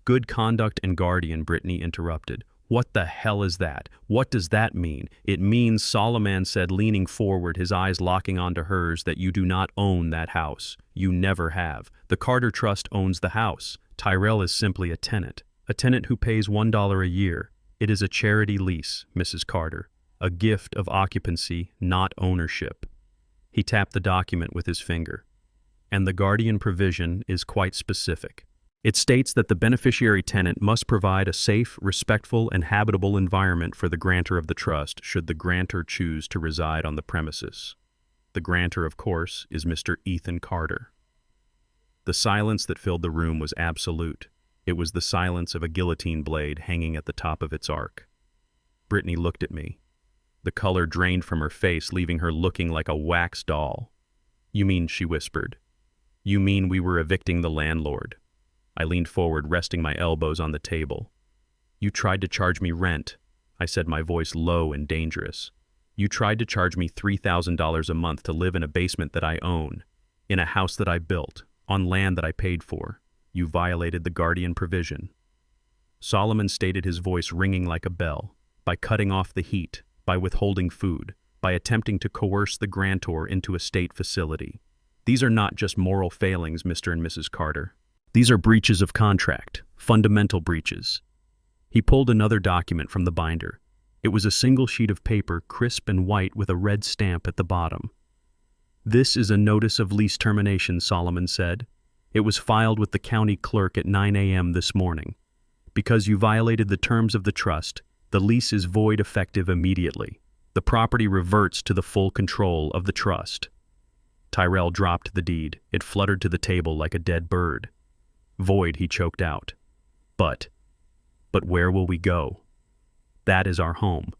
Good conduct and guardian, Brittany interrupted. What the hell is that? What does that mean? It means, Solomon said, leaning forward, his eyes locking onto hers, that you do not own that house. You never have. The Carter Trust owns the house. Tyrell is simply a tenant who pays $1 a year. It is a charity lease, Mrs. Carter, a gift of occupancy, not ownership. He tapped the document with his finger. And the guardian provision is quite specific. It states that the beneficiary tenant must provide a safe, respectful, and habitable environment for the grantor of the trust should the grantor choose to reside on the premises. The grantor, of course, is Mr. Ethan Carter. The silence that filled the room was absolute. It was the silence of a guillotine blade hanging at the top of its arc. Brittany looked at me. The color drained from her face, leaving her looking like a wax doll. "You mean," she whispered, "you mean we were evicting the landlord?" I leaned forward, resting my elbows on the table. "You tried to charge me rent," I said, my voice low and dangerous. "You tried to charge me $3,000 a month to live in a basement that I own, in a house that I built, on land that I paid for. You violated the guardian provision." Solomon stated, his voice ringing like a bell, "by cutting off the heat, by withholding food, by attempting to coerce the grantor into a state facility. These are not just moral failings, Mr. and Mrs. Carter. These are breaches of contract, fundamental breaches." He pulled another document from the binder. It was a single sheet of paper, crisp and white with a red stamp at the bottom. "This is a notice of lease termination," Solomon said. "It was filed with the county clerk at 9 a.m. this morning. Because you violated the terms of the trust, the lease is void effective immediately. The property reverts to the full control of the trust." Tyrell dropped the deed. It fluttered to the table like a dead bird. "Void," he choked out. But where will we go? That is our home."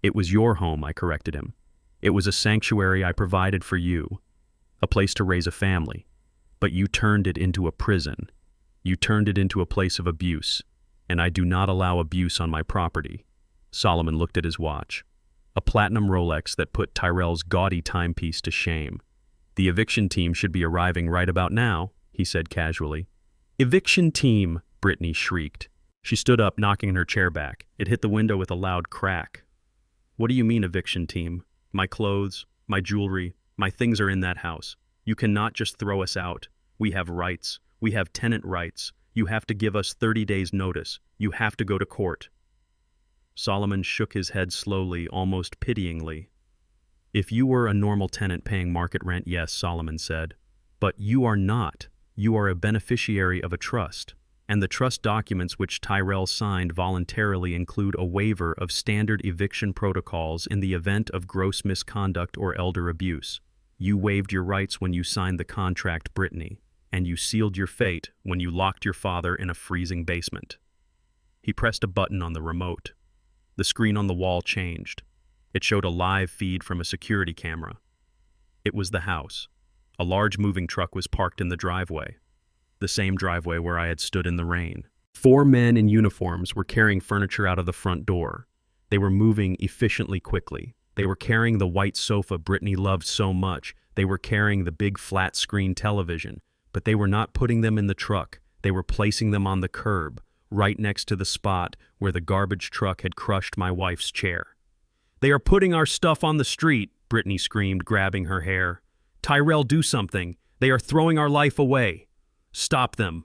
"It was your home," I corrected him. "It was a sanctuary I provided for you, a place to raise a family. But you turned it into a prison. You turned it into a place of abuse, and I do not allow abuse on my property." Solomon looked at his watch. A platinum Rolex that put Tyrell's gaudy timepiece to shame. "The eviction team should be arriving right about now," he said casually. "Eviction team!" Brittany shrieked. She stood up, knocking her chair back. It hit the window with a loud crack. "What do you mean, eviction team? My clothes, my jewelry, my things are in that house. You cannot just throw us out. We have rights. We have tenant rights. You have to give us 30 days' notice. You have to go to court." Solomon shook his head slowly, almost pityingly. "If you were a normal tenant paying market rent, yes," Solomon said. "But you are not. You are a beneficiary of a trust, and the trust documents which Tyrell signed voluntarily include a waiver of standard eviction protocols in the event of gross misconduct or elder abuse. You waived your rights when you signed the contract, Brittany, and you sealed your fate when you locked your father in a freezing basement." He pressed a button on the remote. The screen on the wall changed. It showed a live feed from a security camera. It was the house. A large moving truck was parked in the driveway, the same driveway where I had stood in the rain. 4 men in uniforms were carrying furniture out of the front door. They were moving efficiently quickly. They were carrying the white sofa Brittany loved so much. They were carrying the big flat-screen television, but they were not putting them in the truck. They were placing them on the curb, right next to the spot where the garbage truck had crushed my wife's chair. "They are putting our stuff on the street," Brittany screamed, grabbing her hair. "Tyrell, do something. They are throwing our life away. Stop them."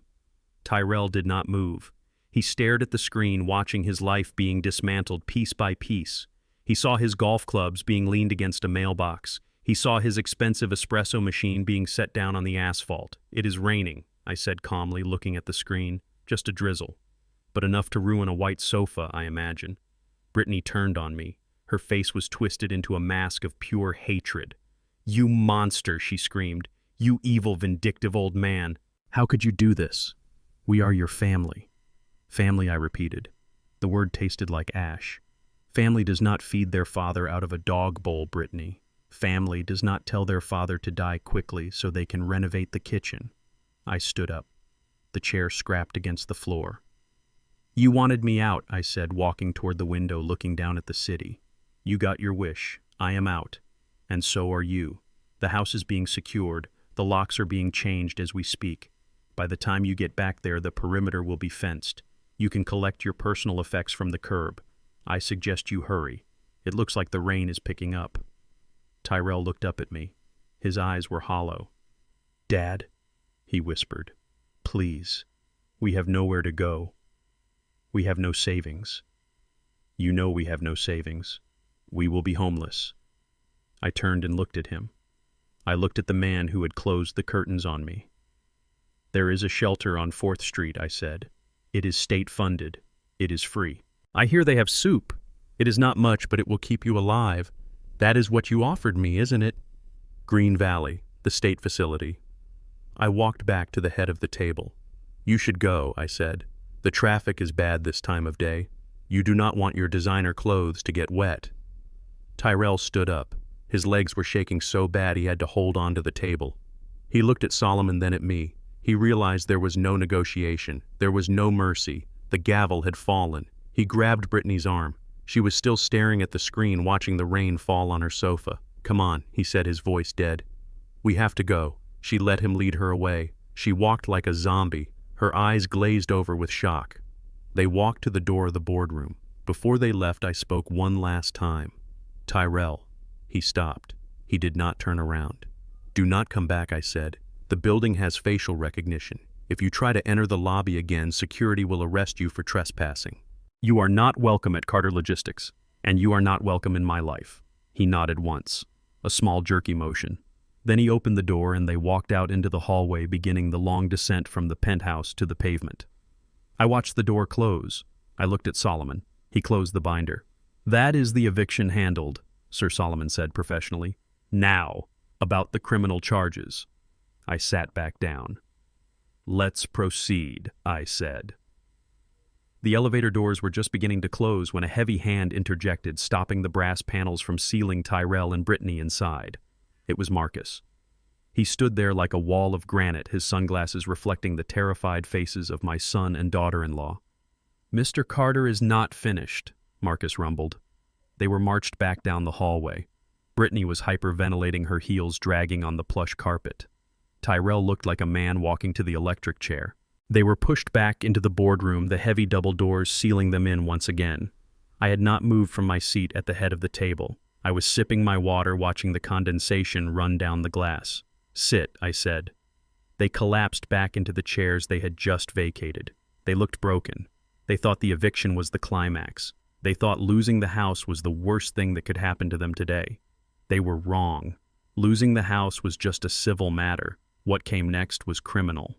Tyrell did not move. He stared at the screen, watching his life being dismantled piece by piece. He saw his golf clubs being leaned against a mailbox. He saw his expensive espresso machine being set down on the asphalt. "It is raining," I said calmly, looking at the screen. "Just a drizzle. But enough to ruin a white sofa, I imagine." Brittany turned on me. Her face was twisted into a mask of pure hatred. "You monster," she screamed. "You evil, vindictive old man. How could you do this? We are your family." "Family," I repeated. The word tasted like ash. "Family does not feed their father out of a dog bowl, Brittany. Family does not tell their father to die quickly so they can renovate the kitchen." I stood up. The chair scrapped against the floor. "You wanted me out," I said, walking toward the window, looking down at the city. "You got your wish. I am out. And so are you. The house is being secured. The locks are being changed as we speak. By the time you get back there, the perimeter will be fenced. You can collect your personal effects from the curb. I suggest you hurry. It looks like the rain is picking up." Tyrell looked up at me. His eyes were hollow. "Dad," he whispered, "please. We have nowhere to go. We have no savings. You know we have no savings. We will be homeless." I turned and looked at him. I looked at the man who had closed the curtains on me. "There is a shelter on 4th Street, I said. "It is state-funded. It is free." "I hear they have soup. It is not much, but it will keep you alive. That is what you offered me, isn't it?" "Green Valley, the state facility." I walked back to the head of the table. "You should go," I said. "The traffic is bad this time of day. You do not want your designer clothes to get wet." Tyrell stood up. His legs were shaking so bad he had to hold on to the table. He looked at Solomon, then at me. He realized there was no negotiation. There was no mercy. The gavel had fallen. He grabbed Brittany's arm. She was still staring at the screen, watching the rain fall on her sofa. "Come on," he said, his voice dead. "We have to go." She let him lead her away. She walked like a zombie, her eyes glazed over with shock. They walked to the door of the boardroom. Before they left, I spoke one last time. "Tyrell." He stopped. He did not turn around. "Do not come back," I said. "The building has facial recognition. If you try to enter the lobby again, security will arrest you for trespassing. You are not welcome at Carter Logistics, and you are not welcome in my life." He nodded once, a small jerky motion. Then he opened the door and they walked out into the hallway, beginning the long descent from the penthouse to the pavement. I watched the door close. I looked at Solomon. He closed the binder. "That is the eviction handled," Sir Solomon said professionally. "Now, about the criminal charges." I sat back down. "Let's proceed," I said. The elevator doors were just beginning to close when a heavy hand interjected, stopping the brass panels from sealing Tyrell and Brittany inside. It was Marcus. He stood there like a wall of granite, his sunglasses reflecting the terrified faces of my son and daughter-in-law. "Mr. Carter is not finished," Marcus rumbled. They were marched back down the hallway. Brittany was hyperventilating, her heels dragging on the plush carpet. Tyrell looked like a man walking to the electric chair. They were pushed back into the boardroom, the heavy double doors sealing them in once again. I had not moved from my seat at the head of the table. I was sipping my water, watching the condensation run down the glass. "Sit," I said. They collapsed back into the chairs they had just vacated. They looked broken. They thought the eviction was the climax. They thought losing the house was the worst thing that could happen to them today. They were wrong. Losing the house was just a civil matter. What came next was criminal.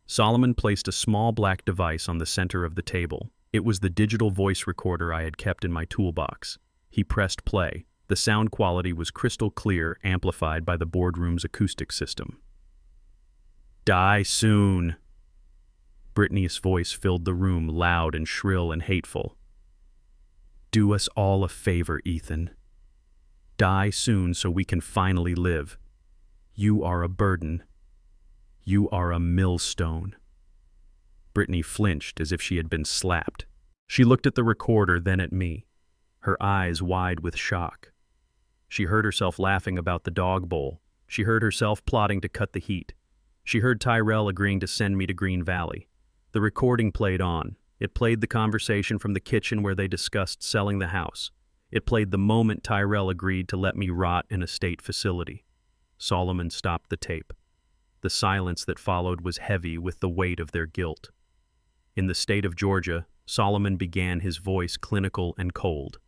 Solomon placed a small black device on the center of the table. It was the digital voice recorder I had kept in my toolbox. He pressed play. The sound quality was crystal clear, amplified by the boardroom's acoustic system. "Die soon." Brittany's voice filled the room, loud and shrill and hateful. "Do us all a favor, Ethan. Die soon so we can finally live. You are a burden. You are a millstone." Brittany flinched as if she had been slapped. She looked at the recorder, then at me, her eyes wide with shock. She heard herself laughing about the dog bowl. She heard herself plotting to cut the heat. She heard Tyrell agreeing to send me to Green Valley. The recording played on. It played the conversation from the kitchen where they discussed selling the house. It played the moment Tyrell agreed to let me rot in a state facility. Solomon stopped the tape. The silence that followed was heavy with the weight of their guilt. In the state of Georgia, Solomon began, his voice clinical and cold.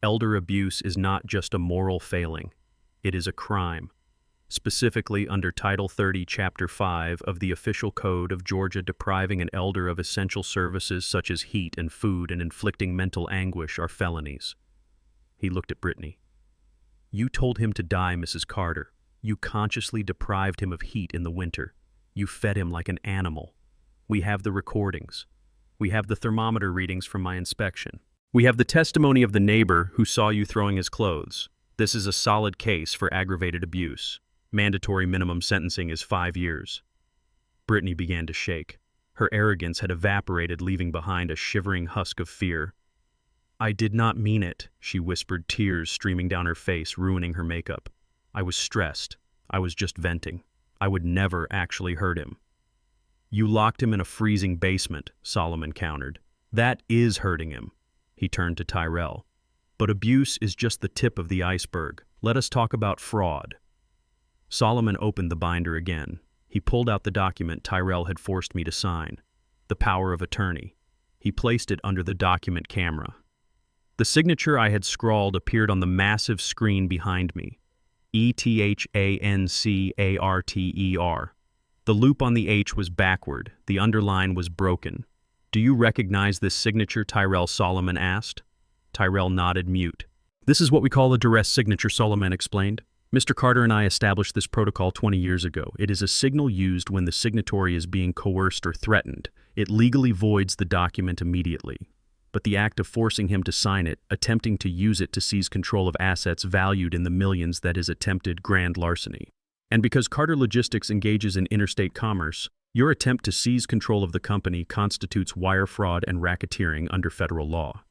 Elder abuse is not just a moral failing. It is a crime. Specifically under Title 30, Chapter 5 of the Official Code of Georgia, depriving an elder of essential services such as heat and food and inflicting mental anguish are felonies. He looked at Brittany. "You told him to die, Mrs. Carter. You consciously deprived him of heat in the winter. You fed him like an animal. We have the recordings. We have the thermometer readings from my inspection. We have the testimony of the neighbor who saw you throwing his clothes. This is a solid case for aggravated abuse. Mandatory minimum sentencing is 5 years. Brittany began to shake. Her arrogance had evaporated, leaving behind a shivering husk of fear. "I did not mean it," she whispered, tears streaming down her face, ruining her makeup. "I was stressed. I was just venting. I would never actually hurt him." You locked him in a freezing basement, Solomon countered. That is hurting him. He turned to Tyrell. But abuse is just the tip of the iceberg. Let us talk about fraud. Solomon opened the binder again. He pulled out the document Tyrell had forced me to sign, the power of attorney. He placed it under the document camera. The signature I had scrawled appeared on the massive screen behind me. ETHANCARTER. The loop on the H was backward. The underline was broken. Do you recognize this signature? Tyrell Solomon asked. Tyrell nodded mute. This is what we call a duress signature, Solomon explained. Mr. Carter and I established this protocol 20 years ago. It is a signal used when the signatory is being coerced or threatened. It legally voids the document immediately. But the act of forcing him to sign it, attempting to use it to seize control of assets valued in the millions, that is attempted grand larceny. And because Carter Logistics engages in interstate commerce, your attempt to seize control of the company constitutes wire fraud and racketeering under federal law.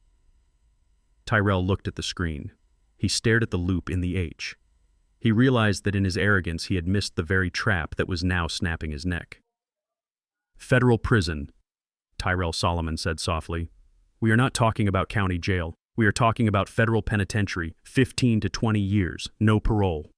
Tyrell looked at the screen. He stared at the loop in the H. He realized that in his arrogance he had missed the very trap that was now snapping his neck. Federal prison, Tyrell Solomon said softly. We are not talking about county jail. We are talking about federal penitentiary, 15 to 20 years, no parole.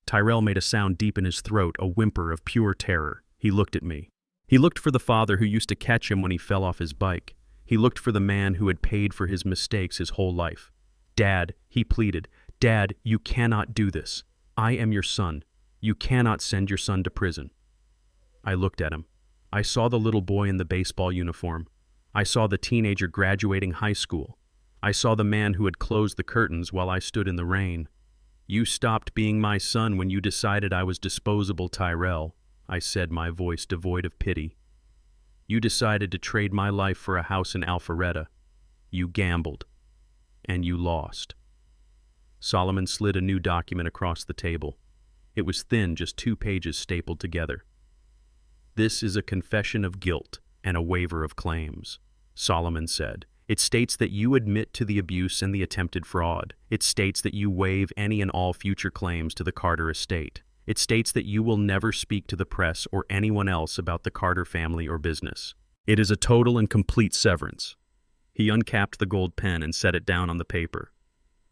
Tyrell made a sound deep in his throat, a whimper of pure terror. He looked at me. He looked for the father who used to catch him when he fell off his bike. He looked for the man who had paid for his mistakes his whole life. Dad, he pleaded, Dad, you cannot do this. I am your son. You cannot send your son to prison. I looked at him. I saw the little boy in the baseball uniform. I saw the teenager graduating high school. I saw the man who had closed the curtains while I stood in the rain. You stopped being my son when you decided I was disposable, Tyrell, I said, my voice devoid of pity. You decided to trade my life for a house in Alpharetta. You gambled. And you lost. Solomon slid a new document across the table. It was thin, just 2 pages stapled together. This is a confession of guilt and a waiver of claims, Solomon said. It states that you admit to the abuse and the attempted fraud. It states that you waive any and all future claims to the Carter estate. It states that you will never speak to the press or anyone else about the Carter family or business. It is a total and complete severance. He uncapped the gold pen and set it down on the paper.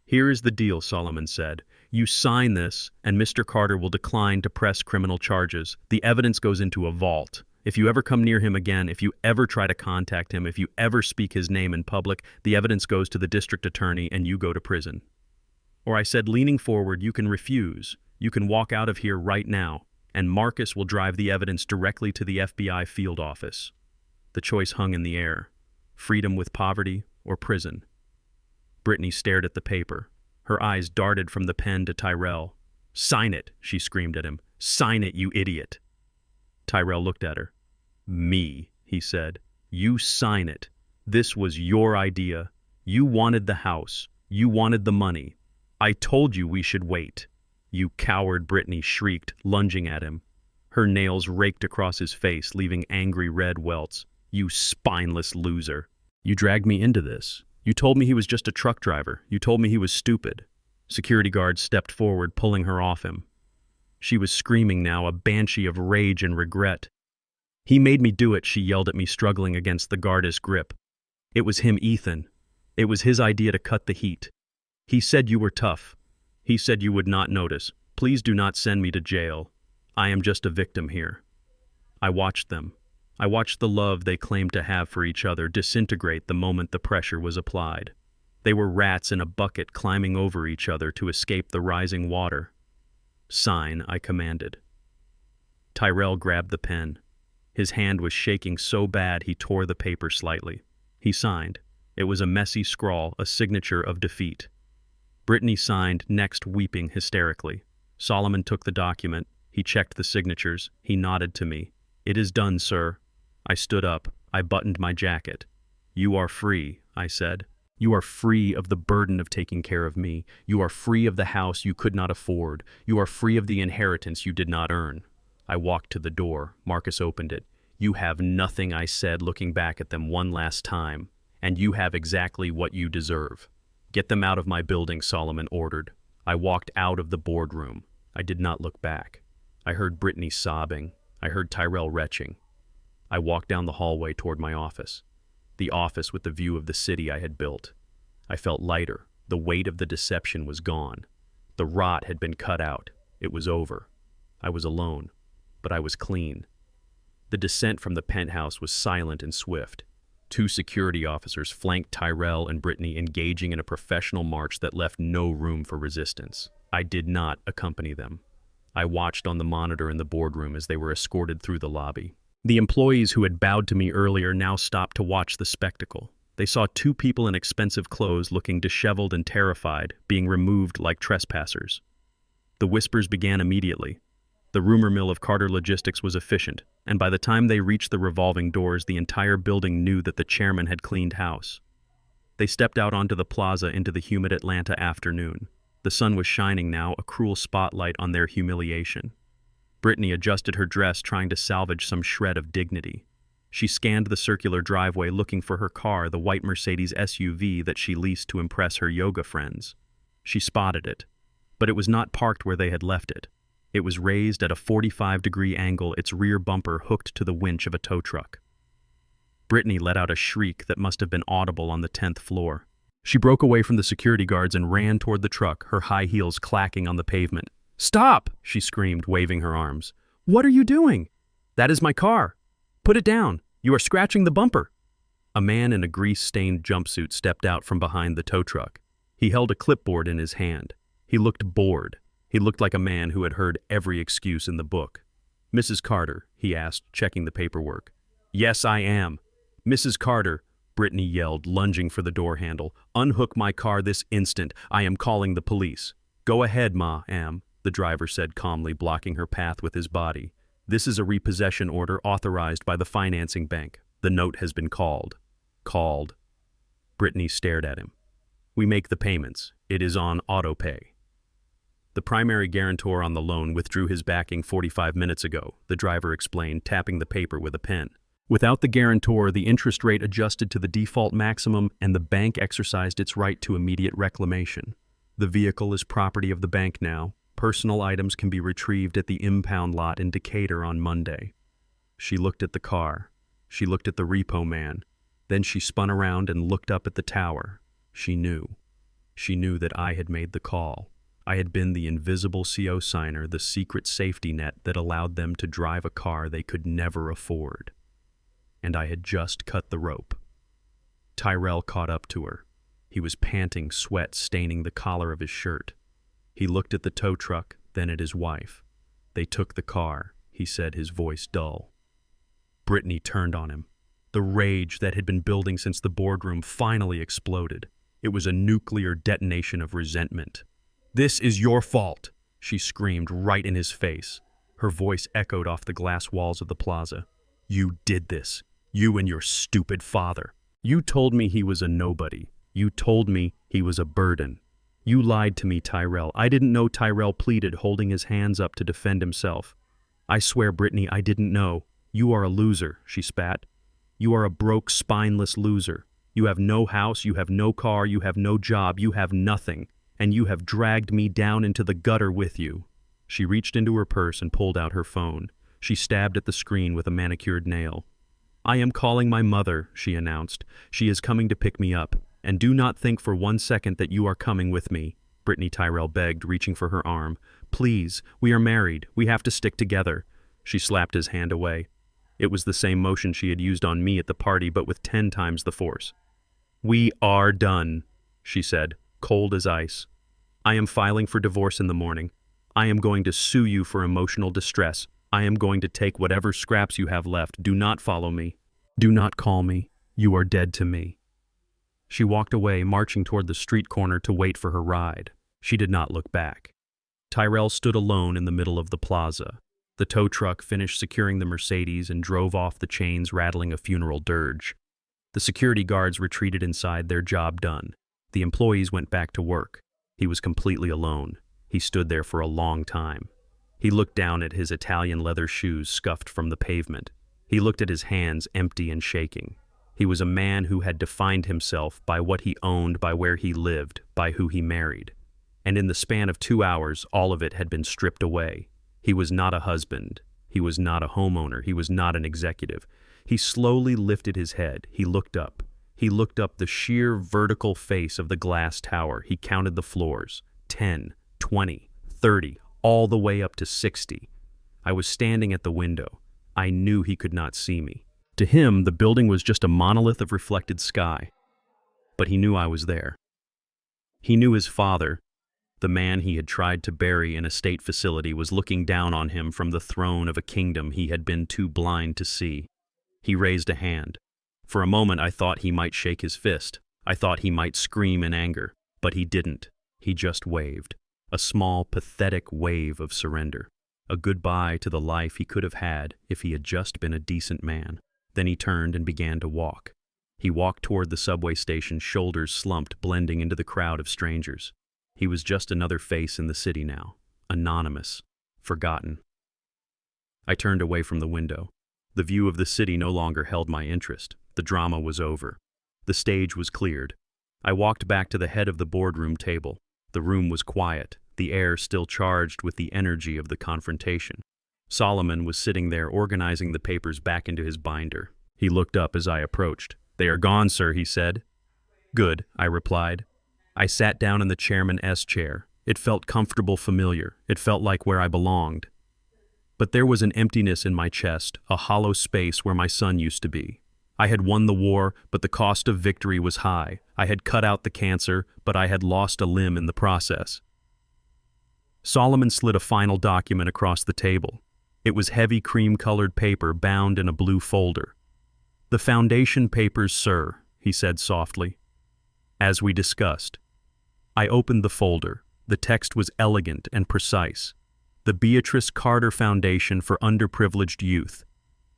Here is the deal, Solomon said. You sign this, and Mr. Carter will decline to press criminal charges. The evidence goes into a vault. If you ever come near him again, if you ever try to contact him, if you ever speak his name in public, the evidence goes to the district attorney and you go to prison. Or I said, leaning forward, you can refuse. You can walk out of here right now, and Marcus will drive the evidence directly to the FBI field office. The choice hung in the air. Freedom with poverty or prison. Brittany stared at the paper. Her eyes darted from the pen to Tyrell. Sign it, she screamed at him. Sign it, you idiot. Tyrell looked at her. Me, he said. You sign it. This was your idea. You wanted the house. You wanted the money. I told you we should wait. You coward, Brittany shrieked, lunging at him. Her nails raked across his face, leaving angry red welts. You spineless loser. You dragged me into this. You told me he was just a truck driver. You told me he was stupid. Security guards stepped forward, pulling her off him. She was screaming now, a banshee of rage and regret. He made me do it, she yelled at me, struggling against the guard's grip. It was him, Ethan. It was his idea to cut the heat. He said you were tough. He said you would not notice. Please do not send me to jail. I am just a victim here. I watched them. I watched the love they claimed to have for each other disintegrate the moment the pressure was applied. They were rats in a bucket climbing over each other to escape the rising water. Sign, I commanded. Tyrell grabbed the pen. His hand was shaking so bad he tore the paper slightly. He signed. It was a messy scrawl, a signature of defeat. Brittany signed, next weeping hysterically. Solomon took the document. He checked the signatures. He nodded to me. It is done, sir. I stood up. I buttoned my jacket. You are free, I said. You are free of the burden of taking care of me. You are free of the house you could not afford. You are free of the inheritance you did not earn. I walked to the door. Marcus opened it. You have nothing, I said, looking back at them one last time. And you have exactly what you deserve. Get them out of my building, Solomon ordered. I walked out of the boardroom. I did not look back. I heard Brittany sobbing. I heard Tyrell retching. I walked down the hallway toward my office. The office with the view of the city I had built. I felt lighter. The weight of the deception was gone. The rot had been cut out. It was over. I was alone, but I was clean. The descent from the penthouse was silent and swift. 2 security officers flanked Tyrell and Brittany, engaging in a professional march that left no room for resistance. I did not accompany them. I watched on the monitor in the boardroom as they were escorted through the lobby. The employees who had bowed to me earlier now stopped to watch the spectacle. They saw 2 people in expensive clothes looking disheveled and terrified, being removed like trespassers. The whispers began immediately. The rumor mill of Carter Logistics was efficient, and by the time they reached the revolving doors, the entire building knew that the chairman had cleaned house. They stepped out onto the plaza into the humid Atlanta afternoon. The sun was shining now, a cruel spotlight on their humiliation. Brittany adjusted her dress, trying to salvage some shred of dignity. She scanned the circular driveway looking for her car, the white Mercedes SUV that she leased to impress her yoga friends. She spotted it, but it was not parked where they had left it. It was raised at a 45-degree angle, its rear bumper hooked to the winch of a tow truck. Brittany let out a shriek that must have been audible on the 10th floor. She broke away from the security guards and ran toward the truck, her high heels clacking on the pavement. "Stop!" she screamed, waving her arms. "What are you doing?" "That is my car. Put it down. You are scratching the bumper." A man in a grease-stained jumpsuit stepped out from behind the tow truck. He held a clipboard in his hand. He looked bored. He looked like a man who had heard every excuse in the book. "Mrs. Carter," he asked, checking the paperwork. "Yes, I am." "Mrs. Carter," Brittany yelled, lunging for the door handle. "Unhook my car this instant. I am calling the police." "Go ahead, ma'am," the driver said calmly, blocking her path with his body. "This is a repossession order authorized by the financing bank. The note has been called." "Called?" Brittany stared at him. "We make the payments. It is on auto pay." "The primary guarantor on the loan withdrew his backing 45 minutes ago," the driver explained, tapping the paper with a pen. "Without the guarantor, the interest rate adjusted to the default maximum and the bank exercised its right to immediate reclamation. The vehicle is property of the bank now. Personal items can be retrieved at the impound lot in Decatur on Monday." She looked at the car. She looked at the repo man. Then she spun around and looked up at the tower. She knew. She knew that I had made the call. I had been the invisible CO signer, the secret safety net that allowed them to drive a car they could never afford. And I had just cut the rope. Tyrell caught up to her. He was panting, sweat staining the collar of his shirt. He looked at the tow truck, then at his wife. "They took the car," he said, his voice dull. Brittany turned on him. The rage that had been building since the boardroom finally exploded. It was a nuclear detonation of resentment. "This is your fault," she screamed right in his face. Her voice echoed off the glass walls of the plaza. "You did this. You and your stupid father. You told me he was a nobody. You told me he was a burden. You lied to me, Tyrell. I didn't know," Tyrell pleaded, holding his hands up to defend himself. "I swear, Brittany, I didn't know. You are a loser," she spat. "You are a broke, spineless loser. You have no house, you have no car, you have no job, you have nothing. And you have dragged me down into the gutter with you." She reached into her purse and pulled out her phone. She stabbed at the screen with a manicured nail. "I am calling my mother," she announced. "She is coming to pick me up. And do not think for 1 second that you are coming with me," Brittany Tyrell begged, reaching for her arm. "Please, we are married. We have to stick together." She slapped his hand away. It was the same motion she had used on me at the party, but with 10 times the force. "We are done," she said, cold as ice. "I am filing for divorce in the morning. I am going to sue you for emotional distress. I am going to take whatever scraps you have left. Do not follow me. Do not call me. You are dead to me." She walked away, marching toward the street corner to wait for her ride. She did not look back. Tyrell stood alone in the middle of the plaza. The tow truck finished securing the Mercedes and drove off the chains, rattling a funeral dirge. The security guards retreated inside, their job done. The employees went back to work. He was completely alone. He stood there for a long time. He looked down at his Italian leather shoes scuffed from the pavement. He looked at his hands, empty and shaking. He was a man who had defined himself by what he owned, by where he lived, by who he married. And in the span of 2 hours, all of it had been stripped away. He was not a husband. He was not a homeowner. He was not an executive. He slowly lifted his head. He looked up. He looked up the sheer vertical face of the glass tower. He counted the floors. 10, 20, 30, all the way up to 60. I was standing at the window. I knew he could not see me. To him, the building was just a monolith of reflected sky. But he knew I was there. He knew his father, the man he had tried to bury in a state facility, was looking down on him from the throne of a kingdom he had been too blind to see. He raised a hand. For a moment I thought he might shake his fist. I thought he might scream in anger. But he didn't. He just waved. A small, pathetic wave of surrender. A goodbye to the life he could have had if he had just been a decent man. Then he turned and began to walk. He walked toward the subway station, shoulders slumped, blending into the crowd of strangers. He was just another face in the city now. Anonymous. Forgotten. I turned away from the window. The view of the city no longer held my interest. The drama was over. The stage was cleared. I walked back to the head of the boardroom table. The room was quiet, the air still charged with the energy of the confrontation. Solomon was sitting there organizing the papers back into his binder. He looked up as I approached. "They are gone, sir," he said. "Good," I replied. I sat down in the chairman's chair. It felt comfortable, familiar. It felt like where I belonged. But there was an emptiness in my chest, a hollow space where my son used to be. I had won the war, but the cost of victory was high. I had cut out the cancer, but I had lost a limb in the process. Solomon slid a final document across the table. It was heavy cream-colored paper bound in a blue folder. "The foundation papers, sir," he said softly. "As we discussed." I opened the folder. The text was elegant and precise. "The Beatrice Carter Foundation for Underprivileged Youth."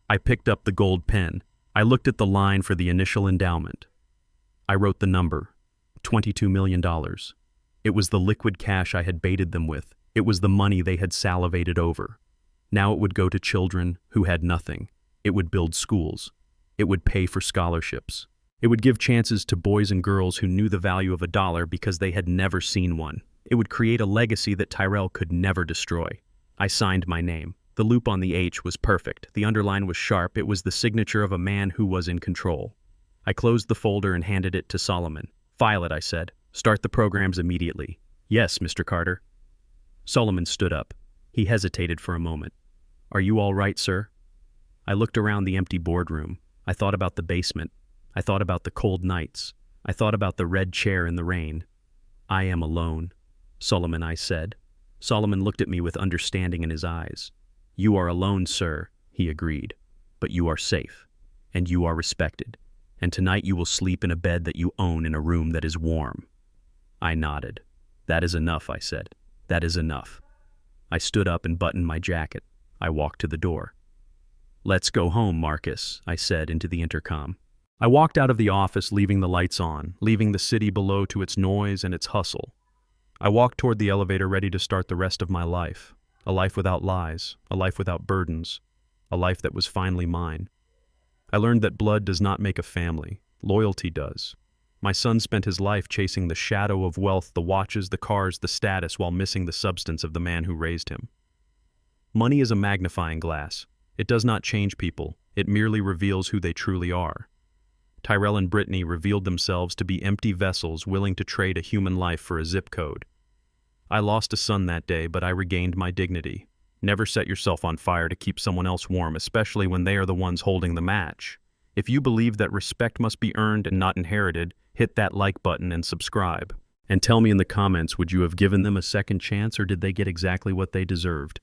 I picked up the gold pen. I looked at the line for the initial endowment. I wrote the number, $22 million. It was the liquid cash I had baited them with. It was the money they had salivated over. Now it would go to children who had nothing. It would build schools. It would pay for scholarships. It would give chances to boys and girls who knew the value of a dollar because they had never seen one. It would create a legacy that Tyrell could never destroy. I signed my name. The loop on the H was perfect. The underline was sharp. It was the signature of a man who was in control. I closed the folder and handed it to Solomon. "File it," I said. "Start the programs immediately." "Yes, Mr. Carter." Solomon stood up. He hesitated for a moment. "Are you all right, sir?" I looked around the empty boardroom. I thought about the basement. I thought about the cold nights. I thought about the red chair in the rain. "I am alone, Solomon," I said. Solomon looked at me with understanding in his eyes. "You are alone, sir," he agreed. "But you are safe, and you are respected. And tonight you will sleep in a bed that you own in a room that is warm." I nodded. "That is enough," I said. "That is enough." I stood up and buttoned my jacket. I walked to the door. "Let's go home, Marcus," I said into the intercom. I walked out of the office, leaving the lights on, leaving the city below to its noise and its hustle. I walked toward the elevator, ready to start the rest of my life. A life without lies, a life without burdens, a life that was finally mine. I learned that blood does not make a family. Loyalty does. My son spent his life chasing the shadow of wealth, the watches, the cars, the status, while missing the substance of the man who raised him. Money is a magnifying glass. It does not change people. It merely reveals who they truly are. Tyrell and Brittany revealed themselves to be empty vessels willing to trade a human life for a zip code. I lost a son that day, but I regained my dignity. Never set yourself on fire to keep someone else warm, especially when they are the ones holding the match. If you believe that respect must be earned and not inherited, hit that like button and subscribe. And tell me in the comments, would you have given them a second chance, or did they get exactly what they deserved?